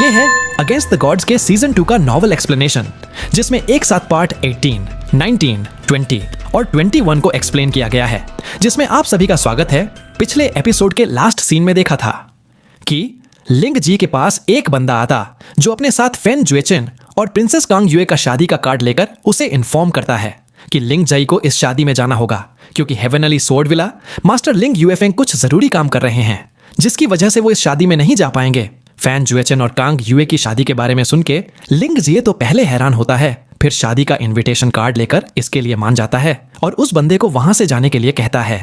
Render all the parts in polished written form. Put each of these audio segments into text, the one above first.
ये है against the gods के सीजन 2 का नॉवल एक्सप्लेनेशन, जिसमें एक साथ पार्ट 18, 19, 20 और 21 को एक्सप्लेन किया गया है, जिसमें आप सभी का स्वागत है। पिछले एपिसोड के लास्ट सीन में देखा था कि लिंग जी के पास एक बंदा आता जो अपने साथ फेन जुएचेन और प्रिंसेस कांग युए का शादी का कार्ड लेकर उसे इन्फॉर्म करता है कि लिंग जाई को इस शादी में जाना होगा, क्योंकि हेवनली स्वॉर्ड विला मास्टर लिंग यूएफेंग कुछ जरूरी काम कर रहे हैं, जिसकी वजह से वो इस शादी में नहीं जा पाएंगे। फैन जुएचेन और कांग युए की शादी के बारे में सुन के लिंग जिए तो पहले हैरान होता है, फिर शादी का इनविटेशन कार्ड लेकर इसके लिए मान जाता है और उस बंदे को वहां से जाने के लिए कहता है।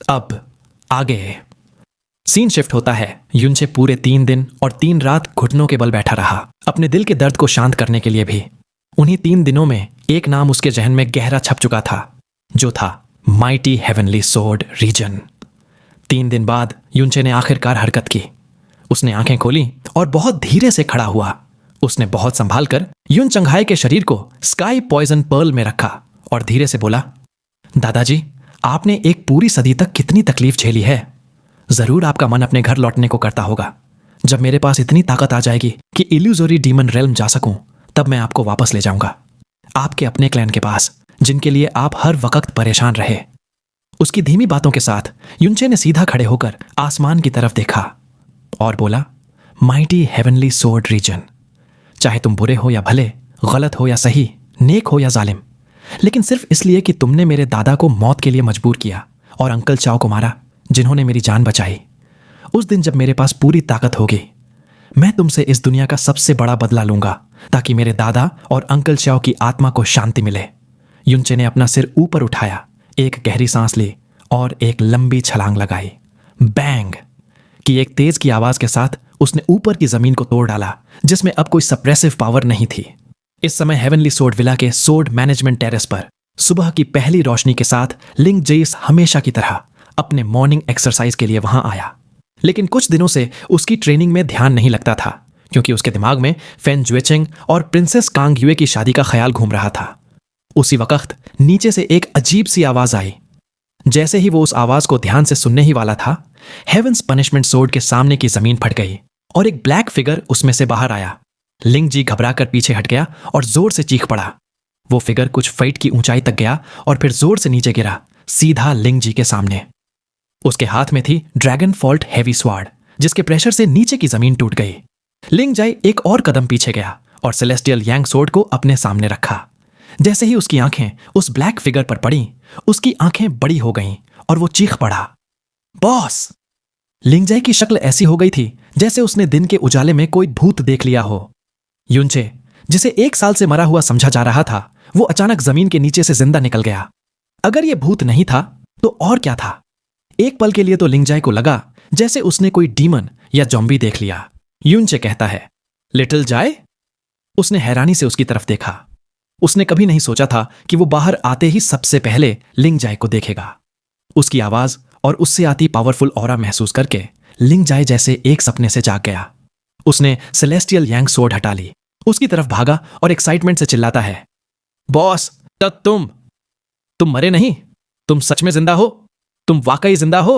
अब आगे सीन शिफ्ट होता है। युनचे पूरे 3 दिन और 3 रात घुटनों के बल बैठा रहा, अपने दिल के दर्द को शांत करने के लिए भी। उन्हीं 3 दिनों में एक नाम उसके जहन में गहरा छप चुका था, जो था माइटी हेवनली स्वॉर्ड रीजन। 3 दिन बाद युनचे ने आखिरकार हरकत की। उसने आंखें खोली और बहुत धीरे से खड़ा हुआ। उसने बहुत संभाल कर युन चंघाई के शरीर को स्काई पॉइजन पर्ल में रखा और धीरे से बोला, दादाजी, आपने एक पूरी सदी तक कितनी तकलीफ झेली है। जरूर आपका मन अपने घर लौटने को करता होगा। जब मेरे पास इतनी ताकत आ जाएगी कि इल्यूजोरी डीमन रेल्म जा सकूं, तब मैं आपको वापस ले जाऊंगा, आपके अपने क्लैन के पास, जिनके लिए आप हर वक्त परेशान रहे। उसकी धीमी बातों के साथ युनचे ने सीधा खड़े होकर आसमान की तरफ देखा और बोला, माइटी हेवनली स्वॉर्ड रीजन, चाहे तुम बुरे हो या भले, गलत हो या सही, नेक हो या जालिम, लेकिन सिर्फ इसलिए कि तुमने मेरे दादा को मौत के लिए मजबूर किया और अंकल चाओ को मारा, जिन्होंने मेरी जान बचाई, उस दिन जब मेरे पास पूरी ताकत होगी, मैं तुमसे इस दुनिया का सबसे बड़ा बदला लूंगा, ताकि मेरे दादा और अंकल चाओ की आत्मा को शांति मिले। युनचे ने अपना सिर ऊपर उठाया, एक गहरी सांस ली और एक लंबी छलांग लगाई। बैंग की एक तेज की आवाज के साथ उसने ऊपर की जमीन को तोड़ डाला, जिसमें अब कोई सप्रेसिव पावर नहीं थी। इस समय हेवनली स्वॉर्ड विला के स्वॉर्ड मैनेजमेंट टेरेस पर सुबह की पहली रोशनी के साथ लिंग जेस हमेशा की तरह अपने मॉर्निंग एक्सरसाइज के लिए वहां आया। लेकिन कुछ दिनों से उसकी ट्रेनिंग में ध्यान नहीं लगता था, क्योंकि उसके दिमाग में फेन जुएचेंग और प्रिंसेस कांग युए की शादी का ख्याल घूम रहा था। उसी वक्त नीचे से एक अजीब सी आवाज आई। जैसे ही वो उस आवाज को ध्यान से सुनने ही वाला था, हेवंस पनिशमेंट सोर्ड के सामने की जमीन फट गई और एक ब्लैक फिगर उसमें से बाहर आया। लिंग जी घबराकर पीछे हट गया और जोर से चीख पड़ा। वो फिगर कुछ फीट की ऊंचाई तक गया और फिर जोर से नीचे गिरा, सीधा लिंग जी के सामने। उसके हाथ में थी ड्रैगन फॉल्ट हैवी स्वार्ड, जिसके प्रेशर से नीचे की जमीन टूट गई। लिंग जाई एक और कदम पीछे गया और सेलेस्टियल यांग सोर्ड को अपने सामने रखा। जैसे ही उसकी आंखें उस ब्लैक फिगर पर पड़ी, उसकी आंखें बड़ी हो गईं और वो चीख पड़ा, बॉस। लिंग जाई की शक्ल ऐसी हो गई थी जैसे उसने दिन के उजाले में कोई भूत देख लिया हो। युनचे, जिसे 1 साल से मरा हुआ समझा जा रहा था, वो अचानक जमीन के नीचे से जिंदा निकल गया। अगर ये भूत नहीं था तो और क्या था? एक पल के लिए तो लिंग जाई को लगा जैसे उसने कोई डीमन या जॉम्बी देख लिया। युनचे कहता है, लिटिल जाय। उसने हैरानी से उसकी तरफ देखा। उसने कभी नहीं सोचा था कि वो बाहर आते ही सबसे पहले लिंग जाय को देखेगा। उसकी आवाज और उससे आती पावरफुल ऑरा महसूस करके लिंग जाय जैसे एक सपने से जाग गया। उसने सेलेस्टियल यांग सोर्ड हटा ली, उसकी तरफ भागा और एक्साइटमेंट से चिल्लाता है, बॉस, तुम मरे नहीं, तुम सच में जिंदा हो, तुम वाकई जिंदा हो।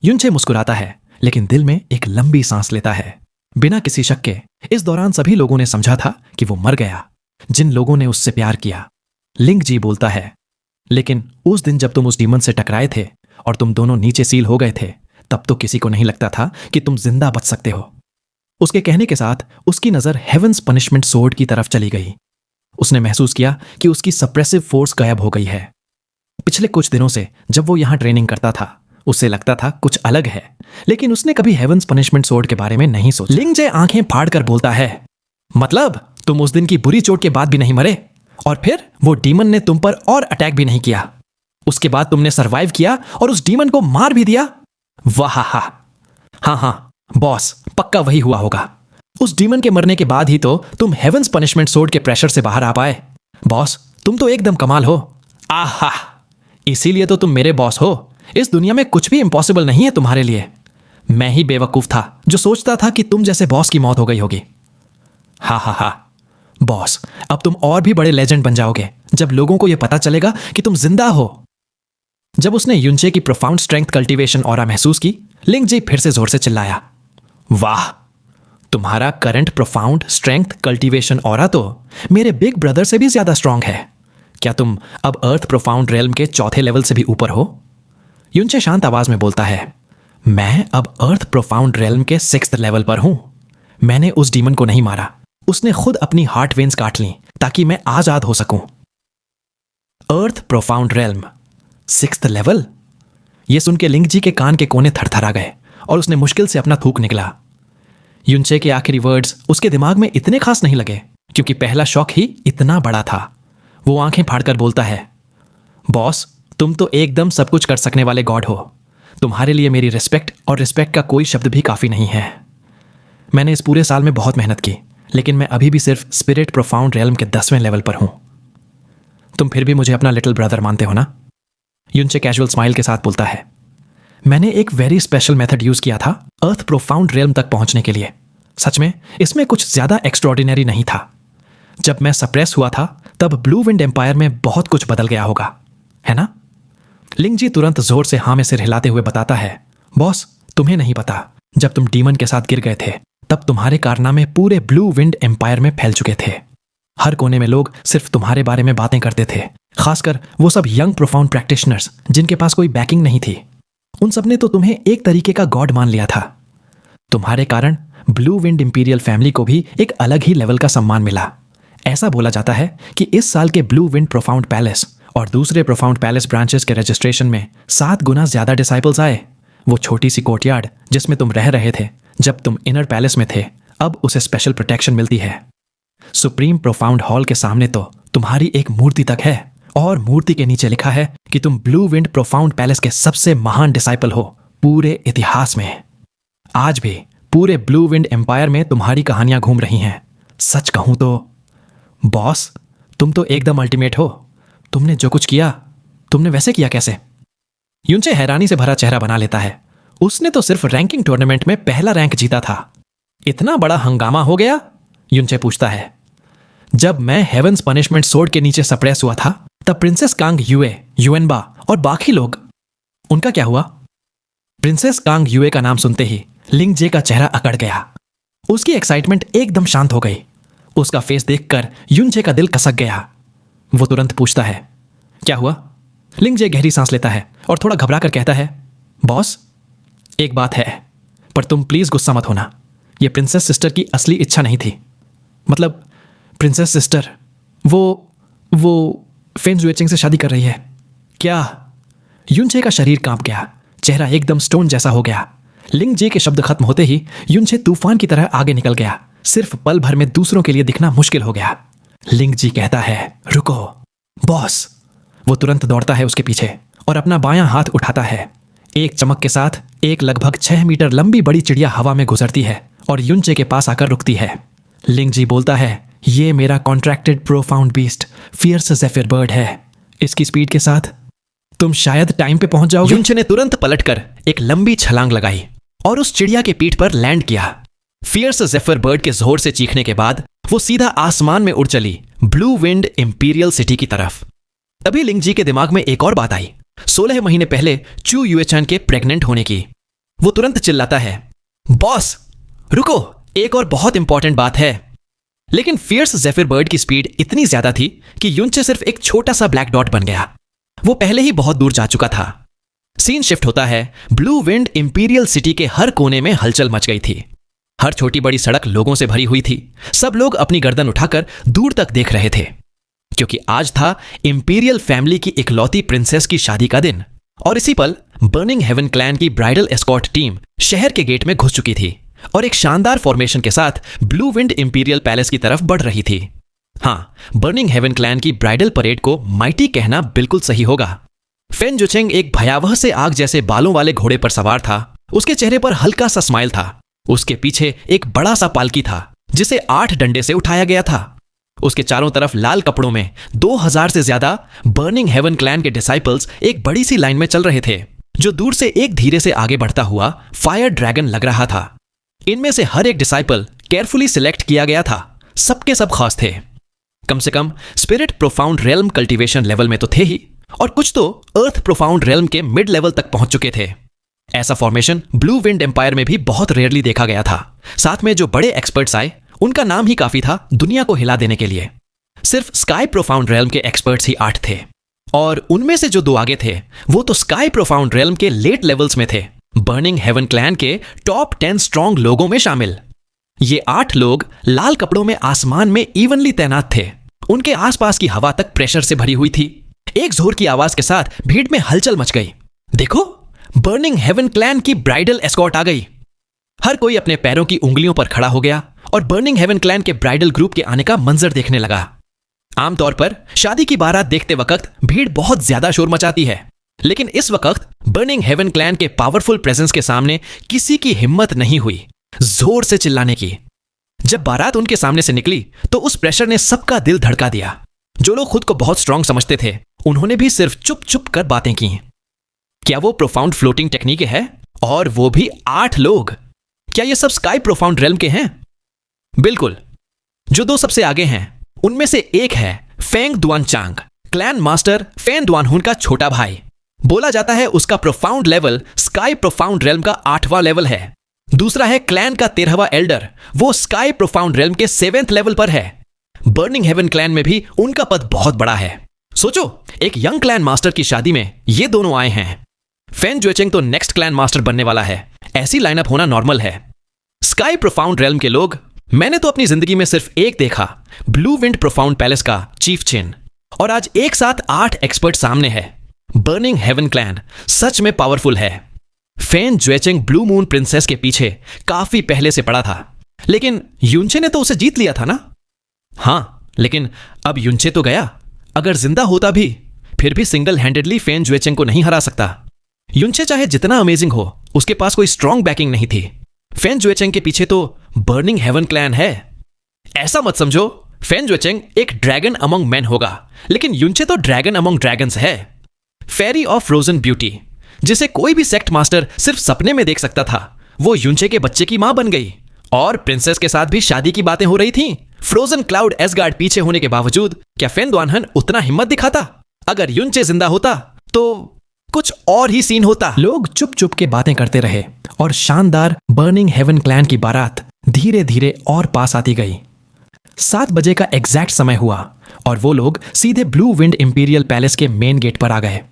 युनचे मुस्कुराता है, लेकिन दिल में एक लंबी सांस लेता है। बिना किसी शक के इस दौरान सभी लोगों ने समझा था कि वो मर गया, जिन लोगों ने उससे प्यार किया। लिंग जी बोलता है, लेकिन उस दिन जब तुम उस डीमन से टकराए थे और तुम दोनों नीचे सील हो गए थे, तब तो किसी को नहीं लगता था कि तुम जिंदा बच सकते हो। उसके कहने के साथ उसकी नजर हेवंस पनिशमेंट सोर्ड की तरफ चली गई। उसने महसूस किया कि उसकी सप्रेसिव फोर्स गायब हो गई है। पिछले कुछ दिनों से जब वो यहां ट्रेनिंग करता था, उससे लगता था कुछ अलग है, लेकिन उसने कभी हेवंस पनिशमेंट सोर्ड के बारे में नहीं सोचा। लिंग जे आंखें फाड़कर बोलता है, मतलब तुम उस दिन की बुरी चोट के बाद भी नहीं मरे, और फिर वो डीमन ने तुम पर और अटैक भी नहीं किया। उसके बाद तुमने सरवाइव किया और उस डीमन को मार भी दिया। वाह, हाँ बॉस, पक्का वही हुआ होगा। उस डीमन के मरने के बाद ही तो तुम हेवंस पनिशमेंट सोर्ड के प्रेशर से बाहर आ पाए। बॉस, तुम तो एकदम कमाल हो। आहा, इसीलिए तो तुम मेरे बॉस हो। इस दुनिया में कुछ भी इम्पॉसिबल नहीं है तुम्हारे लिए। मैं ही बेवकूफ था जो सोचता था कि तुम जैसे बॉस की मौत हो गई होगी। हा बॉस, अब तुम और भी बड़े लेजेंड बन जाओगे जब लोगों को यह पता चलेगा कि तुम जिंदा हो। जब उसने युनचे की प्रोफाउंड स्ट्रेंथ कल्टीवेशन ऑरा महसूस की, लिंग जी फिर से जोर से चिल्लाया, वाह, तुम्हारा current profound strength cultivation aura तो मेरे बिग ब्रदर से भी ज्यादा स्ट्रांग है। क्या तुम अब अर्थ प्रोफाउंड रेल्म के चौथे लेवल से भी ऊपर हो? युनचे शांत आवाज में बोलता है, मैं अब अर्थ प्रोफाउंड रेल्म के 6th लेवल पर हूं। मैंने उस डीमन को नहीं मारा, उसने खुद अपनी हार्ट वेन्स काट ली ताकि मैं आजाद हो सकूं। अर्थ प्रोफाउंड रेल्म 6th लेवल? यह सुन के लिंग जी के कान के कोने थरथरा गए और उसने मुश्किल से अपना थूक निकला। युनचे के आखिरी वर्ड्स उसके दिमाग में इतने खास नहीं लगे क्योंकि पहला शॉक ही इतना बड़ा था। वो आंखें फाड़कर बोलता है, बॉस, तुम तो एकदम सब कुछ कर सकने वाले गॉड हो। तुम्हारे लिए मेरी रिस्पेक्ट और रिस्पेक्ट का कोई शब्द भी काफी नहीं है। मैंने इस पूरे साल में बहुत मेहनत की, लेकिन मैं अभी भी सिर्फ स्पिरिट प्रोफाउंड रेल्म के 10वें लेवल पर हूं। तुम फिर भी मुझे अपना लिटिल ब्रदर मानते हो ना? युनचे कैजुअल स्माइल के साथ बोलता है, मैंने एक वेरी स्पेशल मेथड यूज किया था अर्थ प्रोफाउंड रेल्म तक पहुंचने के लिए। सच में इसमें कुछ ज्यादा एक्स्ट्रॉर्डिनरी नहीं था। जब मैं सप्रेस हुआ था तब ब्लू विंड एम्पायर में बहुत कुछ बदल गया होगा, है ना? लिंग जी तुरंत जोर से हाँ में सिर हिलाते हुए बताता है, बॉस, तुम्हें नहीं पता, जब तुम डीमन के साथ गिर गए थे तब तुम्हारे कारनामे पूरे ब्लू विंड एम्पायर में फैल चुके थे। हर कोने में लोग सिर्फ तुम्हारे बारे में बातें करते थे, खासकर वो सब यंग प्रोफाउंड प्रैक्टिशनर्स जिनके पास कोई बैकिंग नहीं थी। उन सब ने तो तुम्हें एक तरीके का गॉड मान लिया था। तुम्हारे कारण ब्लू विंड इंपीरियल फैमिली को भी एक अलग ही लेवल का सम्मान मिला। ऐसा बोला जाता है कि इस साल के ब्लू विंड प्रोफाउंड पैलेस और दूसरे प्रोफाउंड पैलेस ब्रांचेस के रजिस्ट्रेशन में 7 गुना ज्यादा डिसाइपल्स आए। वो छोटी सी कोर्टयार्ड जिसमें तुम रह रहे थे जब तुम इनर पैलेस में थे, अब उसे स्पेशल प्रोटेक्शन मिलती है। सुप्रीम प्रोफाउंड हॉल के सामने तो तुम्हारी एक मूर्ति तक है और मूर्ति के नीचे लिखा है कि तुम ब्लू विंड प्रोफाउंड पैलेस के सबसे महान डिसाइपल हो पूरे इतिहास में। आज भी पूरे ब्लू विंड एम्पायर में तुम्हारी कहानियां घूम रही हैं। सच कहूं तो बॉस, तुम तो एकदम अल्टीमेट हो। तुमने जो कुछ किया, तुमने वैसे किया कैसे? युनचे हैरानी से भरा चेहरा बना लेता है। उसने तो सिर्फ रैंकिंग टूर्नामेंट में पहला रैंक जीता था। इतना बड़ा हंगामा हो गया? युनचे पूछता है। जब मैं हेवंस पनिशमेंट सोर्ड के नीचे सप्रेस हुआ था तब प्रिंसेस कांग युए, युएनबा और बाकी लोग, उनका क्या हुआ? प्रिंसेस कांग युए का नाम सुनते ही लिंग जे का चेहरा अकड़ गया। उसकी एक्साइटमेंट एकदम शांत हो गई। उसका फेस देखकर युनचे का दिल कसक गया। वो तुरंत पूछता है, क्या हुआ? लिंग जे गहरी सांस लेता है और थोड़ा घबरा कर कहता है, बॉस, एक बात है, पर तुम प्लीज गुस्सा मत होना। यह प्रिंसेस सिस्टर की असली इच्छा नहीं थी। मतलब प्रिंसेस सिस्टर वो फेन जुएचिंग से शादी कर रही है। क्या? युनचे का शरीर कांप गया, चेहरा एकदम स्टोन जैसा हो गया। लिंग जे के शब्द खत्म होते ही युनचे तूफान की तरह आगे निकल गया। सिर्फ पल भर में दूसरों के लिए दिखना मुश्किल हो गया। लिंग जी कहता है, रुको बॉस। वो तुरंत दौड़ता है उसके पीछे और अपना बायां हाथ उठाता है। एक चमक के साथ एक लगभग 6 मीटर लंबी बड़ी चिड़िया हवा में गुजरती है और युनचे के पास आकर रुकती है। लिंग जी बोलता है, ये मेरा contracted profound beast fierce zephyr bird है। इसकी स्पीड के साथ तुम शायद टाइम पे पहुंच जाओगे। युनचे ने तुरंत पलटकर एक लंबी छलांग लगाई और उस चिड़िया के पीठ पर लैंड किया। फियर्स ज़ेफिर बर्ड के जोर से चीखने के बाद वो सीधा आसमान में उड़ चली ब्लू विंड इंपीरियल सिटी की तरफ। तभी लिंग जी के दिमाग में एक और बात आई, 16 महीने पहले चू युएचान के प्रेग्नेंट होने की। वो तुरंत चिल्लाता है, बॉस रुको, एक और बहुत इंपॉर्टेंट बात है। लेकिन फियर्स ज़ेफिर बर्ड की स्पीड इतनी ज्यादा थी कि युनचे सिर्फ एक छोटा सा ब्लैक डॉट बन गया। वो पहले ही बहुत दूर जा चुका था। सीन शिफ्ट होता है। ब्लू विंड इंपीरियल सिटी के हर कोने में हलचल मच गई थी। हर छोटी बड़ी सड़क लोगों से भरी हुई थी। सब लोग अपनी गर्दन उठाकर दूर तक देख रहे थे, क्योंकि आज था इंपीरियल फैमिली की इकलौती प्रिंसेस की शादी का दिन। और इसी पल बर्निंग हेवन क्लैन की ब्राइडल एस्कॉर्ट टीम शहर के गेट में घुस चुकी थी और एक शानदार फॉर्मेशन के साथ ब्लू विंड इंपीरियल पैलेस की तरफ बढ़ रही थी। हाँ, बर्निंग हेवन क्लैन की ब्राइडल परेड को माइटी कहना बिल्कुल सही होगा। फेन जुचेंग एक भयावह से आग जैसे बालों वाले घोड़े पर सवार था। उसके चेहरे पर हल्का सा स्माइल था। उसके पीछे एक बड़ा सा पालकी था जिसे 8 डंडे से उठाया गया था। उसके चारों तरफ लाल कपड़ों में 2000 से ज्यादा बर्निंग हेवन क्लैन के डिसाइपल्स एक बड़ी सी लाइन में चल रहे थे, जो दूर से एक धीरे से आगे बढ़ता हुआ फायर ड्रैगन लग रहा था। इनमें से हर एक डिसाइपल केयरफुली सिलेक्ट किया गया था। सबके सब खास थे। कम से कम spirit profound realm cultivation level में तो थे ही, और कुछ तो अर्थ प्रोफाउंड रेल्म के मिड लेवल तक पहुंच चुके थे। ऐसा फॉर्मेशन ब्लू विंड एम्पायर में भी बहुत रेयरली देखा गया था। साथ में जो बड़े एक्सपर्ट्स आए उनका नाम ही काफी था दुनिया को हिला देने के लिए। सिर्फ स्काई प्रोफाउंड रेल्म के एक्सपर्ट्स ही 8 थे, और उनमें से जो 2 आगे थे वो तो स्काई प्रोफाउंड रेल्म के लेट लेवल्स में थे, बर्निंग हेवन क्लैन के टॉप 10 स्ट्रॉन्ग लोगों में शामिल। ये 8 लोग लाल कपड़ों में आसमान में इवनली तैनात थे। उनके आसपास की हवा तक प्रेशर से भरी हुई थी। एक जोर की आवाज के साथ भीड़ में हलचल मच गई। देखो, बर्निंग हेवन क्लैन की ब्राइडल एस्कॉर्ट आ गई। हर कोई अपने पैरों की उंगलियों पर खड़ा हो गया और बर्निंग हेवन क्लैन के ब्राइडल ग्रुप के आने का मंजर देखने लगा। आमतौर पर शादी की बारात देखते वक्त भीड़ बहुत ज्यादा शोर मचाती है, लेकिन इस वक्त बर्निंग हेवन क्लैन के पावरफुल प्रेजेंस के सामने किसी की हिम्मत नहीं हुई जोर से चिल्लाने की। जब बारात उनके सामने से निकली तो उस प्रेशर ने सबका दिल धड़का दिया। जो लोग खुद को बहुत स्ट्रांग समझते थे उन्होंने भी सिर्फ चुप चुप कर बातें की। क्या वो प्रोफाउंड फ्लोटिंग टेक्निक है? और वो भी 8 लोग। क्या ये सब स्काई प्रोफाउंड रेल्म के हैं? बिल्कुल। जो 2 सबसे आगे हैं उनमें से एक है फेंग दुआन चांग, क्लैन मास्टर फेन दुआनहुन का छोटा भाई। बोला जाता है उसका profound level sky profound realm का 8वां लेवल है। दूसरा है क्लैन का 13वां एल्डर, वो स्काई प्रोफाउंड रेल्म के 7th लेवल पर है। बर्निंग हेवन क्लैन में भी उनका पद बहुत बड़ा है। सोचो, एक यंग क्लैन मास्टर की शादी में ये दोनों आए हैं। फेन जुएचेंग तो नेक्स्ट क्लैन मास्टर बनने वाला है। ऐसी लाइनअप होना नॉर्मल है। स्काई प्रोफाउंड रेल्म के लोग, मैंने तो अपनी जिंदगी में सिर्फ एक देखा, ब्लू विंड प्रोफाउंड पैलेस का चीफ चिन, और आज एक साथ 8 एक्सपर्ट सामने है। बर्निंग हेवन क्लैन सच में पावरफुल है। फेन जुएचेंग ब्लू मून प्रिंसेस के पीछे काफी पहले से पड़ा था, लेकिन युनचे ने तो उसे जीत लिया था ना। हाँ, लेकिन अब युनचे तो गया। अगर जिंदा होता भी फिर भी सिंगल हैंडेडली फेन जुएचेंग को नहीं हरा सकता। युनचे चाहे जितना अमेजिंग हो, उसके पास कोई स्ट्रॉन्ग बैकिंग नहीं थी। फेन जुएचेंग के पीछे तो बर्निंग हेवन क्लैन है। ऐसा मत समझो फेन जुएचेंग एक ड्रैगन अमंग मैन होगा, लेकिन युनचे तो ड्रैगन अमंग ड्रैगन्स है। फेरी ऑफ फ्रोजन ब्यूटी, जिसे कोई भी सेक्ट मास्टर सिर्फ सपने में देख सकता था, वो युनचे के बच्चे की मां बन गई। और प्रिंसेस के साथ भी शादी की बातें हो रही थीं। फ्रोजन क्लाउड एसगार्ड पीछे होने के बावजूद क्या फेन दुआनहन उतना हिम्मत दिखाता? अगर युनचे जिंदा होता तो कुछ और ही सीन होता। लोग चुप चुप के बातें करते रहे और शानदार बर्निंग हेवन क्लैन की बारात धीरे धीरे और पास आती गई। 7 बजे का एग्जैक्ट समय हुआ और वो लोग सीधे ब्लू विंड इंपीरियल पैलेस के मेन गेट पर आ गए।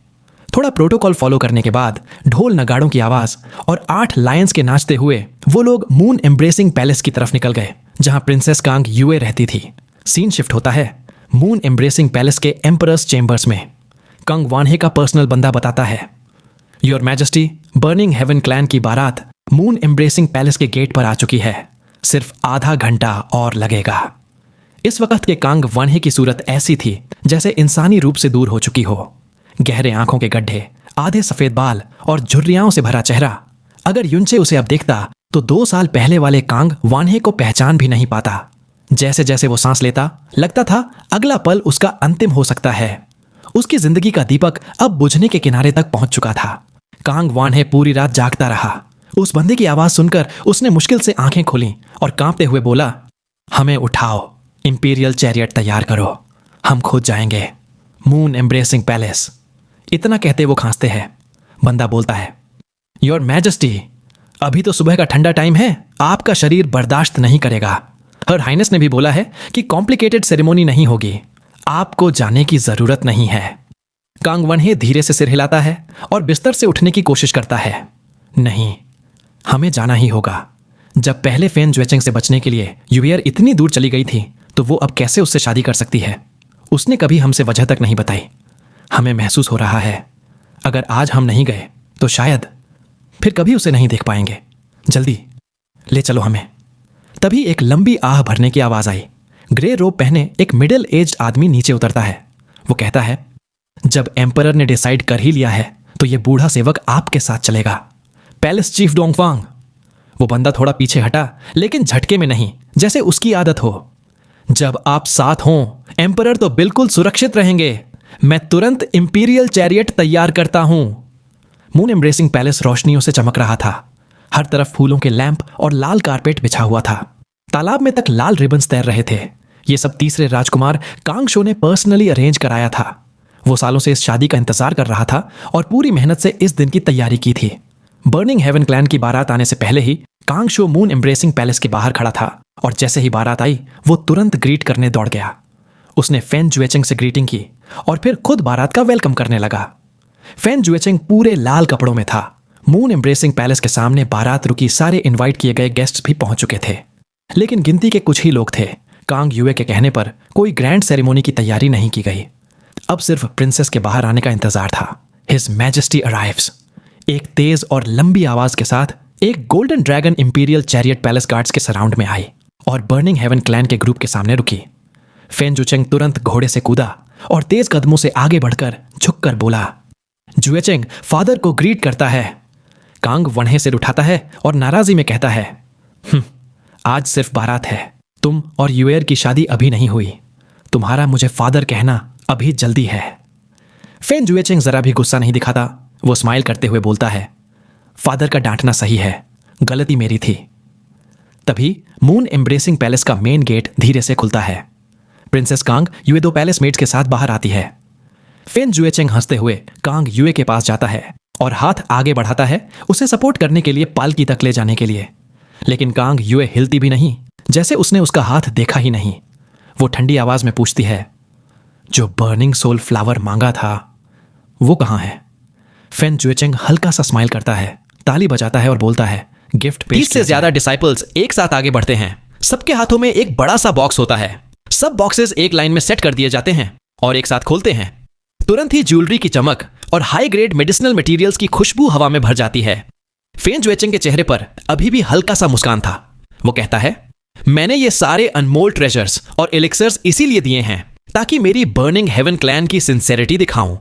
थोड़ा प्रोटोकॉल फॉलो करने के बाद ढोल नगाड़ों की आवाज और 8 लायंस के नाचते हुए वो लोग मून एम्ब्रेसिंग पैलेस की तरफ निकल गए, जहां प्रिंसेस कांग यूए रहती थी। सीन शिफ्ट होता है मून एम्ब्रेसिंग पैलेस के एम्परर्स चेंबर्स में। कंग वानहे का पर्सनल बंदा बताता है, your majesty, burning heaven clan की बारात मून एम्ब्रेसिंग पैलेस के गेट पर आ चुकी है। सिर्फ आधा घंटा और लगेगा। इस वक्त के कांग वानहे की सूरत ऐसी थी जैसे इंसानी रूप से दूर हो चुकी हो। गहरे आंखों के गड्ढे, आधे सफेद बाल और झुर्रियाओं से भरा चेहरा। अगर युनचे उसे अब देखता तो 2 साल पहले वाले कांग वानहे को पहचान भी नहीं पाता। जैसे जैसे वो सांस लेता, लगता था अगला पल उसका अंतिम हो सकता है। उसकी जिंदगी का दीपक अब बुझने के किनारे तक पहुंच चुका था। कांग वानहे पूरी रात जागता रहा। उस बंदे की आवाज सुनकर उसने मुश्किल से आंखें खोली और कांपते हुए बोला, हमें उठाओ, इंपीरियल चैरियट तैयार करो, हम खुद जाएंगे मून एम्ब्रेसिंग पैलेस। इतना कहते वो खांसते हैं। बंदा बोलता है, योर मैजेस्टी, अभी तो सुबह का ठंडा टाइम है, आपका शरीर बर्दाश्त नहीं करेगा। हर हाइनेस ने भी बोला है कि कॉम्प्लिकेटेड सेरेमोनी नहीं होगी, आपको जाने की जरूरत नहीं है। कांग वानहे धीरे से सिर हिलाता है और बिस्तर से उठने की कोशिश करता है। नहीं, हमें जाना ही होगा। जब पहले फेन जुएचेंग से बचने के लिए यूएयर इतनी दूर चली गई थी तो वो अब कैसे उससे शादी कर सकती है? उसने कभी हमसे वजह तक नहीं बताई। हमें महसूस हो रहा है अगर आज हम नहीं गए तो शायद फिर कभी उसे नहीं देख पाएंगे। जल्दी ले चलो हमें। तभी एक लंबी आह भरने की आवाज आई। ग्रे रोब पहने एक मिडिल एज आदमी नीचे उतरता है। वो कहता है, जब एम्परर ने डिसाइड कर ही लिया है तो ये बूढ़ा सेवक आपके साथ चलेगा, पैलेस चीफ डोंगफांग। वो बंदा थोड़ा पीछे हटा, लेकिन झटके में नहीं, जैसे उसकी आदत हो। जब आप साथ हों एम्परर तो बिल्कुल सुरक्षित रहेंगे। मैं तुरंत इंपीरियल चैरियट तैयार करता हूं। मून एम्ब्रेसिंग पैलेस रोशनियों से चमक रहा था। हर तरफ फूलों के लैंप और लाल कारपेट बिछा हुआ था। तालाब में तक लाल रिबन्स तैर रहे थे। ये सब तीसरे राजकुमार कांगशो ने पर्सनली अरेंज कराया था। वो सालों से इस शादी का इंतजार कर रहा था और पूरी मेहनत से इस दिन की तैयारी की थी। बर्निंग हेवन क्लैन की बारात आने से पहले ही कांग शो मून एम्ब्रेसिंग पैलेस के बाहर खड़ा था और जैसे ही बारात आई वो तुरंत ग्रीट करने दौड़ गया। उसने फेन जुएचेंग से ग्रीटिंग की और फिर खुद बारात का वेलकम करने लगा। फेन जुएचेंग पूरे लाल कपड़ों में था। मून एम्ब्रेसिंग पैलेस के सामने बारात रुकी सारे इनवाइट किए गए गेस्ट्स भी पहुंच चुके थे, लेकिन गिनती के कुछ ही लोग थे। कांग युए के कहने पर कोई ग्रैंड सेरेमोनी की तैयारी नहीं की गई। अब सिर्फ प्रिंसेस के बाहर आने का इंतजार था। His majesty arrives. एक तेज और लंबी आवाज के साथ एक golden dragon imperial chariot palace guards के सराउंड में आई और बर्निंग हेवन क्लैन के ग्रुप के सामने रुकी। फेन जुएचेंग तुरंत घोड़े से कूदा और तेज कदमों से आगे बढ़कर झुककर बोला, जुएचेंग फादर को ग्रीट करता है। कांग वन्हे सिर उठाता है और नाराजी में कहता है, आज सिर्फ बारात है। तुम और युएर की शादी अभी नहीं हुई। तुम्हारा मुझे फादर कहना अभी जल्दी है। फेन जुएचेंग जरा भी गुस्सा नहीं दिखाता। वो स्माइल करते हुए बोलता है, फादर का डांटना सही है, गलती मेरी थी। तभी मून एम्ब्रेसिंग पैलेस का मेन गेट धीरे से खुलता है। प्रिंसेस कांग युए 2 पैलेस मेट्स के साथ बाहर आती है। फेन जुएचेंग हंसते हुए कांग युए के पास जाता है और हाथ आगे बढ़ाता है उसे सपोर्ट करने के लिए पालकी तक ले जाने के लिए, लेकिन कांग युए हिलती भी नहीं, जैसे उसने उसका हाथ देखा ही नहीं। वो ठंडी आवाज में पूछती है, जो बर्निंग सोल फ्लावर मांगा था वो कहां है? फेन जुएचेंग हल्का सा स्माइल करता है, ताली बजाता है और बोलता है, गिफ्ट पेश। 30 से ज्यादा डिसाइपल्स एक साथ आगे बढ़ते हैं। सबके हाथों में एक बड़ा सा बॉक्स होता है। सब बॉक्सेस एक लाइन में सेट कर दिए जाते हैं और एक साथ खोलते हैं। तुरंत ही ज्वेलरी की चमक और हाई ग्रेड मेडिसिनल मटेरियल्स की खुशबू हवा में भर जाती है। फेन जुएचेंग के चेहरे पर अभी भी हल्का सा मुस्कान था। वो कहता है, मैंने ये सारे अनमोल ट्रेजर्स और एलिक्सर्स इसीलिए दिए हैं ताकि मेरी बर्निंग हेवन क्लैन की सिंसेरिटी दिखाऊं।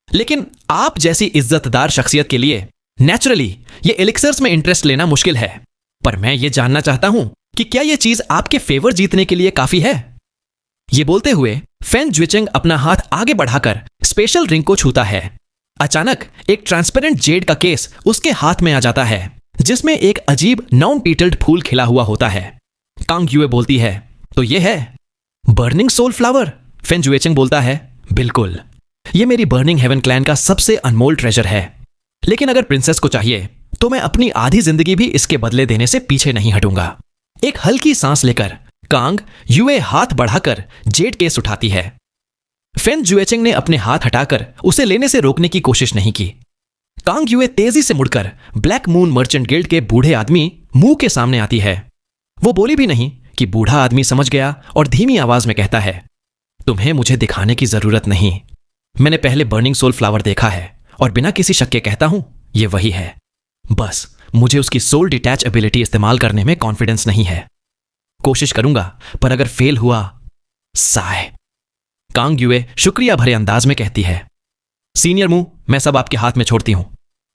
लेकिन आप जैसी इज्जतदार शख्सियत के लिए नेचुरली ये एलिक्सर्स में इंटरेस्ट लेना मुश्किल है, पर मैं ये जानना चाहता हूं कि क्या ये चीज आपके फेवर जीतने के लिए काफी है? ये बोलते हुए फेन जुएचेंग अपना हाथ आगे बढ़ाकर स्पेशल रिंग को छूता है। अचानक एक ट्रांसपेरेंट जेड का केस उसके हाथ में आ जाता है, जिसमें एक अजीब नॉन पीटल्ड फूल खिला हुआ होता है। कांग युए बोलती है, तो ये है बर्निंग सोल फ्लावर? फेन जुएचेंग बोलता है, बिल्कुल, ये मेरी बर्निंग हेवन क्लैन का सबसे अनमोल ट्रेजर है। लेकिन अगर प्रिंसेस को चाहिए तो मैं अपनी आधी जिंदगी भी इसके बदले देने से पीछे नहीं हटूंगा। एक हल्की सांस लेकर कांग युए हाथ बढ़ाकर जेड केस उठाती है। फेन जुएचेंग ने अपने हाथ हटाकर उसे लेने से रोकने की कोशिश नहीं की। कांग युए तेजी से मुड़कर ब्लैक मून मर्चेंट गिल्ड के बूढ़े आदमी मुंह के सामने आती है। वो बोली भी नहीं कि बूढ़ा आदमी समझ गया और धीमी आवाज में कहता है, तुम्हें मुझे दिखाने की जरूरत नहीं। मैंने पहले बर्निंग सोल फ्लावर देखा है और बिना किसी शक के कहता हूं, ये वही है। बस मुझे उसकी सोल डिटैच एबिलिटी इस्तेमाल करने में कॉन्फिडेंस नहीं है। कोशिश करूंगा, पर अगर फेल हुआ, साय। कांग युए शुक्रिया भरे अंदाज में कहती है, सीनियर मुंह, मैं सब आपके हाथ में छोड़ती हूं।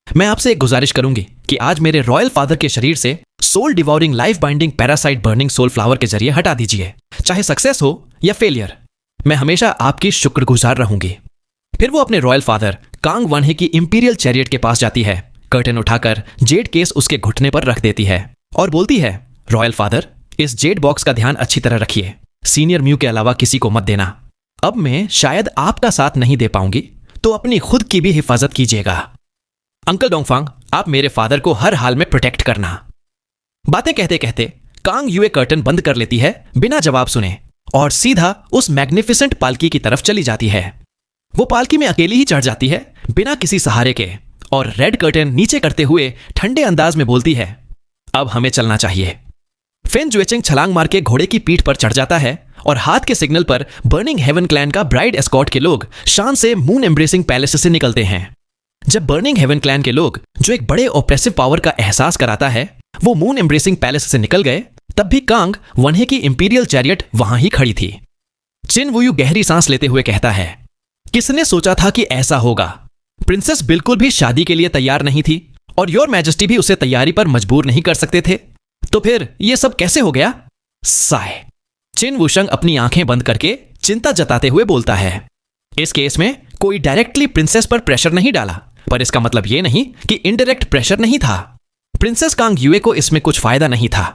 मैं आपसे एक गुजारिश करूंगी कि आज मेरे रॉयल फादर के शरीर से soul devouring life binding parasite burning soul flower के जरिए हटा दीजिए। चाहे सक्सेस हो या फेलियर, मैं हमेशा आपकी शुक्रगुजार रहूंगी। फिर वो अपने रॉयल फादर कांग वन्हे की इंपीरियल चैरियट के पास जाती है, कर्टन उठाकर जेड केस उसके घुटने पर रख देती है और बोलती है, रॉयल फादर, इस जेड बॉक्स का ध्यान अच्छी तरह रखिए। सीनियर म्यू के अलावा किसी को मत देना। अब मैं शायद आपका साथ नहीं दे पाऊंगी, तो अपनी खुद की भी हिफाजत कीजिएगा। अंकल डोंगफांग, आप मेरे फादर को हर हाल में प्रोटेक्ट करना। बातें कहते कहते कांग युए कर्टन बंद कर लेती है बिना जवाब सुने और सीधा उस मैग्निफिसेंट पालकी की तरफ चली जाती है। वो पालकी में अकेली ही चढ़ जाती है बिना किसी सहारे के और रेड कर्टन नीचे करते हुए ठंडे अंदाज में बोलती है, अब हमें चलना चाहिए। फेन जुएचेंग छलांग मार के घोड़े की पीठ पर चढ़ जाता है और हाथ के सिग्नल पर बर्निंग हेवन क्लैन का ब्राइड एस्कॉर्ट के लोग शान से मून एम्ब्रेसिंग पैलेस से निकलते हैं। जब बर्निंग हेवन क्लैन के लोग, जो एक बड़े ऑप्रेसिव पावर का एहसास कराता है, वो मून एम्ब्रेसिंग पैलेस से निकल गए, तब भी कांग वन्हे की इंपीरियल चैरियट वहां ही खड़ी थी। चिन वुयू गहरी सांस लेते हुए कहता है, किसने सोचा था कि ऐसा होगा? प्रिंसेस बिल्कुल भी शादी के लिए तैयार नहीं थी और योर मैजेस्टी भी उसे तैयारी पर मजबूर नहीं कर सकते थे, तो फिर यह सब कैसे हो गया? साय। चिन वुशंग अपनी आंखें बंद करके चिंता जताते हुए बोलता है, इस केस में कोई डायरेक्टली प्रिंसेस पर प्रेशर नहीं डाला, पर इसका मतलब यह नहीं कि इनडायरेक्ट प्रेशर नहीं था। प्रिंसेस कांग युए को इसमें कुछ फायदा नहीं था।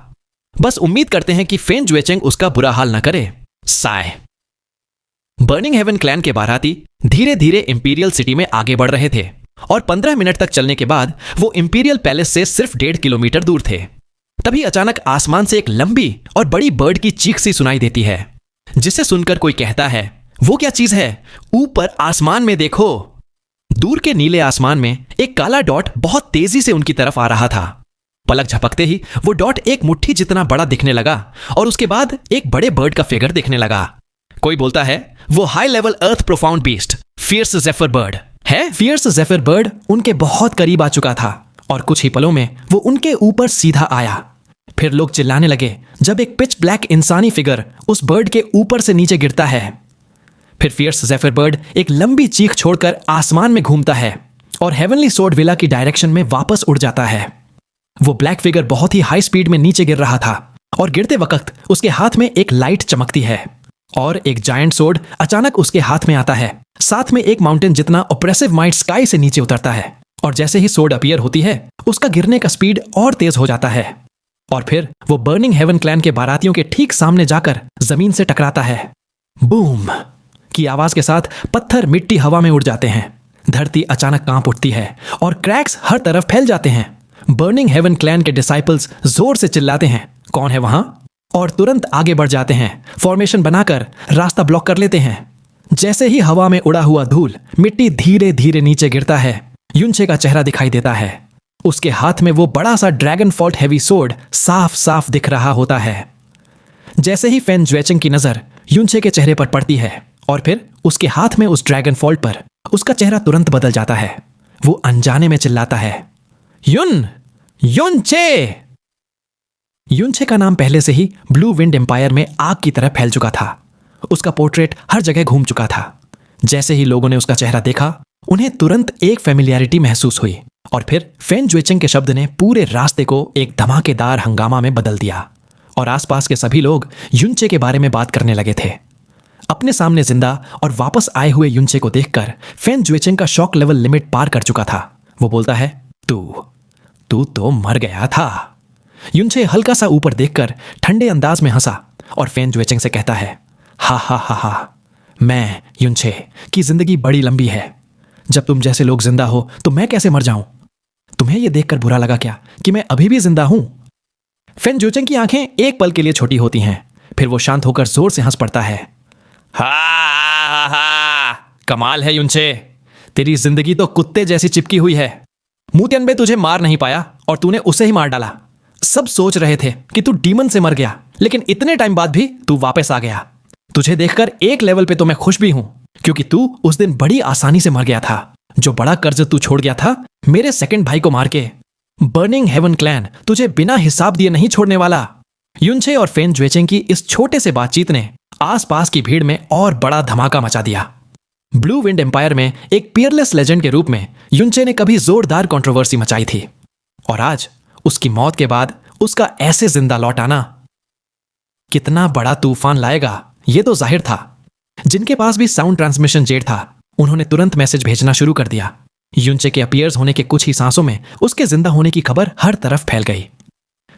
बस उम्मीद करते हैं कि फेन जुएचेंग उसका बुरा हाल न करे। साय। बर्निंग हेवन क्लैन के बाराती धीरे धीरे इंपीरियल सिटी में आगे बढ़ रहे थे और 15 मिनट तक चलने के बाद वो इंपीरियल पैलेस से सिर्फ 1.5 किलोमीटर दूर थे। तभी अचानक आसमान से एक लंबी और बड़ी बर्ड की चीख सी सुनाई देती है, जिसे सुनकर कोई कहता है, वो क्या चीज है, ऊपर आसमान में देखो। दूर के नीले आसमान में एक काला डॉट बहुत तेजी से उनकी तरफ आ रहा था। पलक झपकते ही वो डॉट एक मुट्ठी जितना बड़ा दिखने लगा और उसके बाद एक बड़े बर्ड का फिगर दिखने लगा। कोई बोलता है वो हाई लेवल अर्थ profound beast fierce zephyr bird है। फियर्स ज़ेफिर बर्ड उनके बहुत करीब आ चुका था और कुछ ही पलों में वो उनके ऊपर सीधा आया। फिर लोग चिल्लाने लगे जब एक पिच ब्लैक इंसानी फिगर उस बर्ड के ऊपर से नीचे गिरता है। फिर फियर्स ज़ेफिर बर्ड एक लंबी चीख छोड़कर आसमान में घूमता है और हेवनली सोर्ड विला की डायरेक्शन में वापस उड़ जाता है। वो ब्लैक फिगर बहुत ही हाई स्पीड में नीचे गिर रहा था और गिरते वक्त उसके हाथ में एक लाइट चमकती है और एक जायंट सोर्ड अचानक उसके हाथ में आता है। साथ में एक माउंटेन जितना ऑप्रेसिव माइट स्काई से नीचे उतरता है और जैसे ही सोर्ड अपीयर होती है उसका गिरने का स्पीड और तेज हो जाता है और फिर वो बर्निंग हेवन क्लैन के बारातियों के ठीक सामने जाकर जमीन से टकराता है। बूम की आवाज के साथ पत्थर मिट्टी हवा में उड़ जाते हैं। धरती अचानक कांप उठती है और क्रैक्स हर तरफ फैल जाते हैं। बर्निंग हेवन क्लैन के डिसाइपल्स जोर से चिल्लाते हैं, कौन है वहां, और तुरंत आगे बढ़ जाते हैं। फॉर्मेशन बनाकर रास्ता ब्लॉक कर लेते हैं। जैसे ही हवा में उड़ा हुआ धूल मिट्टी धीरे धीरे नीचे गिरता है, युनचे का चेहरा दिखाई देता है। उसके हाथ में वो बड़ा सा ड्रैगन फॉल्ट हैवी सोर्ड साफ साफ दिख रहा होता है। जैसे ही फेन ज्वेचिंग की नजर युनचे के चेहरे पर पड़ती है और फिर उसके हाथ में उस ड्रैगन फॉल्ट पर, उसका चेहरा तुरंत बदल जाता है। वो अनजाने में चिल्लाता है, युनचे। युनचे का नाम पहले से ही ब्लू विंड एम्पायर में आग की तरह फैल चुका था। उसका पोर्ट्रेट हर जगह घूम चुका था। जैसे ही लोगों ने उसका चेहरा देखा उन्हें तुरंत एक फेमिलियरिटी महसूस हुई और फिर फेन ज्वेचिंग के शब्द ने पूरे रास्ते को एक धमाकेदार हंगामा में बदल दिया और आसपास के सभी लोग युनचे के बारे में बात करने लगे थे। अपने सामने जिंदा और वापस आए हुए युनचे को देखकर फेन ज्वेचिंग का शॉक लेवल लिमिट पार कर चुका था। वो बोलता है, तू तो मर गया था। युनचे हल्का सा ऊपर देखकर ठंडे अंदाज में हंसा और फेन ज्वेचिंग से कहता है, हा हा हा हा, मैं युनचे की जिंदगी बड़ी लंबी है। जब तुम जैसे लोग जिंदा हो तो मैं कैसे मर जाऊं? तुम्हें यह देखकर बुरा लगा क्या कि मैं अभी भी जिंदा हूं? फेन ज्वेचिंग की आंखें एक पल के लिए छोटी होती हैं, फिर वो शांत होकर जोर से हंस पड़ता है। हा हा हा, कमाल है युनचे, तेरी जिंदगी तो कुत्ते जैसी चिपकी हुई है। मूतियनबे तुझे मार नहीं पाया और तूने उसे ही मार डाला। सब सोच रहे थे कि तू डीमन से मर गया, लेकिन इतने टाइम बाद भी तू वापस आ गया। तुझे देखकर एक लेवल पे तो मैं खुश भी हूं, क्योंकि तू उस दिन बड़ी आसानी से मर गया था। जो बड़ा कर्ज तू छोड़ गया था मेरे सेकंड भाई को मार के। बर्निंग हेवन क्लैन तुझे बिना हिसाब दिए नहीं छोड़ने वाला। युनचे और फेन ज्वेचिंग की इस छोटे से बातचीत ने आसपास की भीड़ में और बड़ा धमाका मचा दिया। ब्लू विंड एम्पायर में एक पियरलेस लेजेंड के रूप में युनचे ने कभी जोरदार कंट्रोवर्सी मचाई थी और आज उसकी मौत के बाद उसका ऐसे जिंदा लौट आना कितना बड़ा तूफान लाएगा यह तो जाहिर था। जिनके पास भी साउंड ट्रांसमिशन जेट था उन्होंने तुरंत मैसेज भेजना शुरू कर दिया। युनचे के अपीयर्स होने के कुछ ही सांसों में उसके जिंदा होने की खबर हर तरफ फैल गई।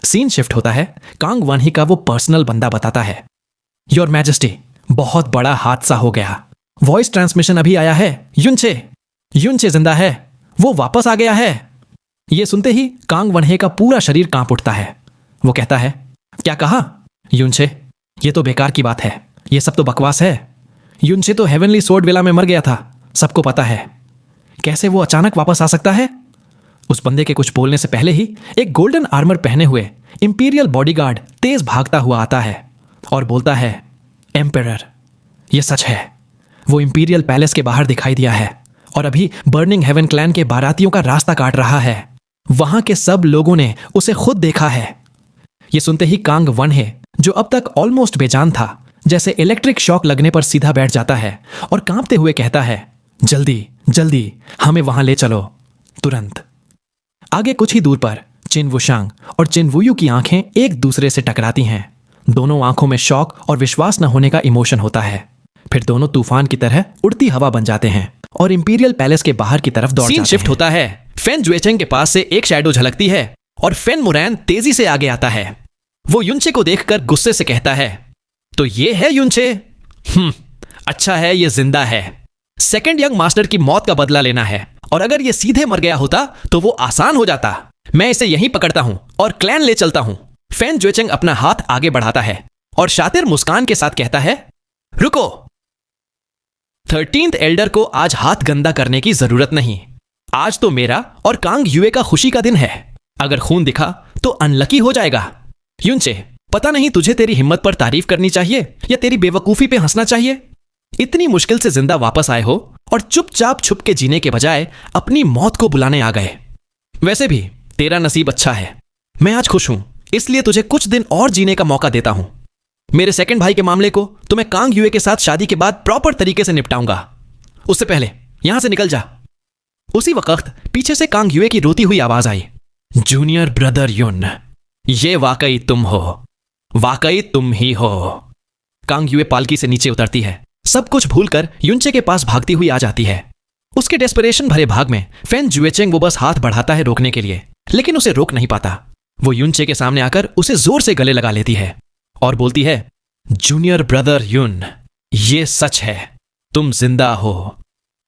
सीन शिफ्ट होता है। कांग वनही का वो पर्सनल बंदा बताता है, योर मैजेस्टी, बहुत बड़ा हादसा हो गया। वॉइस ट्रांसमिशन अभी आया है। युनचे जिंदा है, वो वापस आ गया है। यह सुनते ही कांग वनहे का पूरा शरीर कांप उठता है। वो कहता है, क्या कहा? युनचे, ये तो बेकार की बात है, ये सब तो बकवास है। युनचे तो हेवनली सोर्ड विला में मर गया था, सबको पता है। कैसे वो अचानक वापस आ सकता है? उस बंदे के कुछ बोलने से पहले ही एक गोल्डन आर्मर पहने हुए इंपीरियल बॉडीगार्ड तेज भागता हुआ आता है और बोलता है, एम्परर, ये सच है। वो इंपीरियल पैलेस के बाहर दिखाई दिया है और अभी बर्निंग हेवन क्लैन के बारातियों का रास्ता काट रहा है। वहां के सब लोगों ने उसे खुद देखा है। ये सुनते ही कांग वनहे, जो अब तक ऑलमोस्ट बेजान था, जैसे इलेक्ट्रिक शॉक लगने पर सीधा बैठ जाता है और कांपते हुए कहता है, जल्दी जल्दी हमें वहां ले चलो, तुरंत। आगे कुछ ही दूर पर चिन वुशांग और चिन वुयू की आंखें एक दूसरे से टकराती हैं। दोनों आंखों में शॉक और विश्वास न होने का इमोशन होता है। फिर दोनों तूफान की तरह उड़ती हवा बन जाते हैं और इंपीरियल पैलेस के बाहर की तरफ दौड़ जाते हैं। सीन शिफ्ट होता है। फेन ज्वेचिंग के पास से एक शैडो झलकती है और फेन मुरैन तेजी से आगे आता है। वो युनचे को देखकर गुस्से से कहता है, तो ये है युनचे? अच्छा है, ये जिंदा है। सेकंड यंग मास्टर की मौत का बदला लेना है और अगर ये सीधे मर गया होता तो वो आसान हो जाता। मैं इसे यहीं पकड़ता हूं और क्लैन ले चलता हूं। फैन जुएचेंग अपना हाथ आगे बढ़ाता है और शातिर मुस्कान के साथ कहता है, रुको। 13th एल्डर को आज हाथ गंदा करने की जरूरत नहीं। आज तो मेरा और कांग युए का खुशी का दिन है। अगर खून दिखा तो अनलकी हो जाएगा। युनचे, पता नहीं तुझे तेरी हिम्मत पर तारीफ करनी चाहिए या तेरी बेवकूफी पे हंसना चाहिए। इतनी मुश्किल से जिंदा वापस आए हो और चुपचाप छुप के जीने के बजाय अपनी मौत को बुलाने आ गए। वैसे भी तेरा नसीब अच्छा है। मैं आज खुश हूं, इसलिए तुझे कुछ दिन और जीने का मौका देता हूं। मेरे सेकंड भाई के मामले को तो मैं कांग युए के साथ शादी के बाद प्रॉपर तरीके से निपटाऊंगा। उससे पहले यहां से निकल जा। उसी वक्त पीछे से कांग युए की रोती हुई आवाज आई, जूनियर ब्रदर युन, ये वाकई तुम हो, वाकई तुम ही हो। कांग युए पालकी से नीचे उतरती है, सब कुछ भूलकर युनचे के पास भागती हुई आ जाती है। उसके डेस्परेशन भरे भाग में फैन जुएचेंग वो बस हाथ बढ़ाता है रोकने के लिए, लेकिन उसे रोक नहीं पाता। वो युनचे के सामने आकर उसे जोर से गले लगा लेती है और बोलती है, जूनियर ब्रदर युन, ये सच है, तुम जिंदा हो।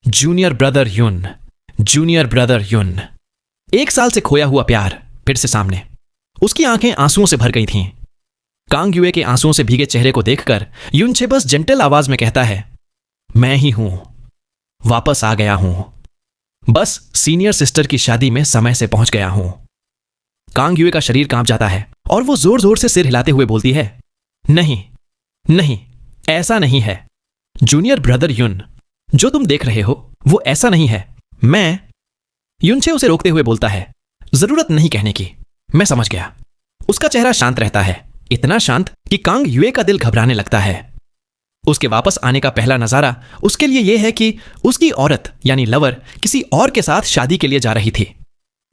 Junior brother Yun, junior brother Yun. 1 साल से खोया हुआ प्यार फिर से सामने। उसकी आंखें आंसुओं से भर गई थीं। कांग युए के आंसुओं से भीगे चेहरे को देखकर युनचे बस जेंटल आवाज में कहता है, मैं ही हूं, वापस आ गया हूं। बस सीनियर सिस्टर की शादी में समय से पहुंच गया हूं। कांग युए का शरीर कांप जाता है और वो जोर जोर से सिर हिलाते हुए बोलती है, नहीं नहीं, ऐसा नहीं है। जूनियर ब्रदर युन, जो तुम देख रहे हो वो ऐसा नहीं है। मैं। युनचे उसे रोकते हुए बोलता है, जरूरत नहीं कहने की, मैं समझ गया। उसका चेहरा शांत रहता है, इतना शांत कि कांग युए का दिल घबराने लगता है। उसके वापस आने का पहला नजारा उसके लिए यह है कि उसकी औरत यानी लवर किसी और के साथ शादी के लिए जा रही थी।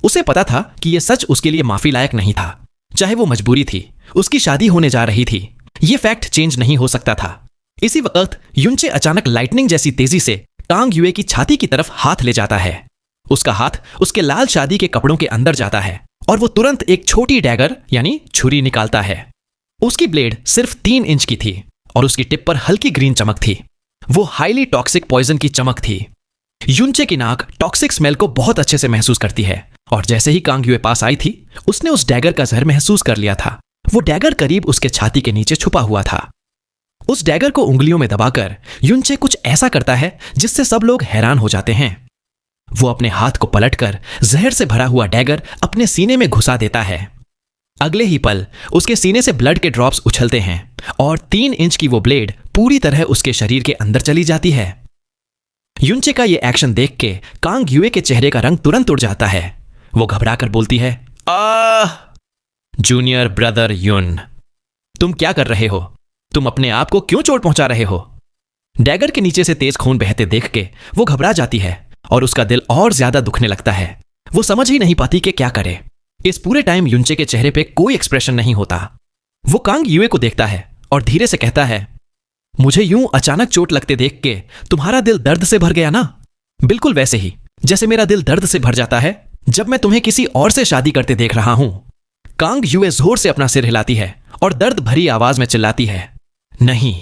उसे पता था कि यह सच उसके लिए माफी लायक नहीं था, चाहे वो मजबूरी थी, उसकी शादी होने जा रही थी। यह फैक्ट चेंज नहीं हो सकता था। इसी वक्त युनचे अचानक लाइटनिंग जैसी तेजी से कांग युए की छाती की तरफ हाथ ले जाता है। उसका हाथ उसके लाल शादी के कपड़ों के अंदर जाता है और वो तुरंत एक छोटी डैगर यानी छुरी निकालता है। उसकी ब्लेड सिर्फ 3 इंच की थी और उसकी टिप पर हल्की ग्रीन चमक थी। वो हाईली टॉक्सिक पॉइजन की चमक थी। युनचे की नाक टॉक्सिक स्मेल को बहुत अच्छे से महसूस करती है और जैसे ही कांग युए पास आई थी, उसने उस डैगर का जहर महसूस कर लिया था। वो डैगर करीब उसके छाती के नीचे छुपा हुआ था। उस डैगर को उंगलियों में दबाकर युनचे कुछ ऐसा करता है जिससे सब लोग हैरान हो जाते हैं। वो अपने हाथ को पलटकर जहर से भरा हुआ डैगर अपने सीने में घुसा देता है। अगले ही पल उसके सीने से ब्लड के ड्रॉप्स उछलते हैं और 3 इंच की वो ब्लेड पूरी तरह उसके शरीर के अंदर चली जाती है। युनचे का ये एक्शन देख के कांग युए के चेहरे का रंग तुरंत उड़ जाता है। वो घबराकर बोलती है, आह! जूनियर ब्रदर युन, तुम क्या कर रहे हो? तुम अपने आप को क्यों चोट पहुंचा रहे हो? डैगर के नीचे से तेज खून बहते देख के वो घबरा जाती है और उसका दिल और ज्यादा दुखने लगता है। वो समझ ही नहीं पाती कि क्या करे। इस पूरे टाइम युनचे के चेहरे पे कोई एक्सप्रेशन नहीं होता। वो कांग युए को देखता है और धीरे से कहता है, मुझे यूं अचानक चोट लगते देख के तुम्हारा दिल दर्द से भर गया ना? बिल्कुल वैसे ही जैसे मेरा दिल दर्द से भर जाता है जब मैं तुम्हें किसी और से शादी करते देख रहा हूं। कांग युए जोर से अपना सिर हिलाती है और दर्द भरी आवाज में चिल्लाती है, नहीं,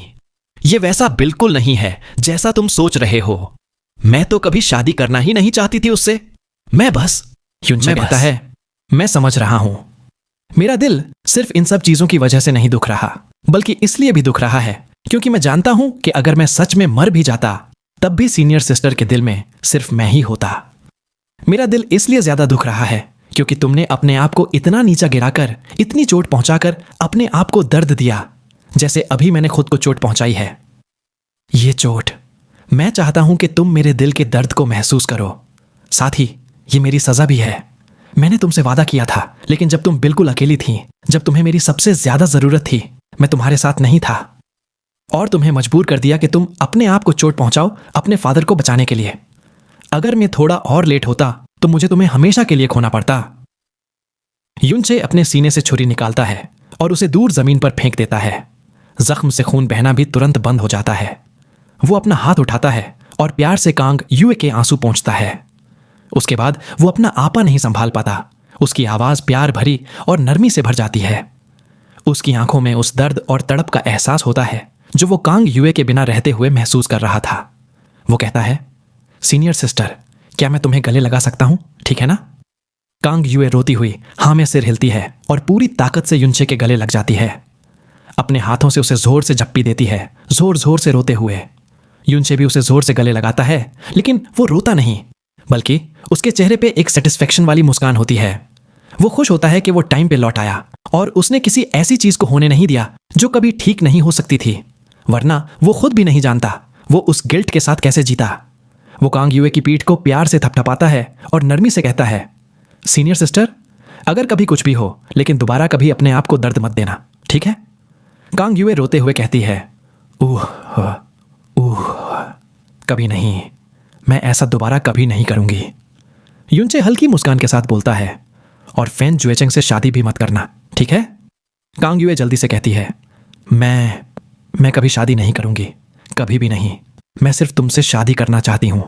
यह वैसा बिल्कुल नहीं है जैसा तुम सोच रहे हो। मैं तो कभी शादी करना ही नहीं चाहती थी उससे। मैं बस। युनचे कहता है, मैं समझ रहा हूं। मेरा दिल सिर्फ इन सब चीजों की वजह से नहीं दुख रहा, बल्कि इसलिए भी दुख रहा है क्योंकि मैं जानता हूं कि अगर मैं सच में मर भी जाता तब भी सीनियर सिस्टर के दिल में सिर्फ मैं ही होता। मेरा दिल इसलिए ज्यादा दुख रहा है क्योंकि तुमने अपने आप को इतना नीचा गिराकर, इतनी चोट पहुंचाकर अपने आप को दर्द दिया जैसे अभी मैंने खुद को चोट पहुंचाई है। ये चोट, मैं चाहता हूं कि तुम मेरे दिल के दर्द को महसूस करो। साथ ही ये मेरी सजा भी है। मैंने तुमसे वादा किया था, लेकिन जब तुम बिल्कुल अकेली थी, जब तुम्हें मेरी सबसे ज्यादा जरूरत थी, मैं तुम्हारे साथ नहीं था और तुम्हें मजबूर कर दिया कि तुम अपने आप को चोट पहुंचाओ अपने फादर को बचाने के लिए। अगर मैं थोड़ा और लेट होता तो मुझे तुम्हें हमेशा के लिए खोना पड़ता। युनचे अपने सीने से छुरी निकालता है और उसे दूर जमीन पर फेंक देता है। जख्म से खून बहना भी तुरंत बंद हो जाता है। वो अपना हाथ उठाता है और प्यार से कांग युए के आंसू पोंछता है। उसके बाद वो अपना आपा नहीं संभाल पाता। उसकी आवाज प्यार भरी और नरमी से भर जाती है। उसकी आंखों में उस दर्द और तड़प का एहसास होता है जो वो कांग युए के बिना रहते हुए महसूस कर रहा था। वो कहता है, सीनियर सिस्टर, क्या मैं तुम्हें गले लगा सकता हूं, ठीक है ना? कांग यूए रोती हुई हाँ में सिर हिलती है और पूरी ताकत से युनचे के गले लग जाती है। अपने हाथों से उसे जोर से झप्पी देती है, जोर जोर से रोते हुए। युनचे भी उसे जोर से गले लगाता है, लेकिन वो रोता नहीं, बल्कि उसके चेहरे पे एक सेटिस्फेक्शन वाली मुस्कान होती है। वो खुश होता है कि वो टाइम पे लौट आया और उसने किसी ऐसी चीज को होने नहीं दिया जो कभी ठीक नहीं हो सकती थी, वरना वो खुद भी नहीं जानता वो उस गिल्ट के साथ कैसे जीता। वो कांग यूए की पीठ को प्यार से थपथपाता है और नरमी से कहता है, सीनियर सिस्टर, अगर कभी कुछ भी हो, लेकिन दोबारा कभी अपने आप को दर्द मत देना, ठीक है? कांग यूए रोते हुए कहती है, ऊह कभी नहीं, मैं ऐसा दोबारा कभी नहीं करूंगी। युनचे हल्की मुस्कान के साथ बोलता है, और फैन जुएचेंग से शादी भी मत करना, ठीक है? कांग यूए जल्दी से कहती है, मैं कभी शादी नहीं करूंगी, कभी भी नहीं। मैं सिर्फ तुमसे शादी करना चाहती हूं,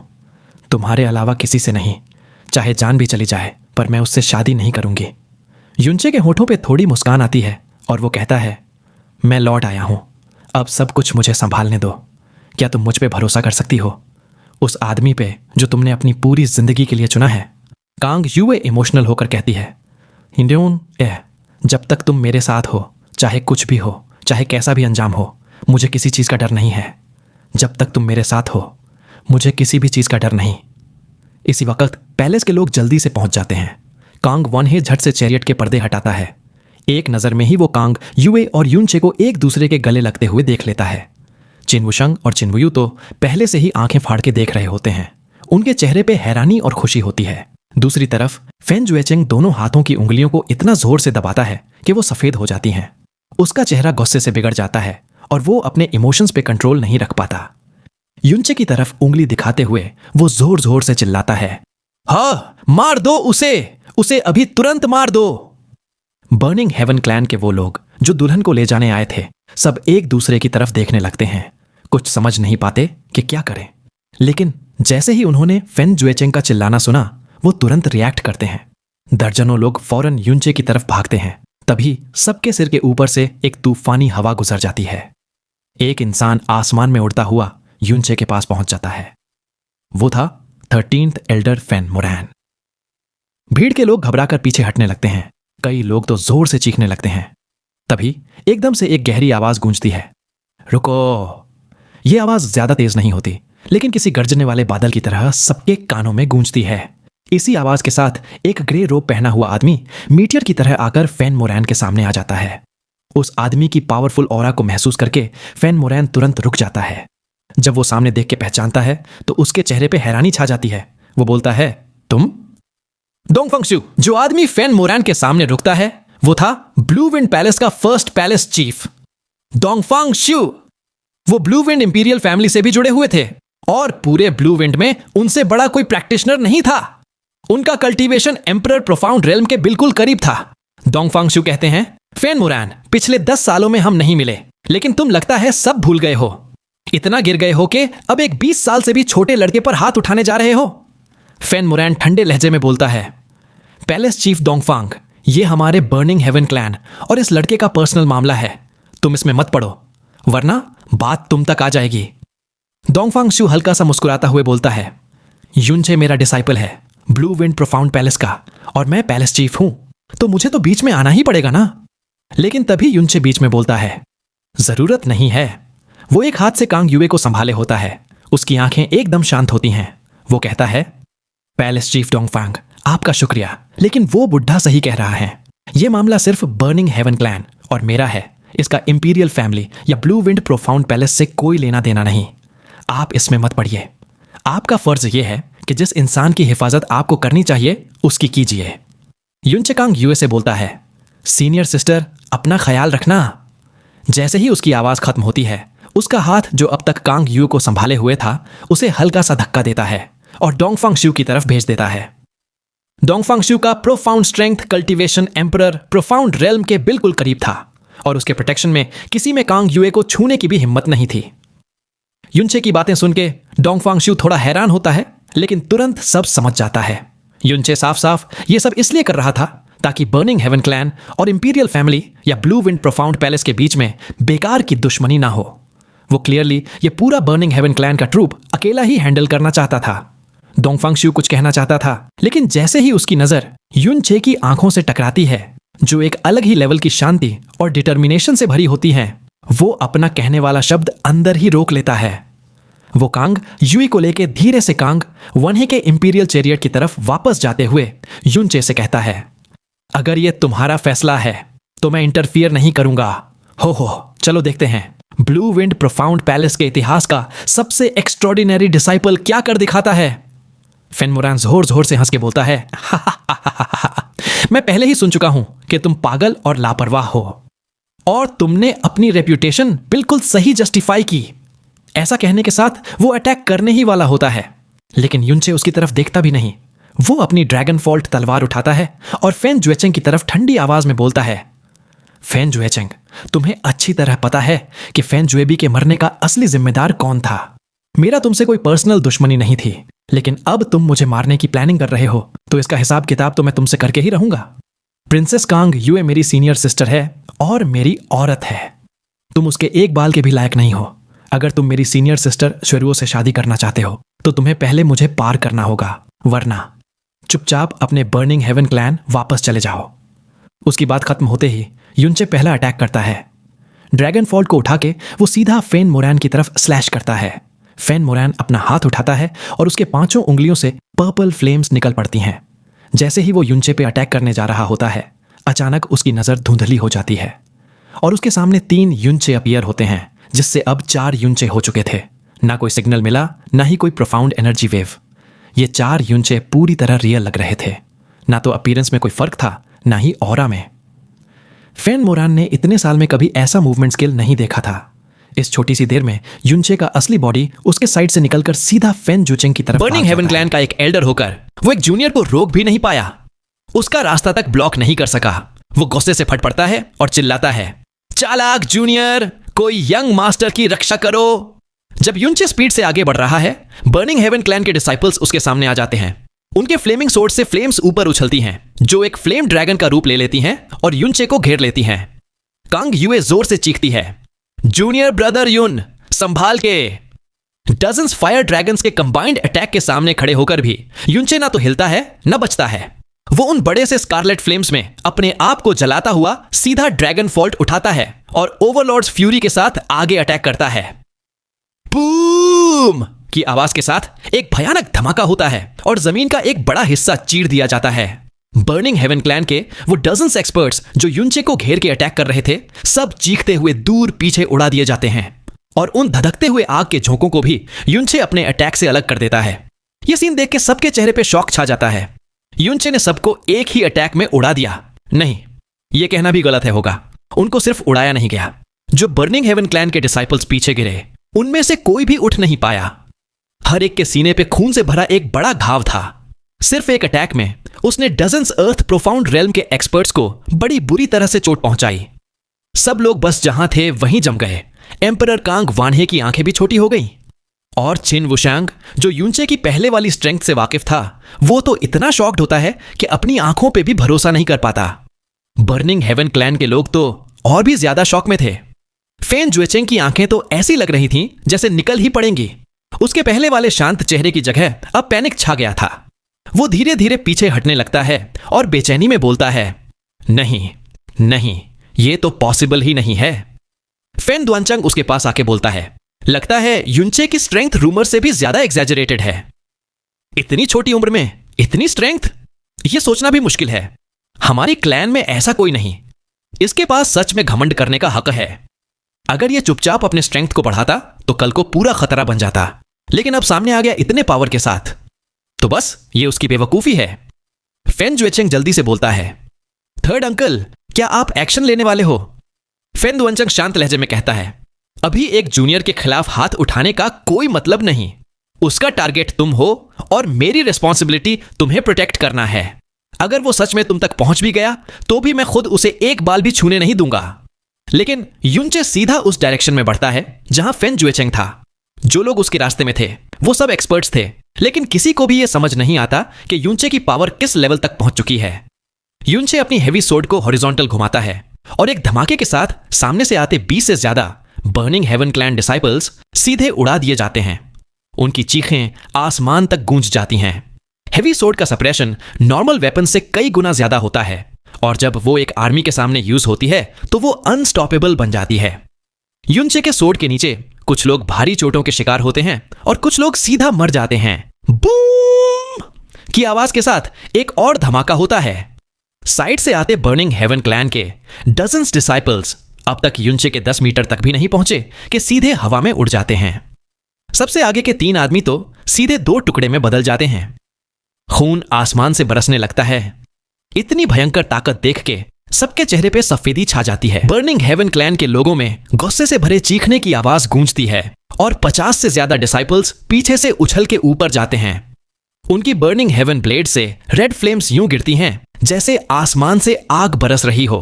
तुम्हारे अलावा किसी से नहीं, चाहे जान भी चली जाए, पर मैं उससे शादी नहीं करूंगी। युनचे के होठों पे थोड़ी मुस्कान आती है और वो कहता है, मैं लौट आया हूं, अब सब कुछ मुझे संभालने दो। क्या तुम मुझ पे भरोसा कर सकती हो, उस आदमी पे जो तुमने अपनी पूरी जिंदगी के लिए चुना है? कांग यूए इमोशनल होकर कहती है, हिंड्योन जब तक तुम मेरे साथ हो, चाहे कुछ भी हो, चाहे कैसा भी अंजाम हो, मुझे किसी चीज का डर नहीं है। जब तक तुम मेरे साथ हो, मुझे किसी भी चीज का डर नहीं। इसी वक्त पैलेस के लोग जल्दी से पहुंच जाते हैं। कांग वनहे झट से चैरियट के पर्दे हटाता है। एक नजर में ही वो कांग यूए और युनचे को एक दूसरे के गले लगते हुए देख लेता है। चिनवुशंग और चिनवुयू तो पहले से ही आंखें फाड़ के देख रहे होते हैं। उनके चेहरे पे हैरानी और खुशी होती है। दूसरी तरफ फैन जुएचेंग दोनों हाथों की उंगलियों को इतना जोर से दबाता है कि वो सफेद हो जाती हैं। उसका चेहरा गुस्से से बिगड़ जाता है और वो अपने इमोशंस पे कंट्रोल नहीं रख पाता। युनचे की तरफ उंगली दिखाते हुए वो जोर जोर से चिल्लाता है, हाँ, मार दो उसे अभी तुरंत मार दो। बर्निंग हेवन क्लैन के वो लोग जो दुल्हन को ले जाने आए थे, सब एक दूसरे की तरफ देखने लगते हैं, कुछ समझ नहीं पाते कि क्या करें। लेकिन जैसे ही उन्होंने फैन जुएचेंग का चिल्लाना सुना, वो तुरंत रिएक्ट करते हैं। दर्जनों लोग फौरन युनचे की तरफ भागते हैं। तभी सबके सिर के ऊपर से एक तूफानी हवा गुजर जाती है। एक इंसान आसमान में उड़ता हुआ युनचे के पास पहुंच जाता है। वो था 13th एल्डर फैन मोरैन। भीड़ के लोग घबराकर पीछे हटने लगते हैं। कई लोग तो जोर से चीखने लगते हैं। तभी एकदम से एक गहरी आवाज गूंजती है, रुको। यह आवाज ज्यादा तेज नहीं होती, लेकिन किसी गर्जने वाले बादल की तरह सबके कानों में गूंजती है। इसी आवाज के साथ एक ग्रे रोब पहना हुआ आदमी मीटियर की तरह आकर फैन मोरैन के सामने आ जाता है। उस आदमी की पावरफुल ऑरा को महसूस करके फैन मोरैन तुरंत रुक जाता है। जब वो सामने देख के पहचानता है तो उसके चेहरे पे हैरानी छा जाती है। वो बोलता है, तुम? डोंगफंगशू। जो आदमी फैन मोरैन के सामने रुकता है वो था ब्लू विंड पैलेस का फर्स्ट पैलेस चीफ डोंगफंगशू। वो ब्लू विंड इंपीरियल फैमिली से भी जुड़े हुए थे और पूरे ब्लू विंड में उनसे बड़ा कोई प्रैक्टिशनर नहीं था। उनका कल्टीवेशन एम्परर प्रोफाउंड रेल्म के बिल्कुल करीब था। डोंगफंगशू कहते हैं, फैन मोरैन, पिछले 10 सालों में हम नहीं मिले, लेकिन तुम लगता है सब भूल गए हो। इतना गिर गए हो कि अब एक 20 साल से भी छोटे लड़के पर हाथ उठाने जा रहे हो। फैन मोरैन ठंडे लहजे में बोलता है, पैलेस चीफ डोंगफांग, ये हमारे बर्निंग हेवन क्लैन और इस लड़के का पर्सनल मामला है। तुम इसमें मत पड़ो, वरना बात तुम तक आ जाएगी। डोंगफंगशू हल्का सा मुस्कुराता हुए बोलता है, युनचे मेरा डिसाइपल है ब्लू विंड प्रोफाउंड पैलेस का, और मैं पैलेस चीफ हूं, तो मुझे तो बीच में आना ही पड़ेगा ना। लेकिन तभी युनचे बीच में बोलता है, जरूरत नहीं है। वो एक हाथ से कांग यूए को संभाले होता है। उसकी आंखें एकदम शांत होती हैं। वो कहता है, पैलेस चीफ डोंगफांग, आपका शुक्रिया, लेकिन वो बुढ़ा सही कह रहा है। यह मामला सिर्फ बर्निंग हेवन क्लैन और मेरा है। इसका इंपीरियल फैमिली या ब्लू विंड प्रोफाउंड पैलेस से कोई लेना देना नहीं। आप इसमें मत पड़िए। आपका फर्ज यह है कि जिस इंसान की हिफाजत आपको करनी चाहिए उसकी कीजिए। युनचे कांग यूए से बोलता है, सीनियर सिस्टर, अपना ख्याल रखना। जैसे ही उसकी आवाज खत्म होती है, उसका हाथ जो अब तक कांग यूए को संभाले हुए था, उसे हल्का सा धक्का देता है और डोंगफंगशू की तरफ भेज देता है। डोंगफंगशू का profound strength cultivation emperor profound realm के बिल्कुल करीब था और उसके प्रोटेक्शन में किसी में कांग यूए को छूने की भी हिम्मत नहीं थी। युनचे की बातें सुन के डोंगफंगशू थोड़ा हैरान होता है, लेकिन तुरंत सब समझ जाता है। युनचे साफ साफ ये सब इसलिए कर रहा था ताकि बर्निंग हेवन क्लैन और इंपीरियल फैमिली या ब्लू विंड प्रोफाउंड पैलेस के बीच में बेकार की दुश्मनी ना हो। वो क्लियरली ये पूरा बर्निंग हेवन क्लैन का ट्रूप अकेला ही हैंडल करना चाहता था। दोंगफांगशू कुछ कहना चाहता था, लेकिन जैसे ही उसकी नजर युनचे की आंखों से टकराती है, जो एक अलग ही लेवल की शांति और डिटर्मिनेशन से भरी होती हैं, वो अपना कहने वाला शब्द अंदर ही रोक लेता है। वो कांग युई को लेके धीरे से कांग वनहे के इंपीरियल चैरियट की तरफ वापस जाते हुए युनचे से कहता है, अगर ये तुम्हारा फैसला है तो मैं इंटरफियर नहीं करूंगा। हो चलो देखते हैं ब्लू विंड प्रोफाउंड पैलेस के इतिहास का सबसे एक्स्ट्रॉर्डिनरी डिसाइपल क्या कर दिखाता है। फेन मोरान जोर जोर से हंस के बोलता है, मैं पहले ही सुन चुका हूं कि तुम पागल और लापरवाह हो, और तुमने अपनी रेप्यूटेशन बिल्कुल सही जस्टिफाई की। ऐसा कहने के साथ वो अटैक करने ही वाला होता है, लेकिन युनचे उसकी तरफ देखता भी नहीं। वो अपनी ड्रैगन फॉल्ट तलवार उठाता है और फेन जुएचेंग की तरफ ठंडी आवाज में बोलता है, फेन जुएचेंग, तुम्हें अच्छी तरह पता है कि फेन जुएबी के मरने का असली जिम्मेदार कौन था। मेरा तुमसे कोई पर्सनल दुश्मनी नहीं थी, लेकिन अब तुम मुझे मारने की प्लानिंग कर रहे हो, तो इसका हिसाब किताब तो मैं तुमसे करके ही रहूंगा। प्रिंसेस कांग युए मेरी सीनियर सिस्टर है और मेरी औरत है। तुम उसके एक बाल के भी लायक नहीं हो। अगर तुम मेरी सीनियर सिस्टर शुरुओं से शादी करना चाहते हो तो तुम्हें पहले मुझे पार करना होगा, वरना चुपचाप अपने बर्निंग हेवन क्लैन वापस चले जाओ। उसकी बात खत्म होते ही युनचे पहला अटैक करता है। ड्रैगन फॉल्ट को उठा के वो सीधा फेन मोरान की तरफ स्लैश करता है। फेन मोरान अपना हाथ उठाता है और उसके 5 उंगलियों से पर्पल फ्लेम्स निकल पड़ती हैं। जैसे ही वो युनचे पे अटैक करने जा रहा होता है, अचानक उसकी नजर धुंधली हो जाती है और उसके सामने 3 युनचे अपीयर होते हैं, जिससे अब 4 युनचे हो चुके थे। ना कोई सिग्नल मिला, ना ही कोई प्रोफाउंड एनर्जी वेव। ये 4 युनचे पूरी तरह रियल लग रहे थे। ना तो अपीयरेंस में कोई फर्क था, ना ही ऑरा में। फेन मोरान ने इतने साल में कभी ऐसा मूवमेंट स्किल नहीं देखा था। इस छोटी सी देर में युनचे का असली बॉडी उसके साइड से निकलकर सीधा फेन जुचेंग की तरफ बर्निंग हेवन क्लैन का एक एल्डर होकर वो एक जूनियर को रोक भी नहीं पाया, उसका रास्ता तक ब्लॉक नहीं कर सका। वो गुस्से से फट पड़ता है और चिल्लाता है, चालाक जूनियर, कोई यंग मास्टर की रक्षा करो। जब युनचे स्पीड से आगे बढ़ रहा है, बर्निंग हेवन क्लैन के डिसाइपल्स उसके सामने आ जाते हैं। उनके फ्लेमिंग सोर्ड से फ्लेम्स ऊपर उछलती हैं, जो एक फ्लेम ड्रैगन का रूप ले लेती हैं और युनचे को घेर लेती हैं। कांग युए जोर से चीखती है, जूनियर ब्रदर युन, संभाल के। डजन्स फायर ड्रैगन्स के कंबाइंड अटैक के सामने खड़े होकर भी युनचे ना तो हिलता है न बचता है। वो उन बड़े से स्कारलेट फ्लेम्स में अपने आप को जलाता हुआ सीधा ड्रैगन फॉल्ट उठाता है और ओवरलॉर्ड्स फ्यूरी के साथ आगे अटैक करता है। बूम की आवाज के साथ एक भयानक धमाका होता है और जमीन का एक बड़ा हिस्सा चीर दिया जाता है। बर्निंग हेवन क्लैन के वो डजन्स एक्सपर्ट्स जो युनचे को घेर के अटैक कर रहे थे, सब चीखते हुए दूर पीछे उड़ा दिए जाते हैं और उन धधकते हुए आग के झोंकों को भी युनचे अपने अटैक से अलग कर देता है। यह सीन देख के सबके चेहरे पे शॉक छा जाता है। युनचे ने सबको एक ही अटैक में उड़ा दिया। नहीं, यह कहना भी गलत है होगा, उनको सिर्फ उड़ाया नहीं गया। जो बर्निंग हेवन क्लैन के डिसाइपल्स पीछे गिरे, उनमें से कोई भी उठ नहीं पाया। हर एक के सीने पे खून से भरा एक बड़ा घाव था। सिर्फ एक अटैक में उसने डजन्स अर्थ प्रोफाउंड रेल्म के एक्सपर्ट्स को बड़ी बुरी तरह से चोट पहुंचाई। सब लोग बस जहां थे वहीं जम गए। एम्परर कांग वानहे की आंखें भी छोटी हो गईं और चिन वुशांग, जो युनचे की पहले वाली स्ट्रेंथ से वाकिफ था, वो तो इतना शॉक्ड होता है कि अपनी आंखों पे भी भरोसा नहीं कर पाता। बर्निंग हेवन क्लैन के लोग तो और भी ज्यादा शॉक में थे। फेन जुएचेंग की आंखें तो ऐसी लग रही थीं जैसे निकल ही पड़ेंगी। उसके पहले वाले शांत चेहरे की जगह अब पैनिक छा गया था। वो धीरे धीरे पीछे हटने लगता है और बेचैनी में बोलता है, नहीं, ये तो पॉसिबल ही नहीं है। फेन दुआनचंग उसके पास आके बोलता है, लगता है युनचे की स्ट्रेंथ रूमर से भी ज्यादा एग्जैजरेटेड है। इतनी छोटी उम्र में इतनी स्ट्रेंथ, ये सोचना भी मुश्किल है। हमारी क्लैन में ऐसा कोई नहीं। इसके पास सच में घमंड करने का हक है। अगर ये चुपचाप अपने स्ट्रेंथ को बढ़ाता तो कल को पूरा खतरा बन जाता, लेकिन अब सामने आ गया इतने पावर के साथ, तो बस ये उसकी बेवकूफी है। फेन जुएचेंग जल्दी से बोलता है, थर्ड अंकल, क्या आप एक्शन लेने वाले हो? फेन दुआनचंग शांत लहजे में कहता है, अभी एक जूनियर के खिलाफ हाथ उठाने का कोई मतलब नहीं। उसका टारगेट तुम हो और मेरी रिस्पॉन्सिबिलिटी तुम्हें प्रोटेक्ट करना है। अगर वो सच में तुम तक पहुंच भी गया तो भी मैं खुद उसे एक बाल भी छूने नहीं दूंगा। लेकिन युनचे सीधा उस डायरेक्शन में बढ़ता है जहां फेन जुएचेंग था। जो लोग उसके रास्ते में थे वो सब एक्सपर्ट्स थे, लेकिन किसी को भी यह समझ नहीं आता कि युनचे की पावर किस लेवल तक पहुंच चुकी है। युनचे अपनी हेवी सोर्ड को हॉरिजॉन्टल घुमाता है और एक धमाके के साथ सामने से आते 20 से ज्यादा बर्निंग हेवन क्लैन डिसाइपल्स सीधे उड़ा दिए जाते हैं। उनकी चीखें आसमान तक गूंज जाती हैं। हेवी सोर्ड का सप्रेशन नॉर्मल वेपन से कई गुना ज्यादा होता है और जब वो एक आर्मी के सामने यूज होती है तो वो अनस्टॉपेबल बन जाती है। युनचे के सोर्ड के नीचे कुछ लोग भारी चोटों के शिकार होते हैं और कुछ लोग सीधा मर जाते हैं। बूम की आवाज के साथ एक और धमाका होता है। साइड से आते बर्निंग हेवन क्लैन के डजन्स डिसाइपल्स अब तक युनचे के 10 मीटर तक भी नहीं पहुंचे कि सीधे हवा में उड़ जाते हैं। सबसे आगे के 3 आदमी तो सीधे 2 टुकड़े में बदल जाते हैं। खून आसमान से बरसने लगता है। इतनी भयंकर ताकत देख के सबके चेहरे पे सफेदी छा जाती है। बर्निंग हेवन क्लैन के लोगों में गुस्से से भरे चीखने की आवाज गूंजती है और 50 से ज्यादा डिसाइपल्स पीछे से उछल के ऊपर जाते हैं। उनकी बर्निंग हेवन ब्लेड से रेड फ्लेम्स यूं गिरती हैं जैसे आसमान से आग बरस रही हो।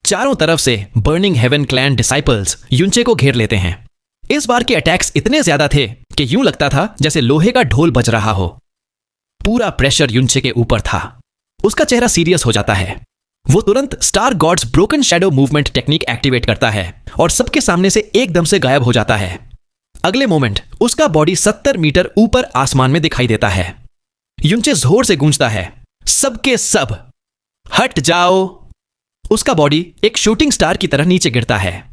चारों तरफ से बर्निंग हेवन क्लैन डिसाइपल्स युनचे को घेर लेते हैं। इस बार के अटैक्स इतने ज्यादा थे कि यूं लगता था जैसे लोहे का ढोल बज रहा हो। पूरा प्रेशर युनचे के ऊपर था। उसका चेहरा सीरियस हो जाता है। वो तुरंत star gods broken shadow movement technique activate करता है और सबके सामने से एकदम से गायब हो जाता है। अगले मोमेंट उसका बॉडी 70 मीटर ऊपर आसमान में दिखाई देता है। युनचे जोर से गूंजता है, सबके सब हट जाओ। उसका बॉडी एक शूटिंग स्टार की तरह नीचे गिरता है।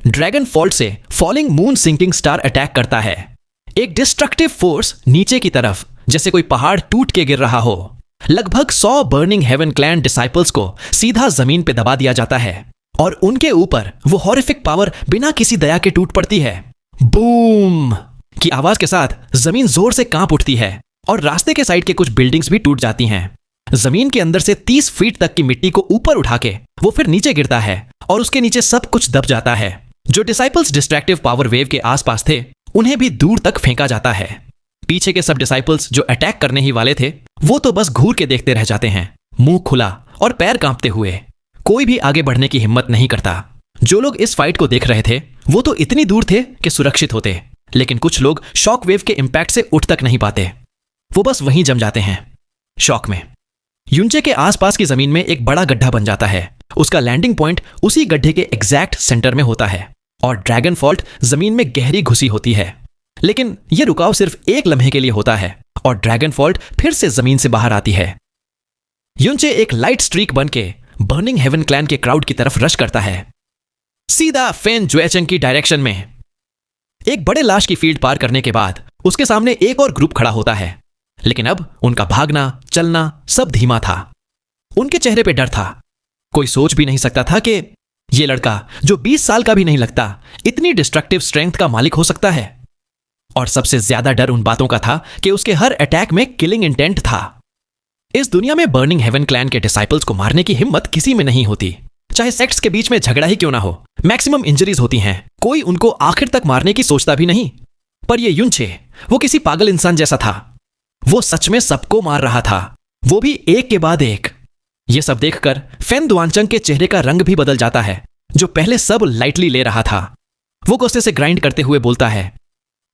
ड्रैगन फॉल्ट से falling moon sinking star attack करता है। एक डिस्ट्रक्टिव फोर्स नीचे की तरफ जैसे कोई पहाड़ टूट के गिर रहा हो। लगभग 100 बर्निंग हेवन क्लैन डिसाइपल्स को सीधा जमीन पे दबा दिया जाता है और उनके ऊपर वो हॉरिफिक पावर बिना किसी दया के टूट पड़ती है। बूम की आवाज के साथ जमीन जोर से कांप उठती है और रास्ते के साइड के कुछ बिल्डिंग्स भी टूट जाती हैं। जमीन के अंदर से 30 फीट तक की मिट्टी को ऊपर उठा के वो फिर नीचे गिरता है और उसके नीचे सब कुछ दब जाता है। जो डिसाइपल्स डिस्ट्रैक्टिव पावर वेव के आसपास थे उन्हें भी दूर तक फेंका जाता है। पीछे के सब डिसाइपल्स जो अटैक करने ही वाले थे वो तो बस घूर के देखते रह जाते हैं, मुंह खुला और पैर कांपते हुए। कोई भी आगे बढ़ने की हिम्मत नहीं करता। जो लोग इस फाइट को देख रहे थे वो तो इतनी दूर थे कि सुरक्षित होते, लेकिन कुछ लोग शॉक वेव के इंपैक्ट से उठ तक नहीं पाते। वो बस वहीं जम जाते हैं शॉक में। युनचे के आसपास की जमीन में एक बड़ा गड्ढा बन जाता है। उसका लैंडिंग पॉइंट उसी गड्ढे के एग्जैक्ट सेंटर में होता है और ड्रैगन फॉल्ट जमीन में गहरी घुसी होती है। लेकिन यह रुकाव सिर्फ एक लम्हे के लिए होता है और ड्रैगन फॉल्ट फिर से जमीन से बाहर आती है। युनचे एक लाइट स्ट्रीक बन के बर्निंग हेवन क्लैन के क्राउड की तरफ रश करता है, सीधा फेन जुएचेंग की डायरेक्शन में। एक बड़े लाश की फील्ड पार करने के बाद उसके सामने एक और ग्रुप खड़ा होता है, लेकिन अब उनका भागना चलना सब धीमा था। उनके चेहरे पे डर था। कोई सोच भी नहीं सकता था कि यह लड़का जो 20 साल का भी नहीं लगता इतनी डिस्ट्रक्टिव स्ट्रेंथ का मालिक हो सकता है। और सबसे ज्यादा डर उन बातों का था कि उसके हर अटैक में किलिंग इंटेंट था। इस दुनिया में बर्निंग हेवन क्लैन के डिसाइपल्स को मारने की हिम्मत किसी में नहीं होती, चाहे सेक्ट्स के बीच में झगड़ा ही क्यों ना हो। मैक्सिमम इंजरीज होती हैं, कोई उनको आखिर तक मारने की सोचता भी नहीं। पर यह युनचे वो किसी पागल इंसान जैसा था। वो सच में सबको मार रहा था, वो भी एक के बाद एक। ये सब देखकर फेन दुआनचंग के चेहरे का रंग भी बदल जाता है, जो पहले सब लाइटली ले रहा था। वो गुस्से से ग्राइंड करते हुए बोलता है,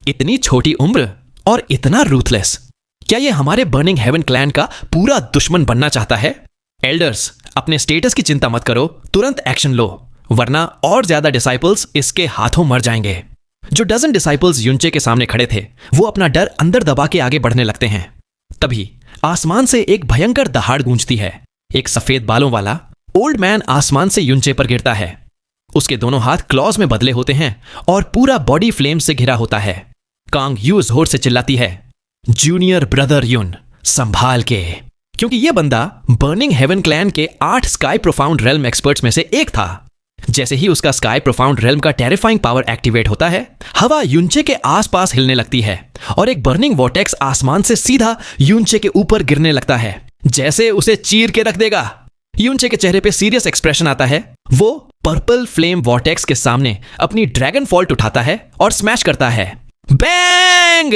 इतनी छोटी उम्र और इतना रूथलेस, क्या ये हमारे बर्निंग हेवन क्लैन का पूरा दुश्मन बनना चाहता है? एल्डर्स, अपने स्टेटस की चिंता मत करो, तुरंत एक्शन लो, वरना और ज्यादा डिसाइपल्स इसके हाथों मर जाएंगे। जो डजन डिसाइपल्स युनचे के सामने खड़े थे वो अपना डर अंदर दबा के आगे बढ़ने लगते हैं। तभी आसमान से एक भयंकर दहाड़ गूंजती है। एक सफेद बालों वाला ओल्ड मैन आसमान से युनचे पर गिरता है। उसके दोनों हाथ क्लॉज में बदले होते हैं और पूरा बॉडी फ्लेम से घिरा होता है। कांग यू जोर से चिल्लाती है, जूनियर ब्रदर युन, संभाल के, क्योंकि यह बंदा बर्निंग हेवन क्लैन के 8 स्काई प्रोफाउंड रेल्म एक्सपर्ट्स में से एक था। जैसे ही उसका स्काई प्रोफाउंड रेल्म का टेरिफाइंग पावर एक्टिवेट होता है, हवा युनचे के आसपास हिलने लगती है और एक बर्निंग वॉर्टेक्स आसमान से सीधा युनचे के ऊपर गिरने लगता है, जैसे उसे चीर के रख देगा। युनचे के चेहरे पे सीरियस एक्सप्रेशन आता है। वो पर्पल फ्लेम वॉर्टेक्स के सामने अपनी ड्रैगन फॉल्ट उठाता है और स्मैश करता है। बैंग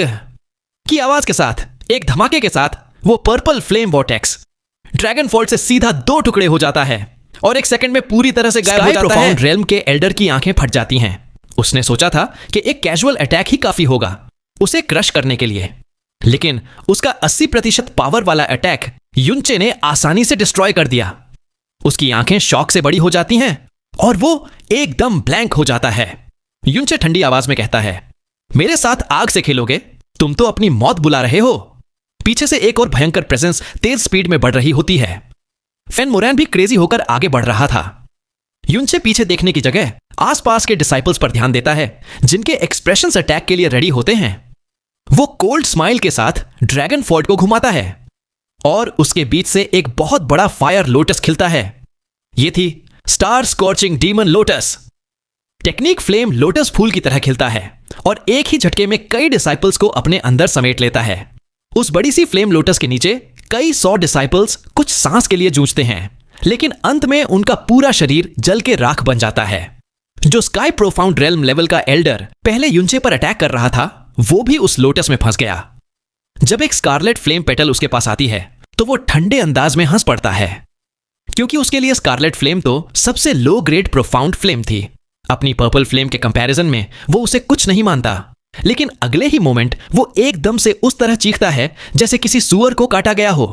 की आवाज के साथ, एक धमाके के साथ, वो purple flame vortex dragon fault से सीधा 2 टुकड़े हो जाता है और एक सेकंड में पूरी तरह से गायब हो जाता है। रेल्म के एल्डर की आंखें फट जाती हैं। उसने सोचा था कि एक कैजुअल अटैक ही काफी होगा उसे क्रश करने के लिए, लेकिन उसका 80% पावर वाला अटैक युनचे ने आसानी से डिस्ट्रॉय कर दिया। उसकी आंखें शॉक से बड़ी हो जाती हैं और वो एकदम ब्लैंक हो जाता है। युनचे ठंडी आवाज में कहता है, मेरे साथ आग से खेलोगे तुम तो अपनी मौत बुला रहे हो। पीछे से एक और भयंकर प्रेजेंस तेज स्पीड में बढ़ रही होती है। फेन मोरैन भी क्रेजी होकर आगे बढ़ रहा था। युनचे पीछे देखने की जगह आसपास के डिसाइपल्स पर ध्यान देता है, जिनके एक्सप्रेशंस अटैक के लिए रेडी होते हैं। वो कोल्ड स्माइल के साथ ड्रैगन फोर्ट को घुमाता है और उसके बीच से एक बहुत बड़ा फायर लोटस खिलता है। यह थी star scorching demon lotus. Technique flame lotus फूल की तरह खिलता है और एक ही झटके में कई डिसाइपल्स को अपने अंदर समेट लेता है। उस बड़ी सी फ्लेम लोटस के नीचे कई 100 डिसाइपल्स कुछ सांस के लिए जूझते हैं, लेकिन अंत में उनका पूरा शरीर जल के राख बन जाता है। जो स्काई प्रोफाउंड रेल्म लेवल का एल्डर पहले युनचे पर अटैक कर रहा था, वो भी उस लोटस में फंस गया। जब एक स्कारलेट फ्लेम पेटल उसके पास आती है तो वो ठंडे अंदाज में हंस पड़ता है, क्योंकि उसके लिए स्कारलेट फ्लेम तो सबसे लो ग्रेड प्रोफाउंड फ्लेम थी। अपनी पर्पल फ्लेम के कंपैरिजन में वो उसे कुछ नहीं मानता, लेकिन अगले ही मोमेंट वो एकदम से उस तरह चीखता है जैसे किसी सूअर को काटा गया हो।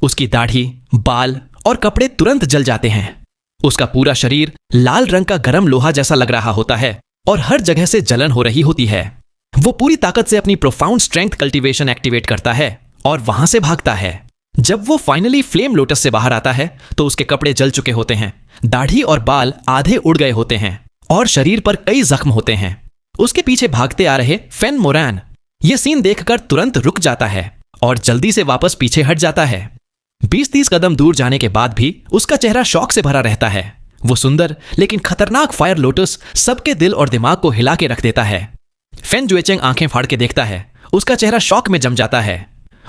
उसकी दाढ़ी, बाल और कपड़े तुरंत जल जाते हैं। उसका पूरा शरीर लाल रंग का गर्म लोहा जैसा लग रहा होता है और हर जगह से जलन हो रही होती है। वो पूरी ताकत से अपनी प्रोफाउंड स्ट्रेंथ कल्टीवेशन एक्टिवेट करता है और वहां से भागता है। जब वो फाइनली फ्लेम लोटस से बाहर आता है तो उसके कपड़े जल चुके होते हैं, दाढ़ी और बाल आधे उड़ गए होते हैं और शरीर पर कई जख्म होते हैं। उसके पीछे भागते आ रहे फेन मोरैन ये सीन देखकर तुरंत रुक जाता है और जल्दी से वापस पीछे हट जाता है। 20-30 कदम दूर जाने के बाद भी उसका चेहरा शौक से भरा रहता है। वो सुंदर लेकिन खतरनाक फायर लोटस सबके दिल और दिमाग को हिला के रख देता है। फेन जुएचेंग आंखें फाड़ के देखता है। उसका चेहरा शौक में जम जाता है।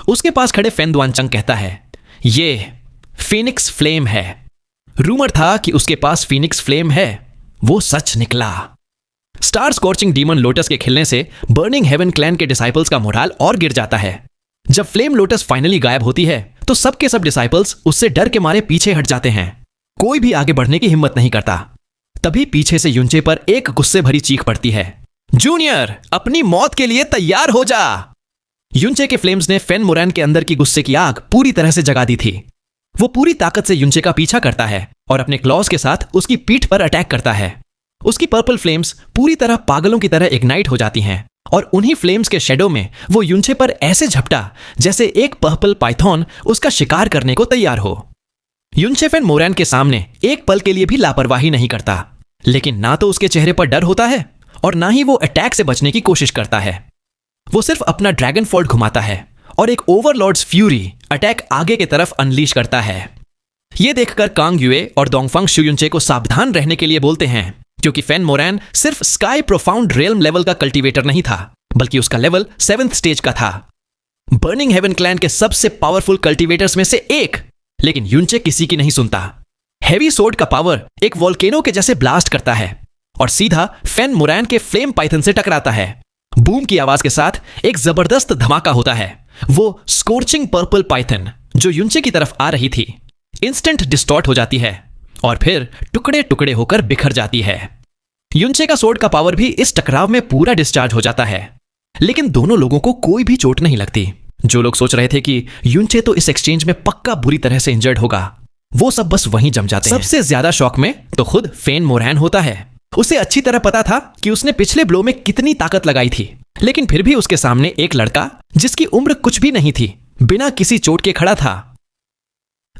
उसके पास खड़े फेन दुआनचंग कहता है, ये फीनिक्स फ्लेम है। रूमर था कि उसके पास फीनिक्स फ्लेम है, वो सच निकला। स्टार स्कॉर्चिंग डीमन लोटस के खिलने से बर्निंग हेवन क्लैन के डिसाइपल्स का मोराल और गिर जाता है। जब फ्लेम लोटस फाइनली गायब होती है तो सबके सब डिसाइपल्स उससे डर के मारे पीछे हट जाते हैं। कोई भी आगे बढ़ने की हिम्मत नहीं करता। तभी पीछे से युनचे पर एक गुस्से भरी चीख पड़ती है, जूनियर, अपनी मौत के लिए तैयार हो जा। युनचे के फ्लेम्स ने फेन मोरैन के अंदर की गुस्से की आग पूरी तरह से जगा दी थी। वो पूरी ताकत से युनचे का पीछा करता है और अपने क्लॉज के साथ उसकी पीठ पर अटैक करता है। उसकी पर्पल फ्लेम्स पूरी तरह पागलों की तरह इग्नाइट हो जाती हैं और उन्हीं फ्लेम्स के शेडो में वो युनचे पर ऐसे झपटा जैसे एक पर्पल पाइथन उसका शिकार करने को तैयार हो। युनचे फेन मोरैन के सामने एक पल के लिए भी लापरवाही नहीं करता, लेकिन ना तो उसके चेहरे पर डर होता है और ना ही वो अटैक से बचने की कोशिश करता है। वो सिर्फ अपना ड्रैगन फोल्ट घुमाता है और एक ओवरलॉर्ड्स फ्यूरी अटैक आगे की तरफ अनलीश करता है। ये देखकर कांग युए और डोंगफंग शुयुनचे को सावधान रहने के लिए बोलते हैं, क्योंकि फेन मोरैन सिर्फ स्काई प्रोफाउंड रेल्म लेवल का कल्टीवेटर नहीं था, बल्कि उसका लेवल 7th स्टेज का था। बर्निंग हेवन क्लैन के सबसे पावरफुल कल्टीवेटर्स में से एक, लेकिन युनचे किसी की नहीं सुनता। हेवी सोर्ड का पावर एक वोल्केनो के जैसे ब्लास्ट करता है और सीधा फेन मोरैन के फ्लेम पाइथन से टकराता है। बूम की आवाज के साथ एक जबरदस्त धमाका होता है। वो स्कॉर्चिंग पर्पल पाइथन जो युनचे की तरफ आ रही थी इंस्टेंट डिस्टॉर्ट हो जाती है और फिर टुकड़े टुकड़े होकर बिखर जाती है। युनचे का सोर्ड का पावर भी इस टकराव में पूरा डिस्चार्ज हो जाता है, लेकिन दोनों लोगों को कोई भी चोट नहीं लगती। जो लोग सोच रहे थे कि युनचे तो इस एक्सचेंज में पक्का बुरी तरह से इंजर्ड होगा, वो सब बस वहीं जम जाते हैं। सबसे ज्यादा शॉक में तो खुद फेन मोरैन होता है। उसे अच्छी तरह पता था कि उसने पिछले ब्लो में कितनी ताकत लगाई थी, लेकिन फिर भी उसके सामने एक लड़का जिसकी उम्र कुछ भी नहीं थी बिना किसी चोट के खड़ा था।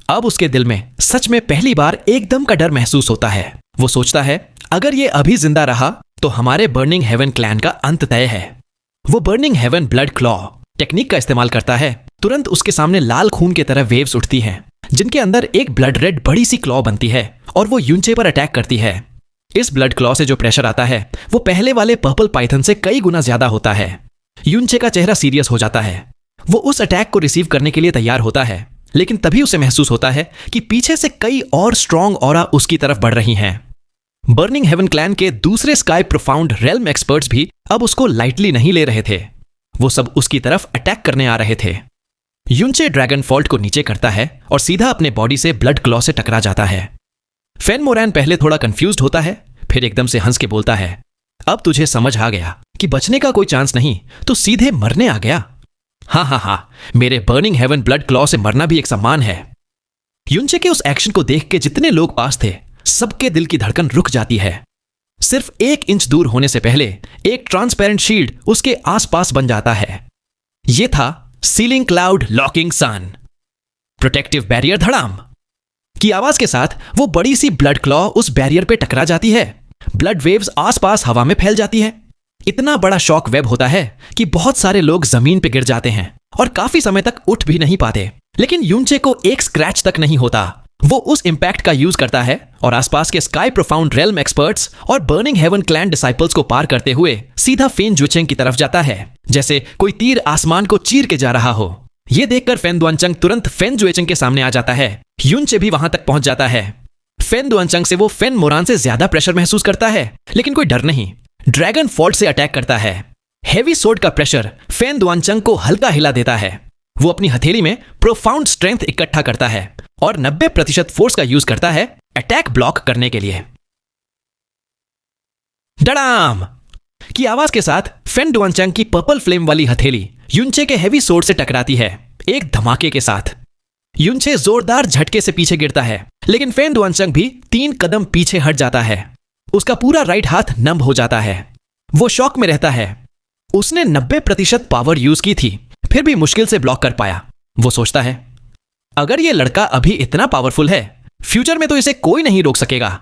अब उसके दिल में सच में पहली बार एकदम का डर महसूस होता है। वो सोचता है, अगर ये अभी जिंदा रहा तो हमारे बर्निंग हेवन क्लैन का अंत तय है। वो burning heaven blood claw technique का इस्तेमाल करता है। तुरंत उसके सामने लाल खून की तरह वेव्स उठती हैं, जिनके अंदर एक ब्लड रेड बड़ी सी क्लॉ बनती है और वो युनचे पर अटैक करती है। इस ब्लड क्लॉ से जो प्रेशर आता है वो पहले वाले पर्पल पाइथन से कई गुना ज्यादा होता है। युनचे का चेहरा सीरियस हो जाता है। वो उस अटैक को रिसीव करने के लिए तैयार होता है, लेकिन तभी उसे महसूस होता है कि पीछे से कई और स्ट्रॉन्ग ऑरा उसकी तरफ बढ़ रही हैं। बर्निंग हेवन क्लैन के दूसरे स्काई प्रोफाउंड रेल्म एक्सपर्ट्स भी अब उसको लाइटली नहीं ले रहे थे। वो सब उसकी तरफ अटैक करने आ रहे थे। युनचे ड्रैगन फॉल्ट को नीचे करता है और सीधा अपने बॉडी से ब्लड क्लॉ से टकरा जाता है। फेन मोरैन पहले थोड़ा कंफ्यूज्ड होता है, फिर एकदम से हंस के बोलता है, अब तुझे समझ आ गया कि बचने का कोई चांस नहीं तो सीधे मरने आ गया। हाँ, मेरे बर्निंग हेवन ब्लड क्लॉ से मरना भी एक सम्मान है। युनचे के उस एक्शन को देख के जितने लोग पास थे सबके दिल की धड़कन रुक जाती है। सिर्फ 1 इंच दूर होने से पहले एक ट्रांसपेरेंट शील्ड उसके आसपास बन जाता है। ये था सीलिंग क्लाउड लॉकिंग सन। प्रोटेक्टिव बैरियर धड़ाम की आवाज के साथ वो बड़ी सी ब्लड क्लॉ उस बैरियर पे टकरा जाती है। ब्लड वेव्स आसपास हवा में फैल जाती है। इतना बड़ा शॉक वेब होता है कि बहुत सारे लोग जमीन पे गिर जाते हैं और काफी समय तक उठ भी नहीं पाते। लेकिन यूनचे को एक स्क्रैच तक नहीं होता। वो उस इंपैक्ट का यूज करता है और आसपास के स्काई प्रोफाउंड रेल्म एक्सपर्ट्स और बर्निंग हेवन क्लैन डिसाइपल्स को पार करते हुए सीधा फेन जुचेंग की तरफ जाता है, जैसे कोई तीर आसमान को चीर के जा रहा हो। ये देखकर फेन दुआनचंग तुरंत फेन जुएचेंग के सामने आ जाता है। यूनचे भी वहां तक पहुंच जाता है। फेन दुआनचंग से वो फेन मोरान से ज्यादा प्रेशर महसूस करता है, लेकिन कोई डर नहीं। ड्रैगन फॉल्ट से अटैक करता है। हेवी सोर्ड का प्रेशर फेन दुआनचंग को हल्का हिला देता है। वो अपनी हथेली में प्रोफाउंड स्ट्रेंथ इकट्ठा करता है और 90% फोर्स का यूज करता है अटैक ब्लॉक करने के लिए। डड़ाम की आवाज के साथ फेन दुआनचंग की पर्पल फ्लेम वाली हथेली यूनचे के हेवी सोर्ड से टकराती है, एक धमाके के साथ। यूनचे जोरदार झटके से पीछे गिरता है, लेकिन फेन दुआनचंग भी 3 कदम पीछे हट जाता है। उसका पूरा राइट हाथ नम हो जाता है। वो शॉक में रहता है। उसने 90% पावर यूज की थी, फिर भी मुश्किल से ब्लॉक कर पाया। वो सोचता है, अगर ये लड़का अभी इतना पावरफुल है, फ्यूचर में तो इसे कोई नहीं रोक सकेगा।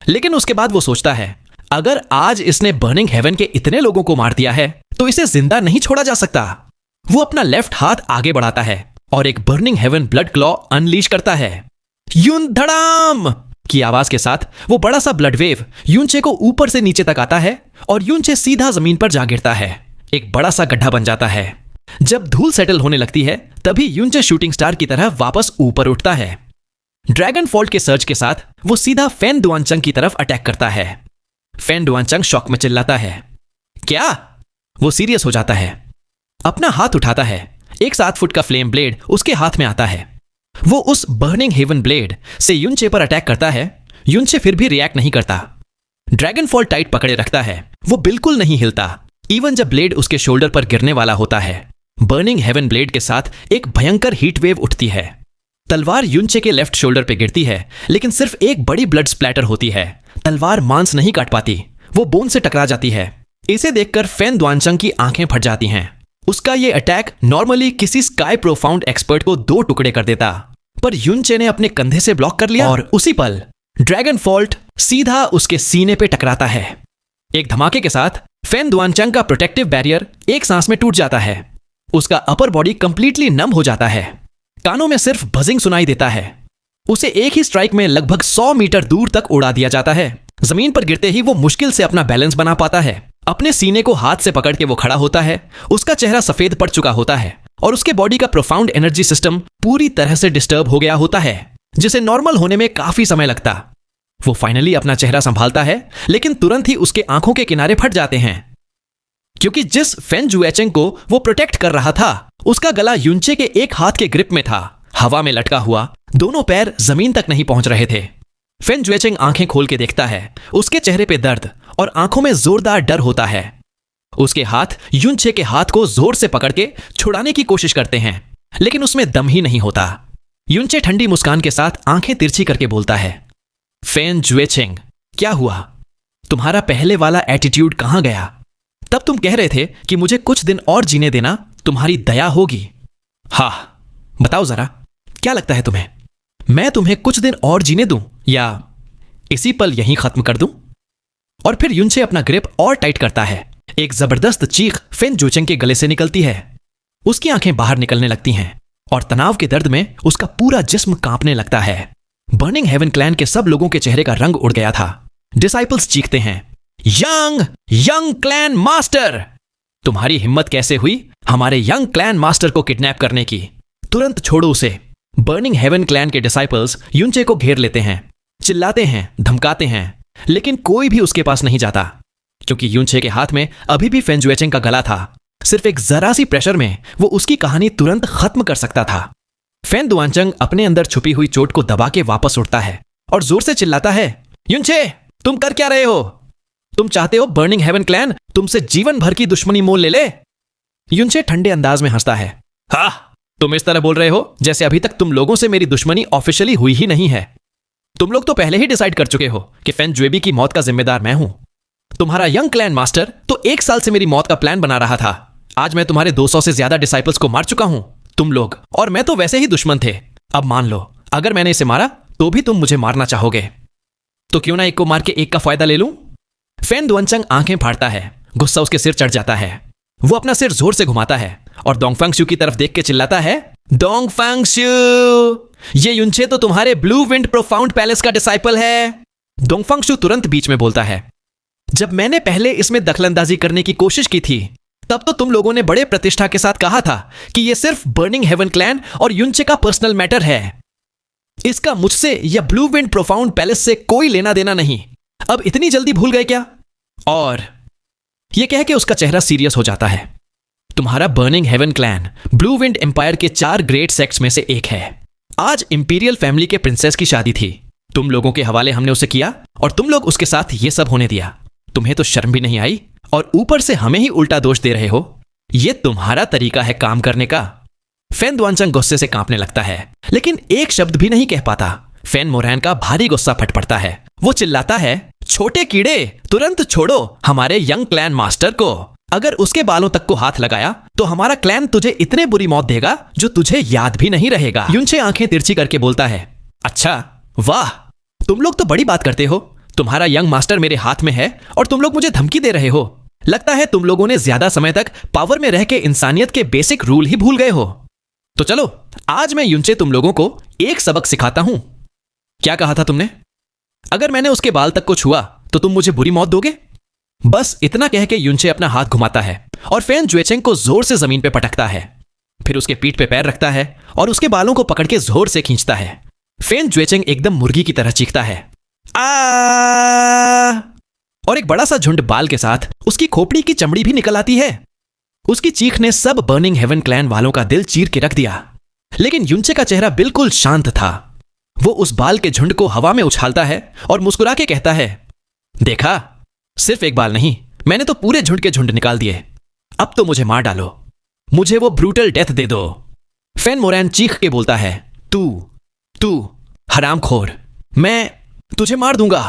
लेकिन उसके बाद वो सोचता है, अगर आज इसने बर्निंग हेवन के इतने लोगों को मार दिया है तो इसे जिंदा नहीं छोड़ा जा सकता। वो अपना लेफ्ट हाथ आगे बढ़ाता है और एक burning heaven blood claw unleash करता है। यून धड़ाम की आवाज के साथ वो बड़ा सा ब्लड वेव यूनचे को ऊपर से नीचे तक आता है और यूनचे सीधा जमीन पर जा गिरता है। एक बड़ा सा गड्ढा बन जाता है। जब धूल सेटल होने लगती है, तभी यूनचे शूटिंग स्टार की तरह वापस ऊपर उठता है। ड्रैगन फॉल्ट के सर्च के साथ वो सीधा फेन दुआनचंग की तरफ अटैक करता है। फेन दुआनचंग शॉक में चिल्लाता है, क्या? वो सीरियस हो जाता है। अपना हाथ उठाता है। एक 7 फुट का फ्लेम ब्लेड उसके हाथ में आता है। वो उस बर्निंग हेवन ब्लेड से यूनचे पर अटैक करता है। यूनचे फिर भी रिएक्ट नहीं करता। ड्रैगन फॉल टाइट पकड़े रखता है। वो बिल्कुल नहीं हिलता, इवन जब ब्लेड उसके शोल्डर पर गिरने वाला होता है। बर्निंग हेवन ब्लेड के साथ एक भयंकर हीट वेव उठती है। तलवार यूनचे के लेफ्ट शोल्डर पे गिरती है, लेकिन सिर्फ एक बड़ी ब्लड स्प्लैटर होती है। तलवार मांस नहीं काट पाती, वो बोन से टकरा जाती है। इसे देखकर फेन दुआनचंग की आंखें फट जाती हैं। उसका ये अटैक नॉर्मली किसी स्काई प्रोफाउंड एक्सपर्ट को 2 टुकड़े कर देता, पर यूनचे ने अपने कंधे से ब्लॉक कर लिया और उसी पल ड्रैगन फॉल्ट सीधा उसके सीने पे टकराता है। एक धमाके के साथ फेन दुआनचंग का प्रोटेक्टिव बैरियर एक सांस में टूट जाता है। उसका अपर बॉडी कंप्लीटली नम हो जाता है। कानों में सिर्फ बजिंग सुनाई देता है। उसे एक ही स्ट्राइक में लगभग 100 मीटर दूर तक उड़ा दिया जाता है। जमीन पर गिरते ही वो मुश्किल से अपना बैलेंस बना पाता है। अपने सीने को हाथ से पकड़ के वो खड़ा होता है। उसका चेहरा सफेद पड़ चुका होता है और उसके बॉडी का प्रोफाउंड एनर्जी सिस्टम पूरी तरह से डिस्टर्ब हो गया होता है, जिसे नॉर्मल होने में काफी समय लगता। वो फाइनली अपना चेहरा संभालता है, लेकिन तुरंत ही उसके आंखों के किनारे फट जाते हैं, क्योंकि जिस फेन जुएचेंग को वो प्रोटेक्ट कर रहा था, उसका गला यूनचे के एक हाथ के ग्रिप में था। हवा में लटका हुआ, दोनों पैर जमीन तक नहीं पहुंच रहे थे। फेन जुएचेंग आंखें खोल के देखता है। उसके चेहरे पे दर्द और आंखों में जोरदार डर होता है। उसके हाथ यूनचे के हाथ को जोर से पकड़ के छुड़ाने की कोशिश करते हैं, लेकिन उसमें दम ही नहीं होता। यूनचे ठंडी मुस्कान के साथ आंखें तिरछी करके बोलता है, फेन जुएचेंग, क्या हुआ? तुम्हारा पहले वाला एटीट्यूड कहां गया? तब तुम कह रहे थे कि मुझे कुछ दिन और जीने देना तुम्हारी दया होगी। हाँ, बताओ जरा, क्या लगता है तुम्हें? मैं तुम्हें कुछ दिन और जीने दूं या इसी पल यहीं खत्म कर दूं? और फिर यूनचे अपना ग्रिप और टाइट करता है। एक जबरदस्त चीख फेन जुएचेंग के गले से निकलती है। उसकी आंखें बाहर निकलने लगती हैं और तनाव के दर्द में उसका पूरा जिस्म कांपने लगता है। बर्निंग हेवन क्लैन के सब लोगों के चेहरे का रंग उड़ गया था। डिसाइपल्स चीखते हैं, यंग क्लैन मास्टर! तुम्हारी हिम्मत कैसे हुई हमारे यंग क्लैन मास्टर को किडनैप करने की? तुरंत छोड़ो उसे। बर्निंग हेवन क्लैन के डिसाइपल्स यूनचे को घेर लेते हैं, चिल्लाते हैं, धमकाते हैं, लेकिन कोई भी उसके पास नहीं जाता, क्योंकि यूनचे के हाथ में अभी भी फेन जुएचेंग का गला था। सिर्फ एक जरा सी प्रेशर में वो उसकी कहानी तुरंत खत्म कर सकता था। फेन दुआनचंग अपने अंदर छुपी हुई चोट को दबा के वापस उठता है और जोर से चिल्लाता है, यूनचे, तुम कर क्या रहे हो? तुम चाहते हो बर्निंग हेवन क्लैन तुमसे जीवन भर की दुश्मनी मोल ले ले? यूनचे ठंडे अंदाज में हंसता है, हाँ, तुम इस तरह बोल रहे हो जैसे अभी तक तुम लोगों से मेरी दुश्मनी ऑफिशियली हुई ही नहीं है। तुम लोग तो पहले ही डिसाइड कर चुके हो कि फेन जुएबी की मौत का जिम्मेदार मैं हूं। तुम्हारा यंग क्लैन मास्टर तो 1 साल से मेरी मौत का प्लान बना रहा था। आज मैं तुम्हारे 200 से ज्यादा डिसाइपल्स को मार चुका हूं। तुम लोग और मैं तो वैसे ही दुश्मन थे। अब मान लो अगर मैंने इसे मारा तो भी तुम मुझे मारना चाहोगे, तो क्यों ना एक को मार के एक का फायदा ले लूं। फैन दुआनचंग आंखें फाड़ता है, गुस्सा उसके सिर चढ़ जाता है। वो अपना सिर जोर से घुमाता है और डोंगफांगशू की तरफ देख के चिल्लाता है, डोंगफांगशू, ये युनचे तो तुम्हारे ब्लू विंड प्रोफाउंड पैलेस का डिसाइपल है। डोंगफांगशू तुरंत बीच में बोलता है, जब मैंने पहले इसमें दखलंदाजी करने की कोशिश की थी तब तो तुम लोगों ने बड़े प्रतिष्ठा के साथ कहा था कि यह सिर्फ बर्निंग हेवन क्लैन और युनचे का पर्सनल मैटर है। इसका मुझसे या ब्लू विंड प्रोफाउंड पैलेस से कोई लेना देना नहीं। अब इतनी जल्दी भूल गए क्या? और यह कह के उसका चेहरा सीरियस हो जाता है। तुम्हारा burning heaven clan blue wind empire के 4 ग्रेट सेक्ट्स में से एक है। आज इंपीरियल फैमिली के प्रिंसेस की शादी थी। तुम लोगों के हवाले हमने उसे किया और तुम लोग उसके साथ यह सब होने दिया। तुम्हें तो शर्म भी नहीं आई और ऊपर से हमें ही उल्टा दोष दे रहे हो। यह तुम्हारा तरीका है काम करने का। फैन दुआनचंग गुस्से से कांपने लगता है, लेकिन एक शब्द भी नहीं कह पाता। फैन मोरैन का भारी गुस्सा फट पड़ता है। वो चिल्लाता है, छोटे कीड़े, तुरंत छोड़ो हमारे यंग क्लैन मास्टर को। अगर उसके बालों तक को हाथ लगाया तो हमारा क्लैन तुझे इतने बुरी मौत देगा जो तुझे याद भी नहीं रहेगा। युनचे आंखें तिरछी करके बोलता है, अच्छा, वाह, तुम लोग तो बड़ी बात करते हो। तुम्हारा यंग मास्टर मेरे हाथ में है और तुम लोग मुझे धमकी दे रहे हो। लगता है तुम लोगों ने ज्यादा समय तक पावर में रह के इंसानियत के बेसिक रूल ही भूल गए हो। तो चलो आज मैं युनचे तुम लोगों को एक सबक सिखाता हूं। क्या कहा था तुमने? अगर मैंने उसके बाल तक को छुआ तो तुम मुझे बुरी मौत दोगे? बस इतना कह के युनचे अपना हाथ घुमाता है और फैन जुएचेंग को जोर से जमीन पे पटकता है। फिर उसके पीठ पे पैर रखता है और उसके बालों को पकड़ के जोर से खींचता है। फैन जुएचेंग एकदम मुर्गी की तरह चीखता है, आ! और एक बड़ा सा झुंड बाल के साथ उसकी खोपड़ी की चमड़ी भी निकल आती है। उसकी चीख ने सब बर्निंग हेवन क्लैन वालों का दिल चीर के रख दिया। लेकिन युनचे का चेहरा बिल्कुल शांत था। वो उस बाल के झुंड को हवा में उछालता है और मुस्कुरा के कहता है, देखा, सिर्फ एक बाल नहीं, मैंने तो पूरे झुंड के झुंड निकाल दिए। अब तो मुझे मार डालो, मुझे वो ब्रूटल डेथ दे दो। फैन मोरैन चीख के बोलता है, तू हरामखोर, मैं तुझे मार दूंगा।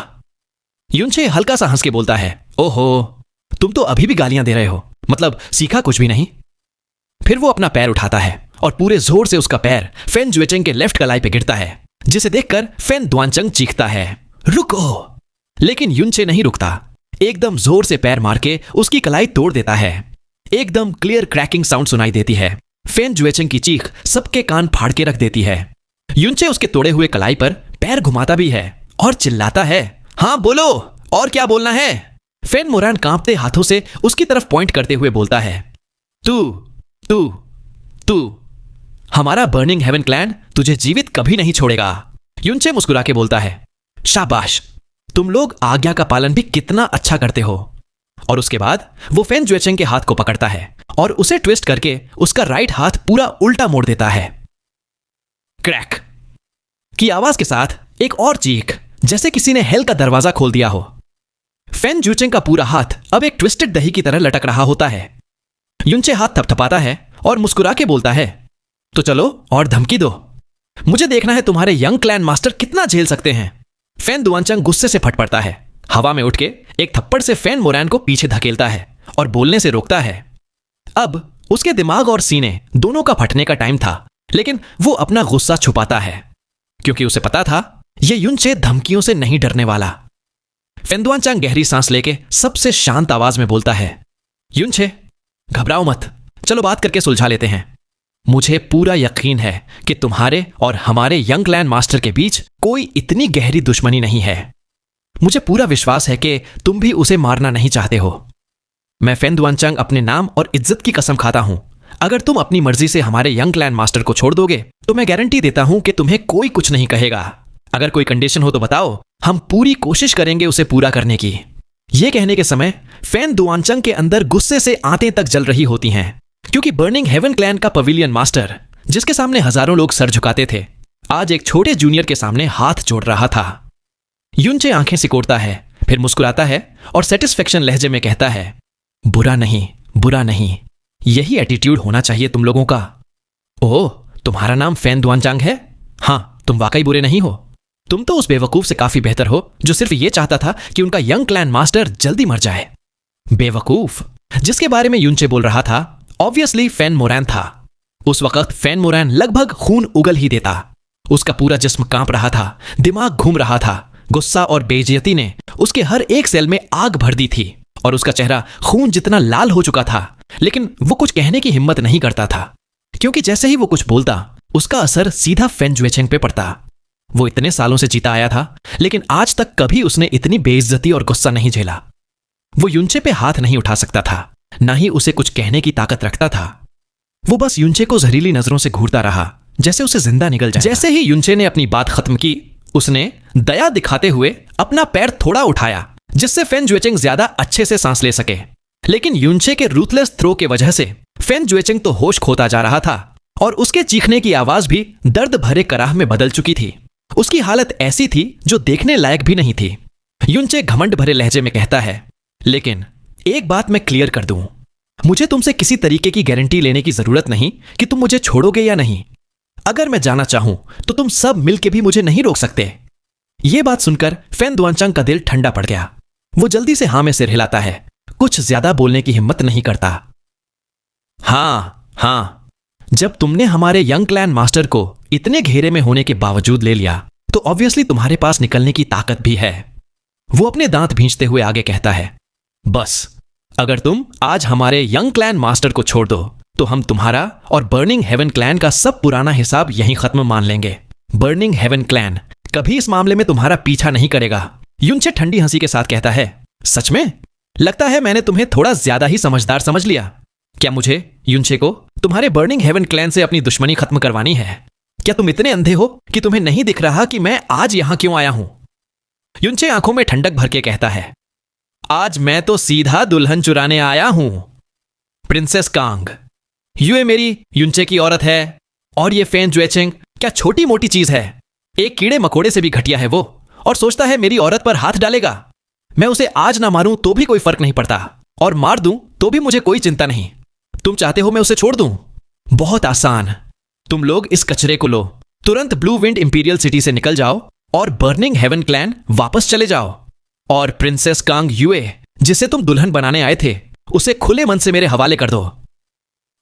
युनचे हल्का सा हंस के बोलता है, ओहो, तुम तो अभी भी गालियां दे रहे हो, मतलब सीखा कुछ भी नहीं। फिर वो अपना पैर उठाता है और पूरे जोर से उसका पैर फैन जुएचेंग के लेफ्ट कलाई पे गिरता है, जिसे देखकर फैन दुआनचंग चीखता है, रुको। लेकिन युनचे नहीं रुकता। एकदम जोर से पैर मार के उसकी कलाई तोड़ देता है। एकदम क्लियर क्रैकिंग साउंड सुनाई देती है। फैन जुएचेंग की चीख सबके कान फाड़ के रख देती है। युनचे उसके तोड़े हुए कलाई पर पैर घुमाता भी है और चिल्लाता है, हाँ बोलो, और क्या बोलना है? फैन मोरैन कांपते हाथों से उसकी तरफ पॉइंट करते हुए बोलता है, तू हमारा बर्निंग हेवन क्लैन तुझे जीवित कभी नहीं छोड़ेगा। युनचे मुस्कुरा के बोलता है, शाबाश, तुम लोग आज्ञा का पालन भी कितना अच्छा करते हो। और उसके बाद वो फैन जुएचेंग के हाथ को पकड़ता है और उसे ट्विस्ट करके उसका राइट हाथ पूरा उल्टा मोड़ देता है। क्रैक की आवाज के साथ एक और चीख, जैसे किसी ने हेल का दरवाजा खोल दिया हो। फैन जुएचेंग का पूरा हाथ अब एक ट्विस्टेड दही की तरह लटक रहा होता है। युनचे हाथ थपथपाता है और मुस्कुरा के बोलता है, तो चलो और धमकी दो, मुझे देखना है तुम्हारे यंग क्लैन मास्टर कितना झेल सकते हैं। फैन दुआनचंग गुस्से से फट पड़ता है। हवा में उठ के एक थप्पड़ से फैन मोरैन को पीछे धकेलता है और बोलने से रोकता है। अब उसके दिमाग और सीने दोनों का फटने का टाइम था, लेकिन वो अपना गुस्सा छुपाता है क्योंकि उसे पता था ये युनचे धमकियों से नहीं डरने वाला। फैन दुआनचंग गहरी सांस लेके सबसे शांत आवाज में बोलता है, युनचे, घबराओ मत, चलो बात करके सुलझा लेते हैं। मुझे पूरा यकीन है कि तुम्हारे और हमारे यंग क्लैन मास्टर के बीच कोई इतनी गहरी दुश्मनी नहीं है। मुझे पूरा विश्वास है कि तुम भी उसे मारना नहीं चाहते हो। मैं फैन दुआनचंग अपने नाम और इज्जत की कसम खाता हूं, अगर तुम अपनी मर्जी से हमारे यंग क्लैन मास्टर को छोड़ दोगे तो मैं गारंटी देता हूं कि तुम्हें कोई कुछ नहीं कहेगा। अगर कोई कंडीशन हो तो बताओ, हम पूरी कोशिश करेंगे उसे पूरा करने की। यह कहने के समय फैन दुआनचंग के अंदर गुस्से से आंतें तक जल रही होती हैं, क्योंकि बर्निंग हेवन क्लैन का पवेलियन मास्टर, जिसके सामने हजारों लोग सर झुकाते थे, आज एक छोटे जूनियर के सामने हाथ जोड़ रहा था। युनचे आंखें सिकोड़ता है, फिर मुस्कुराता है और सेटिस्फेक्शन लहजे में कहता है, बुरा नहीं, यही एटीट्यूड होना चाहिए तुम लोगों का। ओह, तुम्हारा नाम फैन दुआनचंग है? हाँ, तुम वाकई बुरे नहीं हो। तुम तो उस बेवकूफ से काफी बेहतर हो जो सिर्फ यह चाहता था कि उनका यंग क्लैन मास्टर जल्दी मर जाए। बेवकूफ जिसके बारे में युनचे बोल रहा था ऑब्वियसली फैन मोरैन था। उस वक्त फैन मोरैन लगभग खून उगल ही देता। उसका पूरा जिस्म कांप रहा था, दिमाग घूम रहा था। गुस्सा और बेइज्जती ने उसके हर एक सेल में आग भर दी थी और उसका चेहरा खून जितना लाल हो चुका था, लेकिन वो कुछ कहने की हिम्मत नहीं करता था, क्योंकि जैसे ही वो कुछ बोलता उसका असर सीधा फेन जुएचेंग पे पड़ता। वो इतने सालों से जीता आया था, लेकिन आज तक कभी उसने इतनी बेइज्जती और गुस्सा नहीं झेला। वो युनचे पे हाथ नहीं उठा सकता था, ना ही उसे कुछ कहने की ताकत रखता था। वो बस युनचे को जहरीली नजरों से घूरता रहा, जैसे उसे जिंदा निगल जाए। जैसे ही युनचे ने अपनी बात खत्म की, उसने दया दिखाते हुए अपना पैर थोड़ा उठाया, जिससे फेन जुएचेंग ज्यादा अच्छे से सांस ले सके। लेकिन युनचे के रूथलेस थ्रो के वजह से फेन जुएचेंग तो होश खोता जा रहा था और उसके चीखने की आवाज भी दर्द भरे कराह में बदल चुकी थी। उसकी हालत ऐसी थी जो देखने लायक भी नहीं थी। युनचे घमंड भरे लहजे में कहता है, लेकिन एक बात मैं क्लियर कर दूं, मुझे तुमसे किसी तरीके की गारंटी लेने की जरूरत नहीं कि तुम मुझे छोड़ोगे या नहीं। अगर मैं जाना चाहूं तो तुम सब मिलके भी मुझे नहीं रोक सकते। यह बात सुनकर फेन दुआनचांग का दिल ठंडा पड़ गया। वो जल्दी से हां में सिर हिलाता है, कुछ ज्यादा बोलने की हिम्मत नहीं करता। हां, जब तुमने हमारे यंग क्लैन मास्टर को इतने घेरे में होने के बावजूद ले लिया, तो ऑब्वियसली तुम्हारे पास निकलने की ताकत भी है। वो अपने दांत भींचते हुए आगे कहता है, बस अगर तुम आज हमारे यंग क्लैन मास्टर को छोड़ दो तो हम तुम्हारा और बर्निंग हेवन क्लैन का सब पुराना हिसाब यहीं खत्म मान लेंगे। बर्निंग हेवन क्लैन कभी इस मामले में तुम्हारा पीछा नहीं करेगा। युनचे ठंडी हंसी के साथ कहता है, सच में? लगता है मैंने तुम्हें थोड़ा ज्यादा ही समझदार समझ लिया। क्या मुझे, युनचे को, तुम्हारे बर्निंग हेवन क्लैन से अपनी दुश्मनी खत्म करवानी है? क्या तुम इतने अंधे हो कि तुम्हें नहीं दिख रहा कि मैं आज यहां क्यों आया हूं? युनचे आंखों में ठंडक भर के कहता है, आज मैं तो सीधा दुल्हन चुराने आया हूं। प्रिंसेस कांग, ये मेरी युनचे की औरत है, और ये फेन जुएचेंग क्या छोटी मोटी चीज है? एक कीड़े मकोड़े से भी घटिया है वो, और सोचता है मेरी औरत पर हाथ डालेगा। मैं उसे आज ना मारूं तो भी कोई फर्क नहीं पड़ता, और मार दूं तो भी मुझे कोई चिंता नहीं। तुम चाहते हो मैं उसे छोड़ दूं? बहुत आसान। तुम लोग इस कचरे को लो, तुरंत ब्लू विंड इंपीरियल सिटी से निकल जाओ और बर्निंग हेवन क्लैन वापस चले जाओ। और प्रिंसेस कांग युए, जिसे तुम दुल्हन बनाने आए थे, उसे खुले मन से मेरे हवाले कर दो।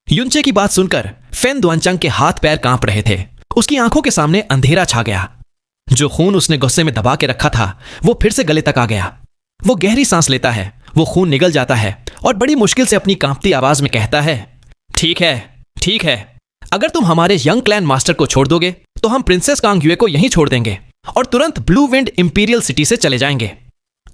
युनचे की बात सुनकर फेन दुआनचांग के हाथ पैर कांप रहे थे। उसकी आंखों के सामने अंधेरा छा गया। जो खून उसने गुस्से में दबा के रखा था वो फिर से गले तक आ गया। वो गहरी सांस लेता है, वो खून निगल जाता है और बड़ी मुश्किल से अपनी कांपती आवाज में कहता है, ठीक है, अगर तुम हमारे यंग क्लैन मास्टर को छोड़ दोगे तो हम प्रिंसेस कांग युए को यहीं छोड़ देंगे और तुरंत ब्लू विंड इंपीरियल सिटी से चले जाएंगे।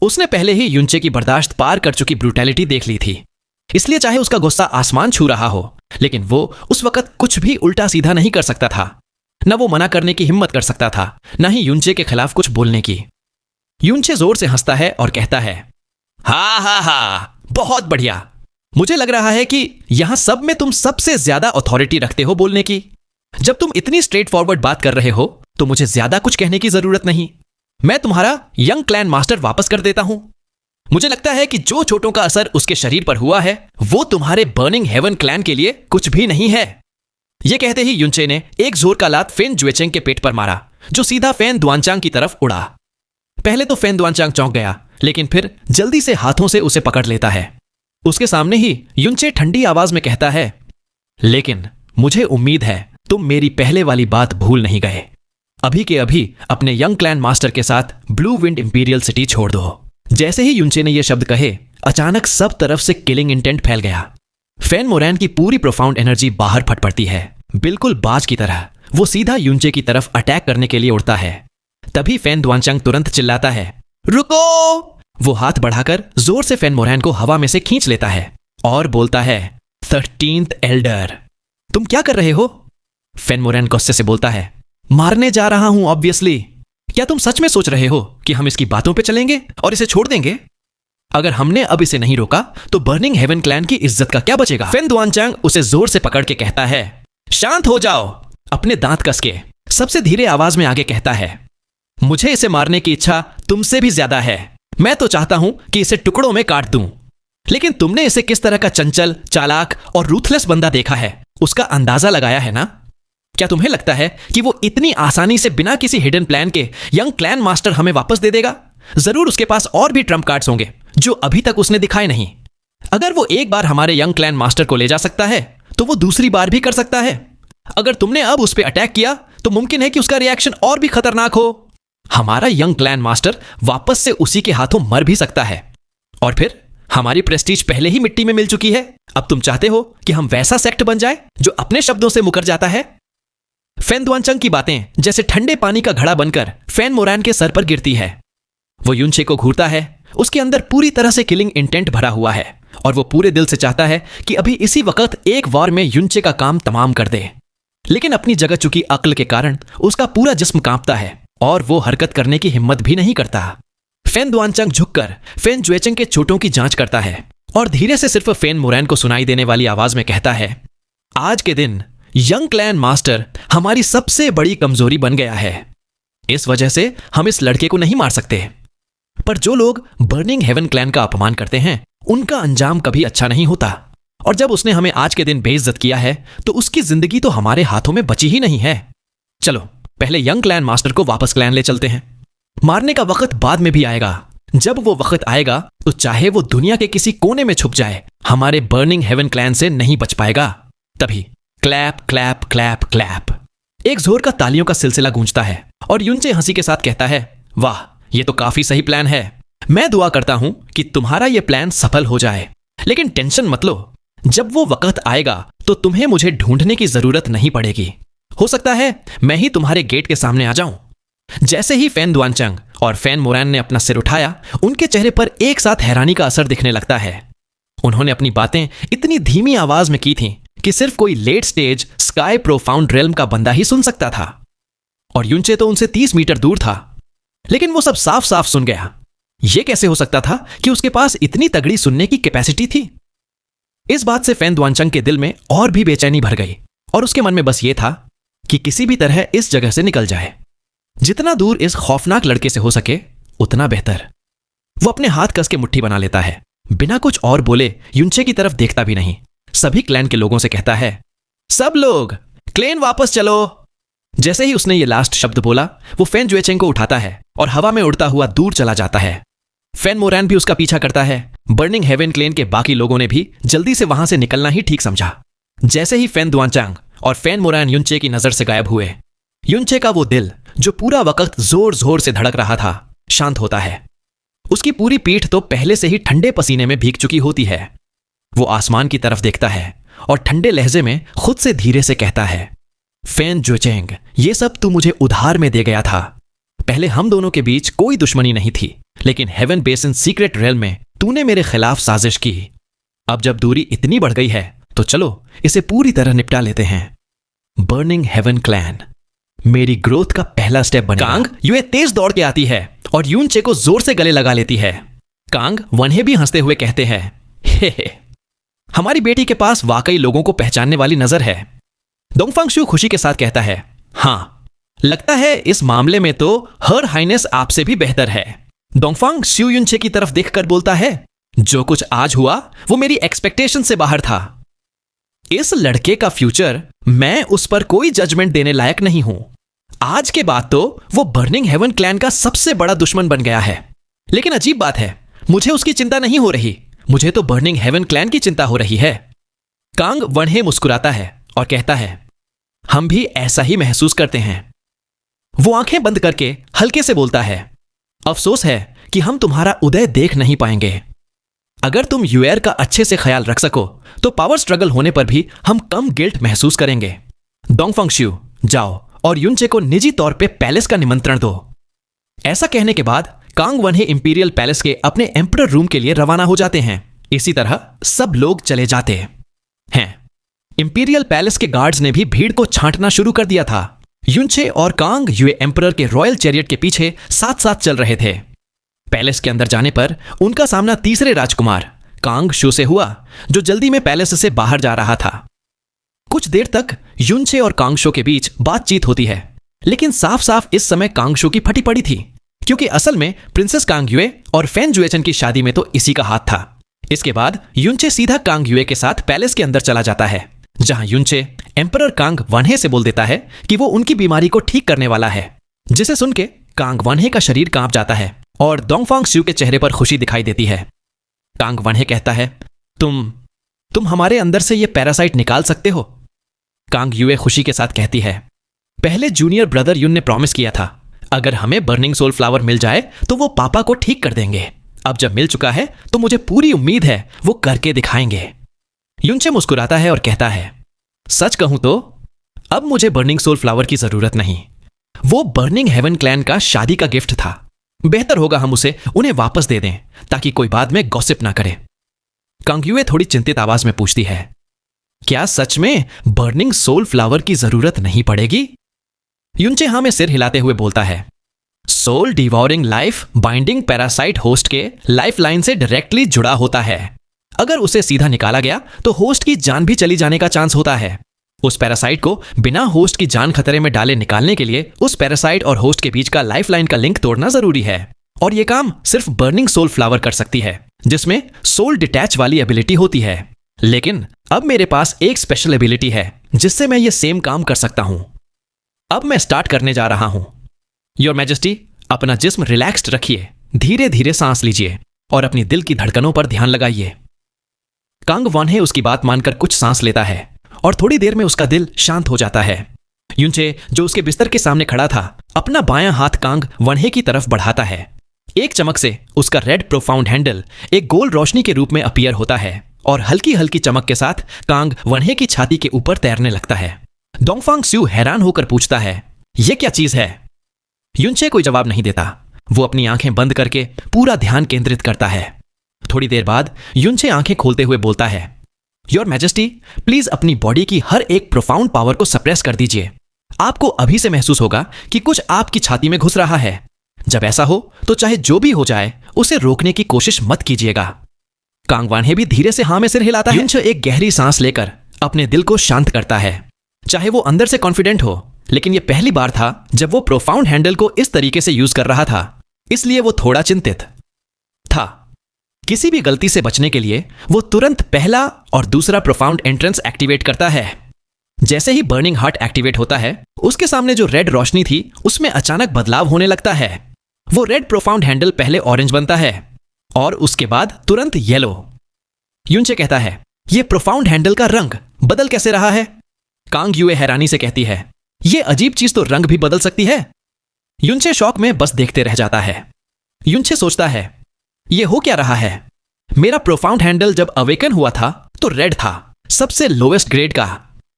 उसने पहले ही युनचे की बर्दाश्त पार कर चुकी ब्रूटैलिटी देख ली थी, इसलिए चाहे उसका गुस्सा आसमान छू रहा हो, लेकिन वो उस वक्त कुछ भी उल्टा सीधा नहीं कर सकता था। न वो मना करने की हिम्मत कर सकता था, न ही युनचे के खिलाफ कुछ बोलने की। युनचे जोर से हंसता है और कहता है, हा, बहुत बढ़िया। मुझे लग रहा है कि यहां सब में तुम सबसे ज्यादा अथॉरिटी रखते हो बोलने की। जब तुम इतनी स्ट्रेट फॉरवर्ड बात कर रहे हो तो मुझे ज्यादा कुछ कहने की जरूरत नहीं। मैं तुम्हारा यंग क्लैन मास्टर वापस कर देता हूं। मुझे लगता है कि जो चोटों का असर उसके शरीर पर हुआ है वो तुम्हारे बर्निंग हेवन क्लैन के लिए कुछ भी नहीं है। यह कहते ही युनचे ने एक जोर का लात फेन जुएचेंग के पेट पर मारा, जो सीधा फेन दुआनचांग की तरफ उड़ा। पहले तो फेन दुआनचांग चौंक गया, लेकिन फिर जल्दी से हाथों से उसे पकड़ लेता है। उसके सामने ही युनचे ठंडी आवाज में कहता है, लेकिन मुझे उम्मीद है तुम मेरी पहले वाली बात भूल नहीं गए। अभी के अभी अपने यंग क्लैन मास्टर के साथ ब्लू विंड इंपीरियल सिटी छोड़ दो। जैसे ही युनचे ने यह शब्द कहे, अचानक सब तरफ से किलिंग इंटेंट फैल गया। फेन मोरैन की पूरी प्रोफाउंड एनर्जी बाहर फट पड़ती है। बिल्कुल बाज की तरह वो सीधा युनचे की तरफ अटैक करने के लिए उड़ता है। तभी फेन दुआनचांग तुरंत चिल्लाता है, रुको! वो हाथ बढ़ाकर जोर से फेन मोरैन को हवा में से खींच लेता है और बोलता है, 13th एल्डर, तुम क्या कर रहे हो? फेन मोरैन गुस्से से बोलता है, मारने जा रहा हूं ऑब्वियसली। क्या तुम सच में सोच रहे हो कि हम इसकी बातों पे चलेंगे और इसे छोड़ देंगे? अगर हमने अब इसे नहीं रोका तो बर्निंग हेवन क्लैन की इज्जत का क्या बचेगा? फेन दुआनचांग उसे जोर से पकड़ के कहता है, शांत हो जाओ। अपने दांत कस के सबसे धीरे आवाज में आगे कहता है, मुझे इसे मारने की इच्छा तुमसे भी ज्यादा है। मैं तो चाहता हूं कि इसे टुकड़ों में काट दूं, लेकिन तुमने इसे किस तरह का चंचल, चालाक और रूथलेस बंदा देखा है, उसका अंदाजा लगाया है ना? क्या तुम्हें लगता है कि वो इतनी आसानी से बिना किसी हिडन प्लान के यंग क्लैन मास्टर हमें वापस दे देगा? जरूर उसके पास और भी ट्रम्प कार्ड्स होंगे जो अभी तक उसने दिखाए नहीं। अगर वो एक बार हमारे यंग क्लैन मास्टर को ले जा सकता है तो वो दूसरी बार भी कर सकता है। अगर तुमने अब उस पर अटैक किया तो मुमकिन है कि उसका रिएक्शन और भी खतरनाक हो। हमारा यंग क्लैन मास्टर वापस से उसी के हाथों मर भी सकता है, और फिर हमारी प्रेस्टीज पहले ही मिट्टी में मिल चुकी है। अब तुम चाहते हो कि हम वैसा सेक्ट बन जाए जो अपने शब्दों से मुकर जाता है। फैन दुआनचंग की बातें जैसे ठंडे पानी का घड़ा बनकर फैन मोरान के सर पर गिरती है। वो युनचे को घूरता है। उसके अंदर पूरी तरह से किलिंग इंटेंट भरा हुआ है और वो पूरे दिल से चाहता है कि अभी इसी वक्त एक वार में युनचे का काम तमाम कर दे। लेकिन अपनी जगह चुकी अक्ल के कारण उसका पूरा जिस्म कांपता है और वो हरकत करने की हिम्मत भी नहीं करता। फैन दुआनचंग झुककर फैन जुएचेंग के चोटों की जांच करता है और धीरे से सिर्फ फैन मोरैन को सुनाई देने वाली आवाज में कहता है, आज के दिन यंग क्लैन मास्टर हमारी सबसे बड़ी कमजोरी बन गया है। इस वजह से हम इस लड़के को नहीं मार सकते। पर जो लोग बर्निंग हेवन क्लैन का अपमान करते हैं उनका अंजाम कभी अच्छा नहीं होता, और जब उसने हमें आज के दिन बेइज्जत किया है तो उसकी जिंदगी तो हमारे हाथों में बची ही नहीं है। चलो पहले यंग क्लैन मास्टर को वापस क्लैन ले चलते हैं। मारने का वक्त बाद में भी आएगा। जब वो वक्त आएगा तो चाहे वो दुनिया के किसी कोने में छुप जाए, हमारे बर्निंग हेवन क्लैन से नहीं बच पाएगा। तभी क्लैप क्लैप क्लैप क्लैप एक जोर का तालियों का सिलसिला गूंजता है और युनचे हंसी के साथ कहता है, वाह ये तो काफी सही प्लान है। मैं दुआ करता हूं कि तुम्हारा यह प्लान सफल हो जाए, लेकिन टेंशन मत लो। जब वो वक्त आएगा तो तुम्हें मुझे ढूंढने की जरूरत नहीं पड़ेगी। हो सकता है मैं ही तुम्हारे गेट के सामने आ जाऊं। जैसे ही फैन दुआनचंग और फैन मोरैन ने अपना सिर उठाया, उनके चेहरे पर एक साथ हैरानी का असर दिखने लगता है। उन्होंने अपनी बातें इतनी धीमी आवाज में की थीं कि सिर्फ कोई late stage sky profound realm का बंदा ही सुन सकता था, और युनचे तो उनसे 30 मीटर दूर था। लेकिन वो सब साफ साफ सुन गया। यह कैसे हो सकता था कि उसके पास इतनी तगड़ी सुनने की कैपेसिटी थी? इस बात से फैन दुआनचंग के दिल में और भी बेचैनी भर गई और उसके मन में बस ये था कि किसी भी तरह इस जगह से निकल जाए। जितना दूर इस खौफनाक लड़के से हो सके उतना बेहतर। वो अपने हाथ कस के मुट्ठी बना लेता है। बिना कुछ और बोले युनचे की तरफ देखता भी नहीं। सभी क्लैन के लोगों से कहता है, सब लोग क्लैन वापस चलो। जैसे ही उसने ये लास्ट शब्द बोला, वो फैन जुएचेंग को उठाता है और हवा में उड़ता हुआ दूर चला जाता है। फैन मोरैन भी उसका पीछा करता है। बर्निंग हेवन क्लैन के बाकी लोगों ने भी जल्दी से वहां से निकलना ही ठीक समझा। जैसे ही फैन दुआनचंग और फैन मोरैन युनचे की नजर से गायब हुए, युनचे का वो दिल जो पूरा वक्त जोर जोर से धड़क रहा था शांत होता है। उसकी पूरी पीठ तो पहले से ही ठंडे पसीने में भीग चुकी होती है। वो आसमान की तरफ देखता है और ठंडे लहजे में खुद से धीरे से कहता है, फैन जुएचेंग, ये सब तू मुझे उधार में दे गया था। पहले हम दोनों के बीच कोई दुश्मनी नहीं थी, लेकिन हेवन बेसिन सीक्रेट रेल में तूने मेरे खिलाफ साजिश की। अब जब दूरी इतनी बढ़ गई है तो चलो इसे पूरी तरह निपटा लेते हैं। बर्निंग हेवन क्लैन मेरी ग्रोथ का पहला स्टेप बनेगा। कांग यूए तेज दौड़ के आती है और युनचे को जोर से गले लगा लेती है। कांग वन्हे भी हंसते हुए कहते हैं, हे हमारी बेटी के पास वाकई लोगों को पहचानने वाली नजर है। डोंगफांग शू खुशी के साथ कहता है, हाँ लगता है इस मामले में तो हर हाइनेस आपसे भी बेहतर है। डोंगफांग शू युनचे की तरफ देखकर बोलता है, जो कुछ आज हुआ वो मेरी एक्सपेक्टेशन से बाहर था। इस लड़के का फ्यूचर मैं उस पर कोई जजमेंट देने लायक नहीं हूं। आज के बाद तो वो बर्निंग हेवन क्लैन का सबसे बड़ा दुश्मन बन गया है। लेकिन अजीब बात है, मुझे उसकी चिंता नहीं हो रही, मुझे तो बर्निंग हेवन क्लैन की चिंता हो रही है। कांग वन्हे मुस्कुराता है और कहता है, हम भी ऐसा ही महसूस करते हैं। वो आंखें बंद करके हल्के से बोलता है, अफसोस है कि हम तुम्हारा उदय देख नहीं पाएंगे। अगर तुम यूएर का अच्छे से ख्याल रख सको तो पावर स्ट्रगल होने पर भी हम कम गिल्ट महसूस करेंगे। डोंगफांग शू, जाओ और युनचे को निजी तौर पे पैलेस का निमंत्रण दो। ऐसा कहने के बाद कांग वन्हे इंपीरियल पैलेस के अपने एम्परर रूम के लिए रवाना हो जाते हैं। इसी तरह सब लोग चले जाते हैं। इंपीरियल पैलेस के गार्ड्स ने भी भीड़ को छांटना शुरू कर दिया था। युनचे और कांग यूए एम्परर के रॉयल चैरियट के पीछे साथ साथ चल रहे थे। पैलेस के अंदर जाने पर उनका सामना तीसरे राजकुमार कांग शू से हुआ, जो जल्दी में पैलेस से बाहर जा रहा था। कुछ देर तक युनचे और कांग शू के बीच बातचीत होती है, लेकिन साफ साफ इस समय कांग शू की फटी पड़ी थी, क्योंकि असल में प्रिंसेस कांग यूए और फैन जुएचेन की शादी में तो इसी का हाथ था। इसके बाद युनचे सीधा कांग यूए के साथ पैलेस के अंदर चला जाता है, जहां युनचे एम्परर कांग वन्हे से बोल देता है कि वो उनकी बीमारी को ठीक करने वाला है, जिसे सुन के कांग वन्हे का शरीर कांप जाता है और डोंगफांग शू के चेहरे पर खुशी दिखाई देती है। कांग वन्हे कहता है, तुम हमारे अंदर से ये पैरासाइट निकाल सकते हो? कांग युए खुशी के साथ कहती है, पहले जूनियर ब्रदर युन ने प्रॉमिस किया था अगर हमें बर्निंग सोल फ्लावर मिल जाए तो वो पापा को ठीक कर देंगे। अब जब मिल चुका है तो मुझे पूरी उम्मीद है वो करके दिखाएंगे। युनचे मुस्कुराता है और कहता है, सच कहूं तो अब मुझे बर्निंग सोल फ्लावर की जरूरत नहीं। वो बर्निंग हेवन क्लैन का शादी का गिफ्ट था। बेहतर होगा हम उसे उन्हें वापस दे दें ताकि कोई बाद में गॉसिप ना करे। कांग युए थोड़ी चिंतित आवाज में पूछती है, क्या सच में बर्निंग सोल फ्लावर की जरूरत नहीं पड़ेगी? युनचे हां में सिर हिलाते हुए बोलता है, soul devouring life binding parasite host के लाइफ लाइन से डायरेक्टली जुड़ा होता है। अगर उसे सीधा निकाला गया तो होस्ट की जान भी चली जाने का चांस होता है। उस पैरासाइट को बिना होस्ट की जान खतरे में डाले निकालने के लिए उस पैरासाइट और होस्ट के बीच का लाइफ लाइन का लिंक तोड़ना जरूरी है। और यह काम सिर्फ बर्निंग सोल फ्लावर कर सकती है, जिसमें सोल डिटैच वाली एबिलिटी होती है। लेकिन अब मेरे पास एक स्पेशल एबिलिटी है जिससे मैं ये सेम काम कर सकता हूं। अब मैं स्टार्ट करने जा रहा हूं। योर मैजेस्टी, अपना जिस्म रिलैक्स्ड रखिए, धीरे धीरे सांस लीजिए और अपनी दिल की धड़कनों पर ध्यान लगाइए। कांग वानहे उसकी बात मानकर कुछ सांस लेता है और थोड़ी देर में उसका दिल शांत हो जाता है। युनचे, जो उसके बिस्तर के सामने खड़ा था, अपना बायां हाथ कांग वानहे की तरफ बढ़ाता है। एक चमक से उसका रेड प्रोफाउंड हैंडल एक गोल रोशनी के रूप में अपीयर होता है और हल्की हल्की चमक के साथ कांग वानहे की छाती के ऊपर तैरने लगता है। डोंगफांग स्यू हैरान होकर पूछता है, यह क्या चीज है? युनचे कोई जवाब नहीं देता। वो अपनी आंखें बंद करके पूरा ध्यान केंद्रित करता है। थोड़ी देर बाद युनचे आंखें खोलते हुए बोलता है, योर मैजेस्टी, प्लीज अपनी बॉडी की हर एक प्रोफाउंड पावर को सप्रेस कर दीजिए। आपको अभी से महसूस होगा कि कुछ आपकी छाती में घुस रहा है। जब ऐसा हो तो चाहे जो भी हो जाए उसे रोकने की कोशिश मत कीजिएगा। कांग वानहे भी धीरे से हां में सिर हिलाता है। युनचे एक गहरी सांस लेकर अपने दिल को शांत करता है। चाहे वो अंदर से कॉन्फिडेंट हो, लेकिन यह पहली बार था जब वो प्रोफाउंड हैंडल को इस तरीके से यूज कर रहा था, इसलिए वो थोड़ा चिंतित था। किसी भी गलती से बचने के लिए वो तुरंत पहला और दूसरा प्रोफाउंड एंट्रेंस एक्टिवेट करता है। जैसे ही बर्निंग हार्ट एक्टिवेट होता है, उसके सामने जो रेड रोशनी थी उसमें अचानक बदलाव होने लगता है। वो रेड प्रोफाउंड हैंडल पहले ऑरेंज बनता है और उसके बाद तुरंत येलो। युनचे कहता है, यह प्रोफाउंड हैंडल का रंग बदल कैसे रहा है? कांग युए हैरानी से कहती है, यह अजीब चीज तो रंग भी बदल सकती है। युनचे शॉक में बस देखते रह जाता है। युनचे सोचता है, यह हो क्या रहा है? मेरा प्रोफाउंड हैंडल जब अवेकन हुआ था तो रेड था, सबसे लोवेस्ट ग्रेड का।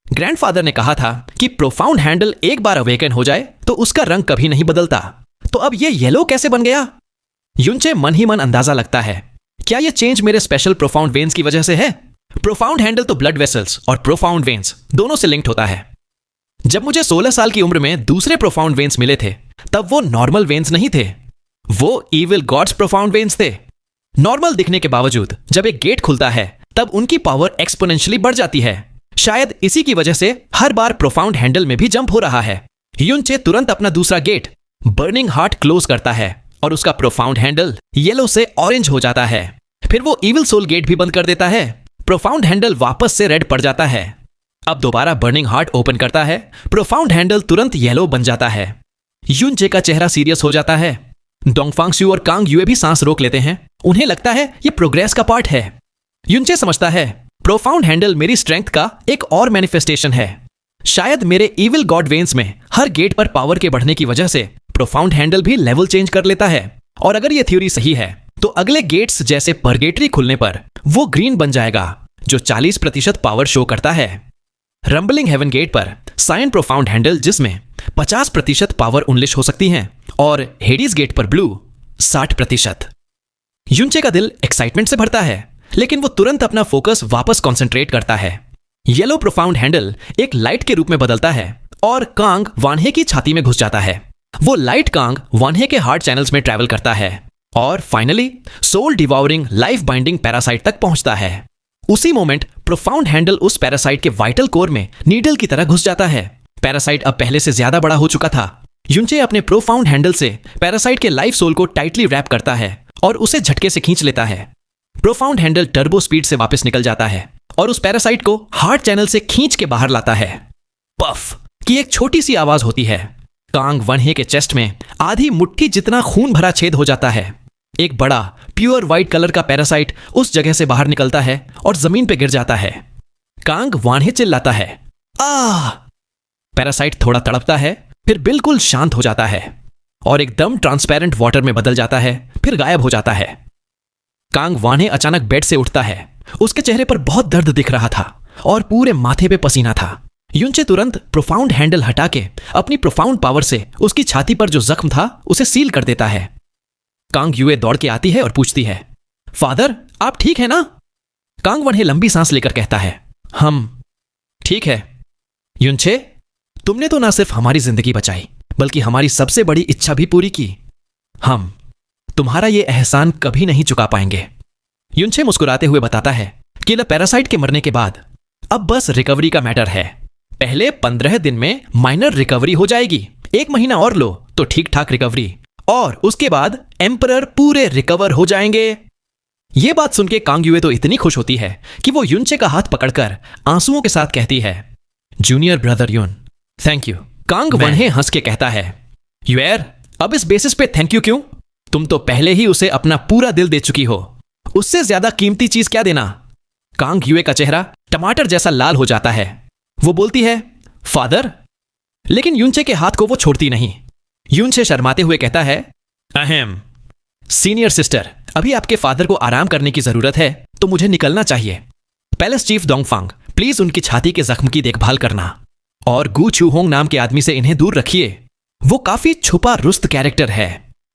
ग्रैंडफादर ने कहा था कि प्रोफाउंड हैंडल एक बार अवेकन हो जाए तो उसका रंग कभी नहीं बदलता। तो अब यह येलो कैसे बन गया? युनचे मन ही मन अंदाजा लगता है, क्या यह चेंज मेरे स्पेशल प्रोफाउंड वेन्स की वजह से है? प्रोफाउंड हैंडल तो ब्लड वेसल्स और प्रोफाउंड वेन्स दोनों से लिंक्ड होता है। जब मुझे 16 साल की उम्र में दूसरे प्रोफाउंड वेन्स मिले थे, तब वो नॉर्मल वेन्स नहीं थे, वो इविल गॉड्स प्रोफाउंड वेन्स थे। नॉर्मल दिखने के बावजूद जब एक गेट खुलता है तब उनकी पावर एक्सपोनेंशियली बढ़ जाती है। शायद इसी की वजह से हर बार प्रोफाउंड हैंडल में भी जंप हो रहा है। युनचे तुरंत अपना दूसरा गेट बर्निंग हार्ट क्लोज करता है और उसका प्रोफाउंड हैंडल येलो से ऑरेंज हो जाता है। फिर वो इविल सोल गेट भी बंद कर देता है। प्रोफाउंड हैंडल वापस से रेड पड़ जाता है। अब दोबारा बर्निंग हार्ट ओपन करता है। प्रोफाउंड हैंडल तुरंत येलो बन जाता है। युनचे का चेहरा सीरियस हो जाता है। डोंगफांग स्यू और कांग युए भी सांस रोक लेते हैं। उन्हें लगता है ये प्रोग्रेस का पार्ट है। युनचे समझता है, प्रोफाउंड हैंडल मेरी स्ट्रेंथ का एक और मैनिफेस्टेशन है। शायद मेरे इविल गॉड वेन्स में हर गेट पर पावर के बढ़ने की वजह से प्रोफाउंड हैंडल भी लेवल चेंज कर लेता है। और अगर यह थ्योरी सही है तो अगले गेट्स जैसे परगेटरी खुलने पर वो ग्रीन बन जाएगा, जो 40% पावर शो करता है। रंबलिंग हेवन गेट पर साइन प्रोफाउंड हैंडल जिसमें 50% पावर उनलिश हो सकती है और हेडीज गेट पर ब्लू 60%। युनचे का दिल एक्साइटमेंट से भरता है, लेकिन वो तुरंत अपना फोकस वापस कंसंट्रेट करता है। येलो प्रोफाउंड हैंडल एक लाइट के रूप में बदलता है और कांग वानहे की छाती में घुस जाता है। वो लाइट कांग वानहे के हार्ट चैनल्स में ट्रैवल करता है और finally soul devouring life binding parasite तक पहुंचता है। उसी मोमेंट प्रोफाउंड हैंडल उस पैरासाइट के वाइटल कोर में नीडल की तरह घुस जाता है। पैरासाइट अब पहले से ज्यादा बड़ा हो चुका था। युनचे अपने प्रोफाउंड हैंडल से पैरासाइट के लाइफ सोल को टाइटली रैप करता है और उसे झटके से खींच लेता है। प्रोफाउंड हैंडल टर्बो स्पीड से वापस निकल जाता है और उस पैरासाइट को हार्ट चैनल से खींच के बाहर लाता है। पफ की एक छोटी सी आवाज होती है। कांग वानहे के चेस्ट में आधी मुट्ठी जितना खून भरा छेद हो जाता है। एक बड़ा प्योर व्हाइट कलर का पैरासाइट उस जगह से बाहर निकलता है और जमीन पे गिर जाता है। कांग वान्हे चिल्लाता है, आह! पैरासाइट थोड़ा तड़पता है, फिर बिल्कुल शांत हो जाता है और एकदम ट्रांसपेरेंट वाटर में बदल जाता है, फिर गायब हो जाता है। कांग वान्हे अचानक बेड से उठता है। उसके चेहरे पर बहुत दर्द दिख रहा था और पूरे माथे पे पसीना था। युनचे तुरंत प्रोफाउंड हैंडल हटा के अपनी प्रोफाउंड पावर से उसकी छाती पर जो जख्म था उसे सील कर देता है। कांग युए दौड़ के आती है और पूछती है, फादर आप ठीक है ना? कांग वान्हे लंबी सांस लेकर कहता है, हम ठीक है। युनचे, तुमने तो ना सिर्फ हमारी जिंदगी बचाई बल्कि हमारी सबसे बड़ी इच्छा भी पूरी की। हम तुम्हारा ये एहसान कभी नहीं चुका पाएंगे। युनचे मुस्कुराते हुए बताता है कि पैरासाइट के मरने के बाद अब बस रिकवरी का मैटर है। पहले 15 दिन में माइनर रिकवरी हो जाएगी। 1 महीना और लो तो ठीक ठाक रिकवरी, और उसके बाद एम्परर पूरे रिकवर हो जाएंगे। यह बात सुनकर कांग युए तो इतनी खुश होती है कि वो युनचे का हाथ पकड़कर आंसुओं के साथ कहती है, junior brother Yun, thank you. Kang Wanhe हंस के कहता है, युएर, अब इस बेसिस पे थैंक यू क्यों? तुम तो पहले ही उसे अपना पूरा दिल दे चुकी हो, उससे ज्यादा कीमती चीज क्या देना? कांग युए का चेहरा टमाटर जैसा लाल हो जाता है। वो बोलती है, फादर, लेकिन युनचे के हाथ को वो छोड़ती नहीं। युनचे शर्माते हुए कहता है, अहम सीनियर सिस्टर, अभी आपके फादर को आराम करने की जरूरत है तो मुझे निकलना चाहिए। पैलेस चीफ डोंगफांग, प्लीज उनकी छाती के जख्म की देखभाल करना और गु छूहोंग नाम के आदमी से इन्हें दूर रखिए। वो काफी छुपा रुस्त कैरेक्टर है।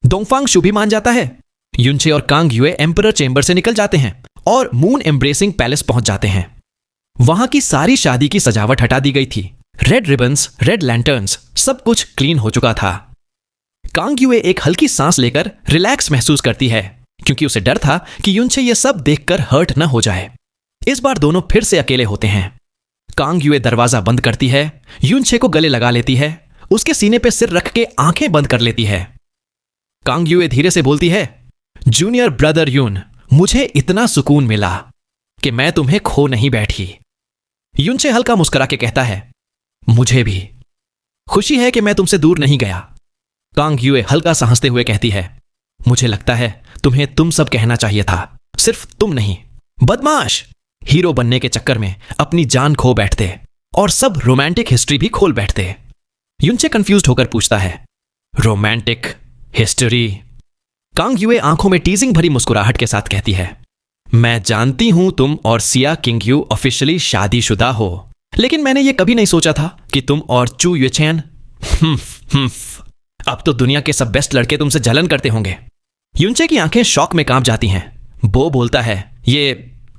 डोंगफांग शुभी मान जाता है। युनचे और कांग युए एम्परर चेंबर से निकल जाते हैं और मून एम्ब्रेसिंग पैलेस पहुंच जाते हैं। वहां की सारी शादी की सजावट हटा दी गई थी। रेड रिबन्स, रेड लैंटर्न्स, सब कुछ क्लीन हो चुका था। कांग युए एक हल्की सांस लेकर रिलैक्स महसूस करती है क्योंकि उसे डर था कि युनचे ये सब देखकर हर्ट न हो जाए। इस बार दोनों फिर से अकेले होते हैं। कांग युए दरवाजा बंद करती है, युनचे को गले लगा लेती है, उसके सीने पे सिर रख के आंखें बंद कर लेती है। कांग युए धीरे से बोलती है, जूनियर ब्रदर युन, मुझे इतना सुकून मिला कि मैं तुम्हें खो नहीं बैठी। युनचे हल्का मुस्कुरा के कहता है, मुझे भी खुशी है कि मैं तुमसे दूर नहीं गया। कांग युए हल्का सा हंसते हुए कहती है, मुझे लगता है तुम्हें तुम सब कहना चाहिए था, सिर्फ तुम नहीं। बदमाश, हीरो बनने के चक्कर में अपनी जान खो बैठते और सब रोमांटिक हिस्ट्री भी खोल बैठते। युनचे कंफ्यूज्ड होकर पूछता है, रोमांटिक हिस्ट्री? कांग युए आंखों में टीजिंग भरी मुस्कुराहट के साथ कहती है, मैं जानती हूं तुम और सिया किंगयू ऑफिशियली शादीशुदा हो, लेकिन मैंने ये कभी नहीं सोचा था कि तुम और चू युचेन अब तो दुनिया के सब बेस्ट लड़के तुमसे जलन करते होंगे। युनचे की आंखें शॉक में कांप जाती हैं। बो बोलता है,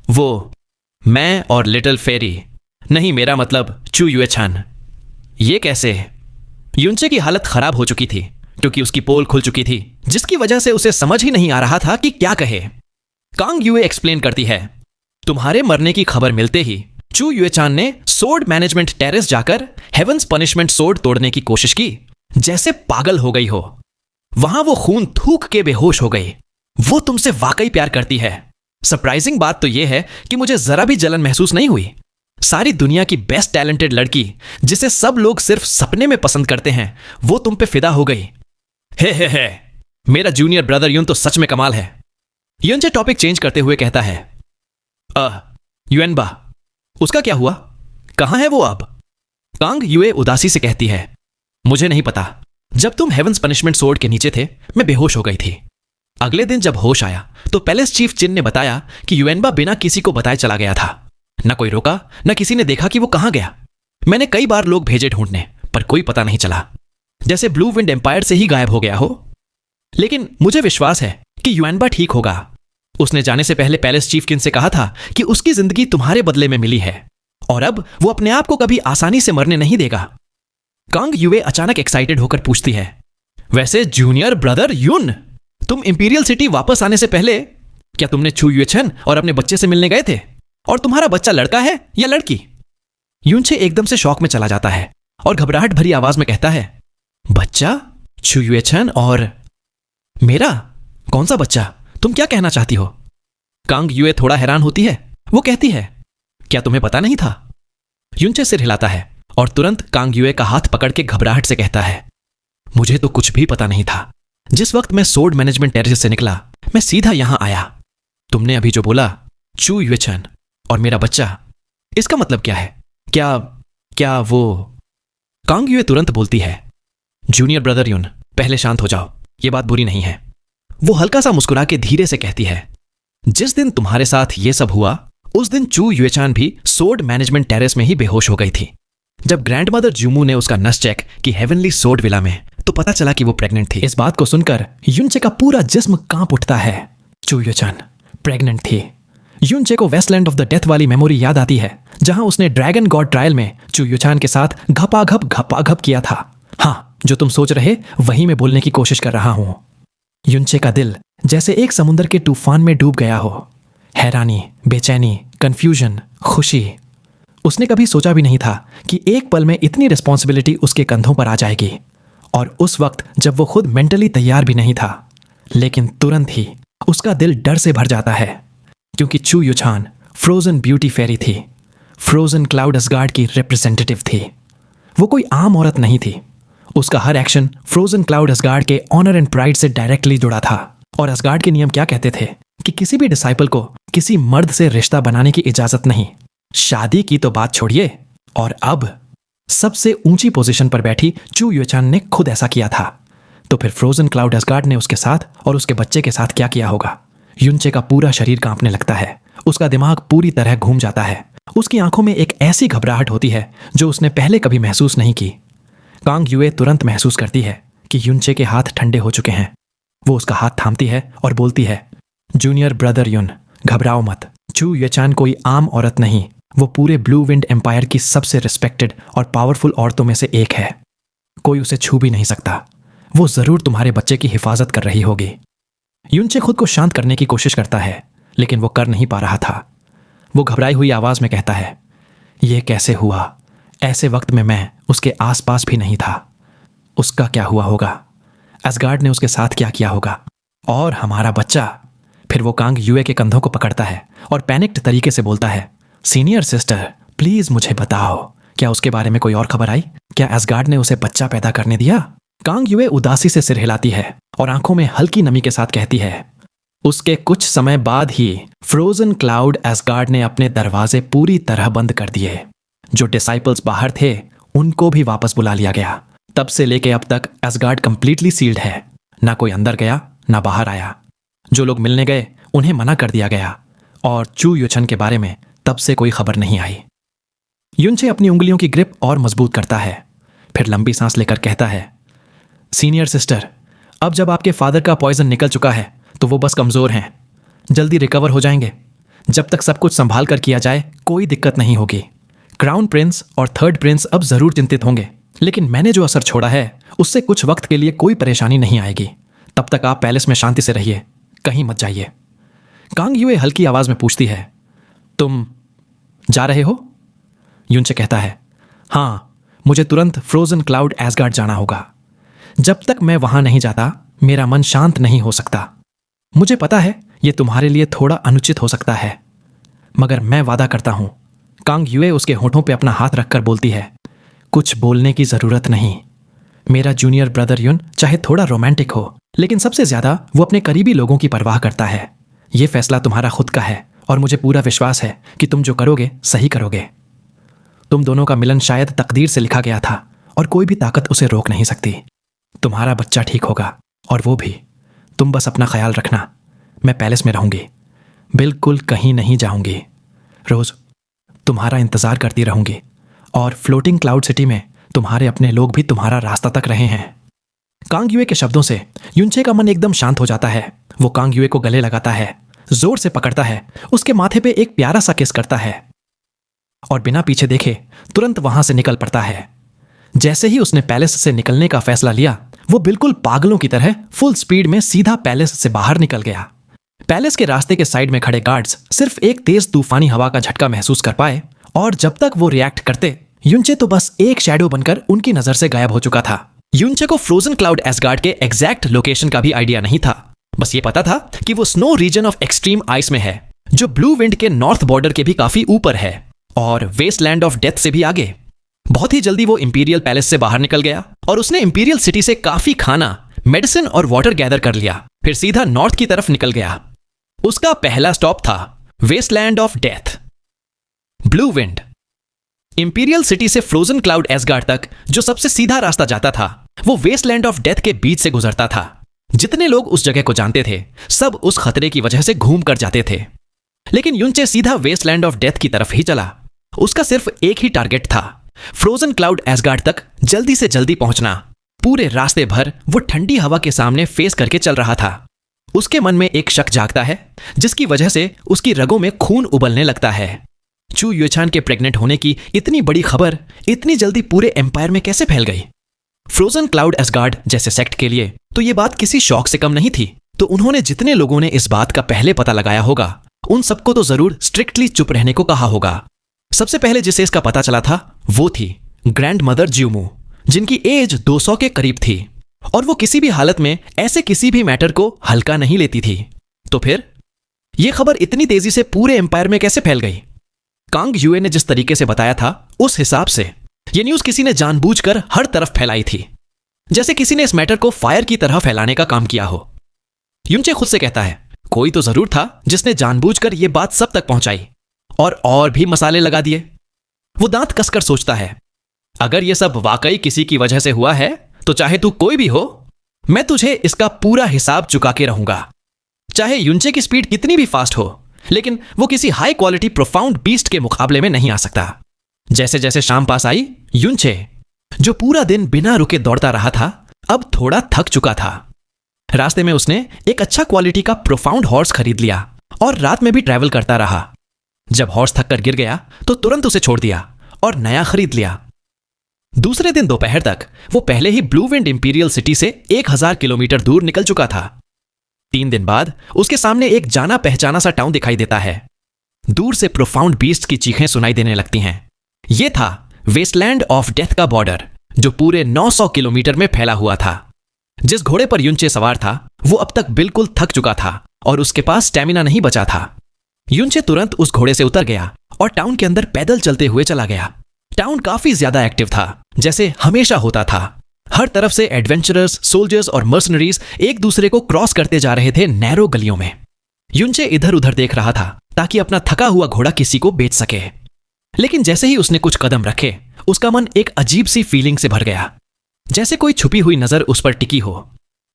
वो मैं और लिटिल फेरी नहीं, मेरा मतलब चू युएचान। ये कैसे? युनचे की हालत खराब हो चुकी थी क्योंकि उसकी पोल खुल चुकी थी, जिसकी वजह से उसे समझ ही नहीं आ रहा था कि क्या कहे। कांग युए एक्सप्लेन करती है, तुम्हारे मरने की खबर मिलते ही चू युएचान ने सोर्ड मैनेजमेंट टेरेस जाकर हेवंस पनिशमेंट सोर्ड तोड़ने की कोशिश की, जैसे पागल हो गई हो। वहां वो खून थूक के बेहोश हो गई। वो तुमसे वाकई प्यार करती है। सरप्राइजिंग बात तो यह है कि मुझे जरा भी जलन महसूस नहीं हुई। सारी दुनिया की बेस्ट टैलेंटेड लड़की जिसे सब लोग सिर्फ सपने में पसंद करते हैं, वो तुम पे फिदा हो गई। हे मेरा जूनियर ब्रदर युन तो सच में कमाल है। युनचे टॉपिक चेंज करते हुए कहता है, युएनबा, उसका क्या हुआ? कहां है वो अब? कांग युए उदासी से कहती है, मुझे नहीं पता। जब तुम हेवंस पनिशमेंट सोर्ड के नीचे थे, मैं बेहोश हो गई थी। अगले दिन जब होश आया तो पैलेस चीफ चिन ने बताया कि युएनबा बिना किसी को बताए चला गया था। न कोई रोका, न किसी ने देखा कि वो कहां गया। मैंने कई बार लोग भेजे ढूंढने, पर कोई पता नहीं चला, जैसे ब्लू विंड एम्पायर से ही गायब हो गया हो। लेकिन मुझे विश्वास है कि युएनबा ठीक होगा। उसने जाने से पहले पैलेस चीफ किन से कहा था कि उसकी जिंदगी तुम्हारे बदले में मिली है और अब वो अपने आप को कभी आसानी से मरने नहीं देगा। कांग युए अचानक एक्साइटेड होकर पूछती है, वैसे जूनियर ब्रदर युन, तुम इंपीरियल सिटी वापस आने से पहले क्या तुमने चू युएचन और अपने बच्चे से मिलने गए थे? और तुम्हारा बच्चा लड़का है या लड़की? युनचे एकदम से शॉक में चला जाता है और घबराहट भरी आवाज में कहता है, बच्चा? चू युएचन और मेरा? कौन सा बच्चा? तुम क्या कहना चाहती हो? कांग युए थोड़ा हैरान होती है। वो कहती है, क्या तुम्हें पता नहीं था? युनचे सिर हिलाता है और तुरंत कांग युए का हाथ पकड़ के घबराहट से कहता है, मुझे तो कुछ भी पता नहीं था। जिस वक्त मैं सोर्ड मैनेजमेंट टेरेस से निकला, मैं सीधा यहां आया। तुमने अभी जो बोला, चू युएचन और मेरा बच्चा, इसका मतलब क्या है? क्या वो? कांग युए तुरंत बोलती है, जूनियर ब्रदर युन, पहले शांत हो जाओ, ये बात बुरी नहीं है। वो हल्का सा मुस्कुरा के धीरे से कहती है, जिस दिन तुम्हारे साथ ये सब हुआ उस दिन चू युएचान भी सोर्ड मैनेजमेंट टेरेस में ही बेहोश हो गई थी। जब ग्रैंडमदर जूमू ने उसका नस चेक की हेवनली सोर्ड विला में, तो पता चला कि वो प्रेग्नेंट थी। इस बात को सुनकर युनचे का पूरा जिस्म कांप उठता है। चू युएचान प्रेग्नेंट थी। युनचे को वेस्टलैंड ऑफ द डेथ वाली मेमोरी याद आती है, जहां उसने ड्रैगन गॉड ट्रायल में चू युएचान के साथ घपाघप किया था। हाँ, जो तुम सोच रहे वही मैं बोलने की कोशिश कर रहा हूं। युनचे का दिल जैसे एक समुद्र के तूफान में डूब गया हो। हैरानी, बेचैनी, कंफ्यूजन, खुशी। उसने कभी सोचा भी नहीं था कि एक पल में इतनी रिस्पॉन्सिबिलिटी उसके कंधों पर आ जाएगी, और उस वक्त जब वो खुद मेंटली तैयार भी नहीं था। लेकिन तुरंत ही उसका दिल डर से भर जाता है, क्योंकि चू युएचान फ्रोजन ब्यूटी फेरी थी, फ्रोजन क्लाउड असगार्ड की रिप्रेजेंटेटिव थी। वो कोई आम औरत नहीं थी। उसका हर एक्शन फ्रोजन क्लाउड असगार्ड के ऑनर एंड प्राइड से डायरेक्टली जुड़ा था। और असगार्ड के नियम क्या कहते थे कि किसी भी डिसाइपल को किसी मर्द से रिश्ता बनाने की इजाजत नहीं। शादी की तो बात छोड़िए, और अब सबसे ऊंची पोजीशन पर बैठी चू युएचान ने खुद ऐसा किया था, तो फिर फ्रोजन क्लाउड असगार्ड ने उसके साथ और उसके बच्चे के साथ क्या किया होगा? युनचे का पूरा शरीर कांपने लगता है। उसका दिमाग पूरी तरह घूम जाता है। उसकी आंखों में एक ऐसी घबराहट होती है जो उसने पहले कभी महसूस नहीं की। कांग युए तुरंत महसूस करती है कि युनचे के हाथ ठंडे हो चुके हैं। वो उसका हाथ थामती है और बोलती है, जूनियर ब्रदर युन, घबराओ मत। चू युएचान कोई आम औरत नहीं, वो पूरे ब्लू विंड एम्पायर की सबसे रिस्पेक्टेड और पावरफुल औरतों में से एक है। कोई उसे छू भी नहीं सकता। वो जरूर तुम्हारे बच्चे की हिफाजत कर रही होगी। युनचे खुद को शांत करने की कोशिश करता है, लेकिन वो कर नहीं पा रहा था। वो घबराई हुई आवाज में कहता है, यह कैसे हुआ? ऐसे वक्त में मैं उसके आसपास भी नहीं था। उसका क्या हुआ होगा? असगार्ड ने उसके साथ क्या किया होगा? और हमारा बच्चा? फिर वो कांग युए के कंधों को पकड़ता है और पैनिक्ड तरीके से बोलता है, सीनियर सिस्टर, प्लीज मुझे बताओ, क्या उसके बारे में कोई और खबर आई? क्या असगार्ड ने उसे बच्चा पैदा करने दिया? कांग युए उदासी से सिर हिलाती है और आंखों में हल्की नमी के साथ कहती है, उसके कुछ समय बाद ही फ्रोजन क्लाउड असगार्ड ने अपने दरवाजे पूरी तरह बंद कर दिए। जो डिसाइपल्स बाहर थे उनको भी वापस बुला लिया गया। तब से लेके अब तक असगार्ड कंप्लीटली सील्ड है। ना कोई अंदर गया, ना बाहर आया। जो लोग मिलने गए उन्हें मना कर दिया गया, और चू युएचान के बारे में तब से कोई खबर नहीं आई। युनचे अपनी उंगलियों की ग्रिप और मजबूत करता है, फिर लंबी सांस लेकर कहता है, सीनियर सिस्टर, अब जब आपके फादर का पॉइजन निकल चुका है तो वो बस कमजोर हैं, जल्दी रिकवर हो जाएंगे। जब तक सब कुछ संभाल कर किया जाए कोई दिक्कत नहीं होगी। क्राउन प्रिंस और थर्ड प्रिंस अब जरूर चिंतित होंगे, लेकिन मैंने जो असर छोड़ा है उससे कुछ वक्त के लिए कोई परेशानी नहीं आएगी। तब तक आप पैलेस में शांति से रहिए, कहीं मत जाइए। कांग युए हल्की आवाज में पूछती है, तुम जा रहे हो? युनचे कहता है, हाँ, मुझे तुरंत फ्रोजन क्लाउड असगार्ड जाना होगा। जब तक मैं वहां नहीं जाता मेरा मन शांत नहीं हो सकता। मुझे पता है यह तुम्हारे लिए थोड़ा अनुचित हो सकता है, मगर मैं वादा करता हूं। कांग युए उसके होठों पे अपना हाथ रखकर बोलती है, कुछ बोलने की जरूरत नहीं। मेरा जूनियर ब्रदर युन चाहे थोड़ा रोमांटिक हो, लेकिन सबसे ज्यादा वो अपने करीबी लोगों की परवाह करता है। यह फैसला तुम्हारा खुद का है, और मुझे पूरा विश्वास है कि तुम जो करोगे सही करोगे। तुम दोनों का मिलन शायद तकदीर से लिखा गया था, और कोई भी ताकत उसे रोक नहीं सकती। तुम्हारा बच्चा ठीक होगा, और वो भी। तुम बस अपना ख्याल रखना। मैं पैलेस में रहूंगी, बिल्कुल कहीं नहीं जाऊंगी। रोज तुम्हारा इंतजार करती रहूंगी, और फ्लोटिंग क्लाउड सिटी में तुम्हारे अपने लोग भी तुम्हारा रास्ता तक रहे हैं। कांग युए के शब्दों से युनचे का मन एकदम शांत हो जाता है। वो कांग युए को गले लगाता है, जोर से पकड़ता है, उसके माथे पे एक प्यारा सा किस करता है, और बिना पीछे देखे तुरंत वहां से निकल पड़ता है। जैसे ही उसने पैलेस से निकलने का फैसला लिया, वो बिल्कुल पागलों की तरह फुल स्पीड में सीधा पैलेस से बाहर निकल गया। पैलेस के रास्ते के साइड में खड़े गार्ड्स सिर्फ एक तेज तूफानी हवा का झटका महसूस कर पाए, और जब तक वो रिएक्ट करते, युनचे तो बस एक शैडो बनकर उनकी नजर से गायब हो चुका था। युनचे को फ्रोजन क्लाउड असगार्ड के एग्जैक्ट लोकेशन का भी आइडिया नहीं था। बस ये पता था कि वो snow region of extreme ice में है, जो ब्लू विंड के नॉर्थ बॉर्डर के भी काफी ऊपर है, और वेस्टलैंड ऑफ डेथ से भी आगे। बहुत ही जल्दी वो इंपीरियल पैलेस से बाहर निकल गया, और उसने इंपीरियल सिटी से काफी खाना, मेडिसिन और वाटर गैदर कर लिया, फिर सीधा नॉर्थ की तरफ निकल गया। उसका पहला स्टॉप था westland of death, blue wind. Imperial city से फ्रोजन क्लाउड एसगार्ड तक जो सबसे सीधा रास्ता जाता था वो वेस्टलैंड ऑफ डेथ के बीच से गुजरता था। जितने लोग उस जगह को जानते थे सब उस खतरे की वजह से घूम कर जाते थे, लेकिन युनचे सीधा वेस्टलैंड ऑफ डेथ की तरफ ही चला। उसका सिर्फ एक ही टारगेट था, फ्रोजन क्लाउड एसगार्ड तक जल्दी से जल्दी पहुंचना। पूरे रास्ते भर वो ठंडी हवा के सामने फेस करके चल रहा था। उसके मन में एक शक जागता है जिसकी वजह से उसकी रगों में खून उबलने लगता है। चू युएचान के प्रेग्नेंट होने की इतनी बड़ी खबर इतनी जल्दी पूरे एम्पायर में कैसे फैल गई? फ्रोजन क्लाउड एसगार्ड जैसे सेक्ट के लिए तो ये बात किसी शौक से कम नहीं थी। तो उन्होंने जितने लोगों ने इस बात का पहले पता लगाया होगा उन सबको तो जरूर स्ट्रिक्टली चुप रहने को कहा होगा। सबसे पहले जिसे इसका पता चला था वो थी ग्रैंड मदर ज्यूमू, जिनकी एज 200 के करीब थी और वो किसी भी हालत में ऐसे किसी भी मैटर को हल्का नहीं लेती थी। तो फिर यह खबर इतनी तेजी से पूरे एम्पायर में कैसे फैल गई? कांग यूए ने जिस तरीके से बताया था उस हिसाब से यह न्यूज किसी ने जानबूझकर हर तरफ फैलाई थी, जैसे किसी ने इस मैटर को फायर की तरह फैलाने का काम किया हो। युनचे खुद से कहता है कोई तो जरूर था जिसने जानबूझकर यह बात सब तक पहुंचाई और भी मसाले लगा दिए। वो दांत कसकर सोचता है अगर यह सब वाकई किसी की वजह से हुआ है तो चाहे तू कोई भी हो मैं तुझे इसका पूरा हिसाब चुका के रहूंगा। चाहे युनचे की स्पीड कितनी भी फास्ट हो लेकिन वो किसी हाई क्वालिटी प्रोफाउंड बीस्ट के मुकाबले में नहीं आ सकता। जैसे जैसे शाम पास आई, युनचे जो पूरा दिन बिना रुके दौड़ता रहा था अब थोड़ा थक चुका था। रास्ते में उसने एक अच्छा क्वालिटी का प्रोफाउंड हॉर्स खरीद लिया और रात में भी ट्रैवल करता रहा। जब हॉर्स थक कर गिर गया तो तुरंत उसे छोड़ दिया और नया खरीद लिया। दूसरे दिन दोपहर तक वो पहले ही ब्लू विंड इंपीरियल सिटी से 1000 किलोमीटर दूर निकल चुका था। 3 दिन बाद उसके सामने एक जाना पहचाना सा टाउन दिखाई देता है। दूर से प्रोफाउंड बीस्ट की चीखें सुनाई देने लगती हैं। यह था वेस्टलैंड ऑफ डेथ का बॉर्डर जो पूरे 900 किलोमीटर में फैला हुआ था। जिस घोड़े पर युनचे सवार था वो अब तक बिल्कुल थक चुका था और उसके पास स्टैमिना नहीं बचा था। युनचे तुरंत उस घोड़े से उतर गया और टाउन के अंदर पैदल चलते हुए चला गया। टाउन काफी ज्यादा एक्टिव था, जैसे हमेशा होता था। हर तरफ से एडवेंचरर्स, सोल्जर्स और मर्सनरीज एक दूसरे को क्रॉस करते जा रहे थे नैरो गलियों में। युनचे इधर उधर देख रहा था ताकि अपना थका हुआ घोड़ा किसी को बेच सके। लेकिन जैसे ही उसने कुछ कदम रखे उसका मन एक अजीब सी फीलिंग से भर गया, जैसे कोई छुपी हुई नजर उस पर टिकी हो।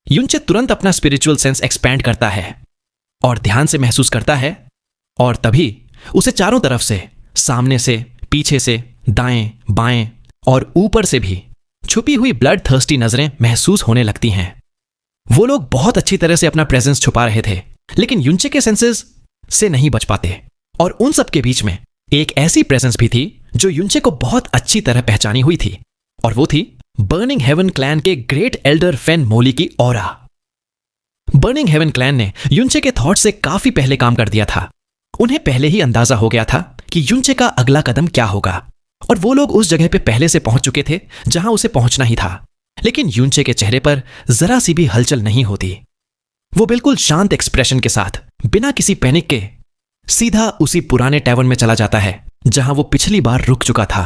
युनचे तुरंत अपना स्पिरिचुअल सेंस एक्सपैंड करता है और ध्यान से महसूस करता है और तभी उसे चारों तरफ से, सामने से, पीछे से, दाएं बाएं और ऊपर से भी छुपी हुई ब्लड थर्स्टी नजरें महसूस होने लगती हैं। वो लोग बहुत अच्छी तरह से अपना प्रेजेंस छुपा रहे थे लेकिन युनचे के सेंसेस से नहीं बच पाते। और उन सब के बीच में एक ऐसी प्रेजेंस भी थी जो युनचे को बहुत अच्छी तरह पहचानी हुई थी और वो थी बर्निंग हेवन क्लैन के ग्रेट एल्डर फेन मोली की ऑरा। बर्निंग हेवन क्लैन ने युनचे के थॉट से काफी पहले काम कर दिया था। उन्हें पहले ही अंदाजा हो गया था कि युनचे का अगला कदम क्या होगा और वो लोग उस जगह पे पहले से पहुंच चुके थे जहां उसे पहुंचना ही था। लेकिन युनचे के चेहरे पर जरा सी भी हलचल नहीं होती। वो बिल्कुल शांत एक्सप्रेशन के साथ बिना किसी पैनिक के सीधा उसी पुराने टैवर्न में चला जाता है जहां वो पिछली बार रुक चुका था।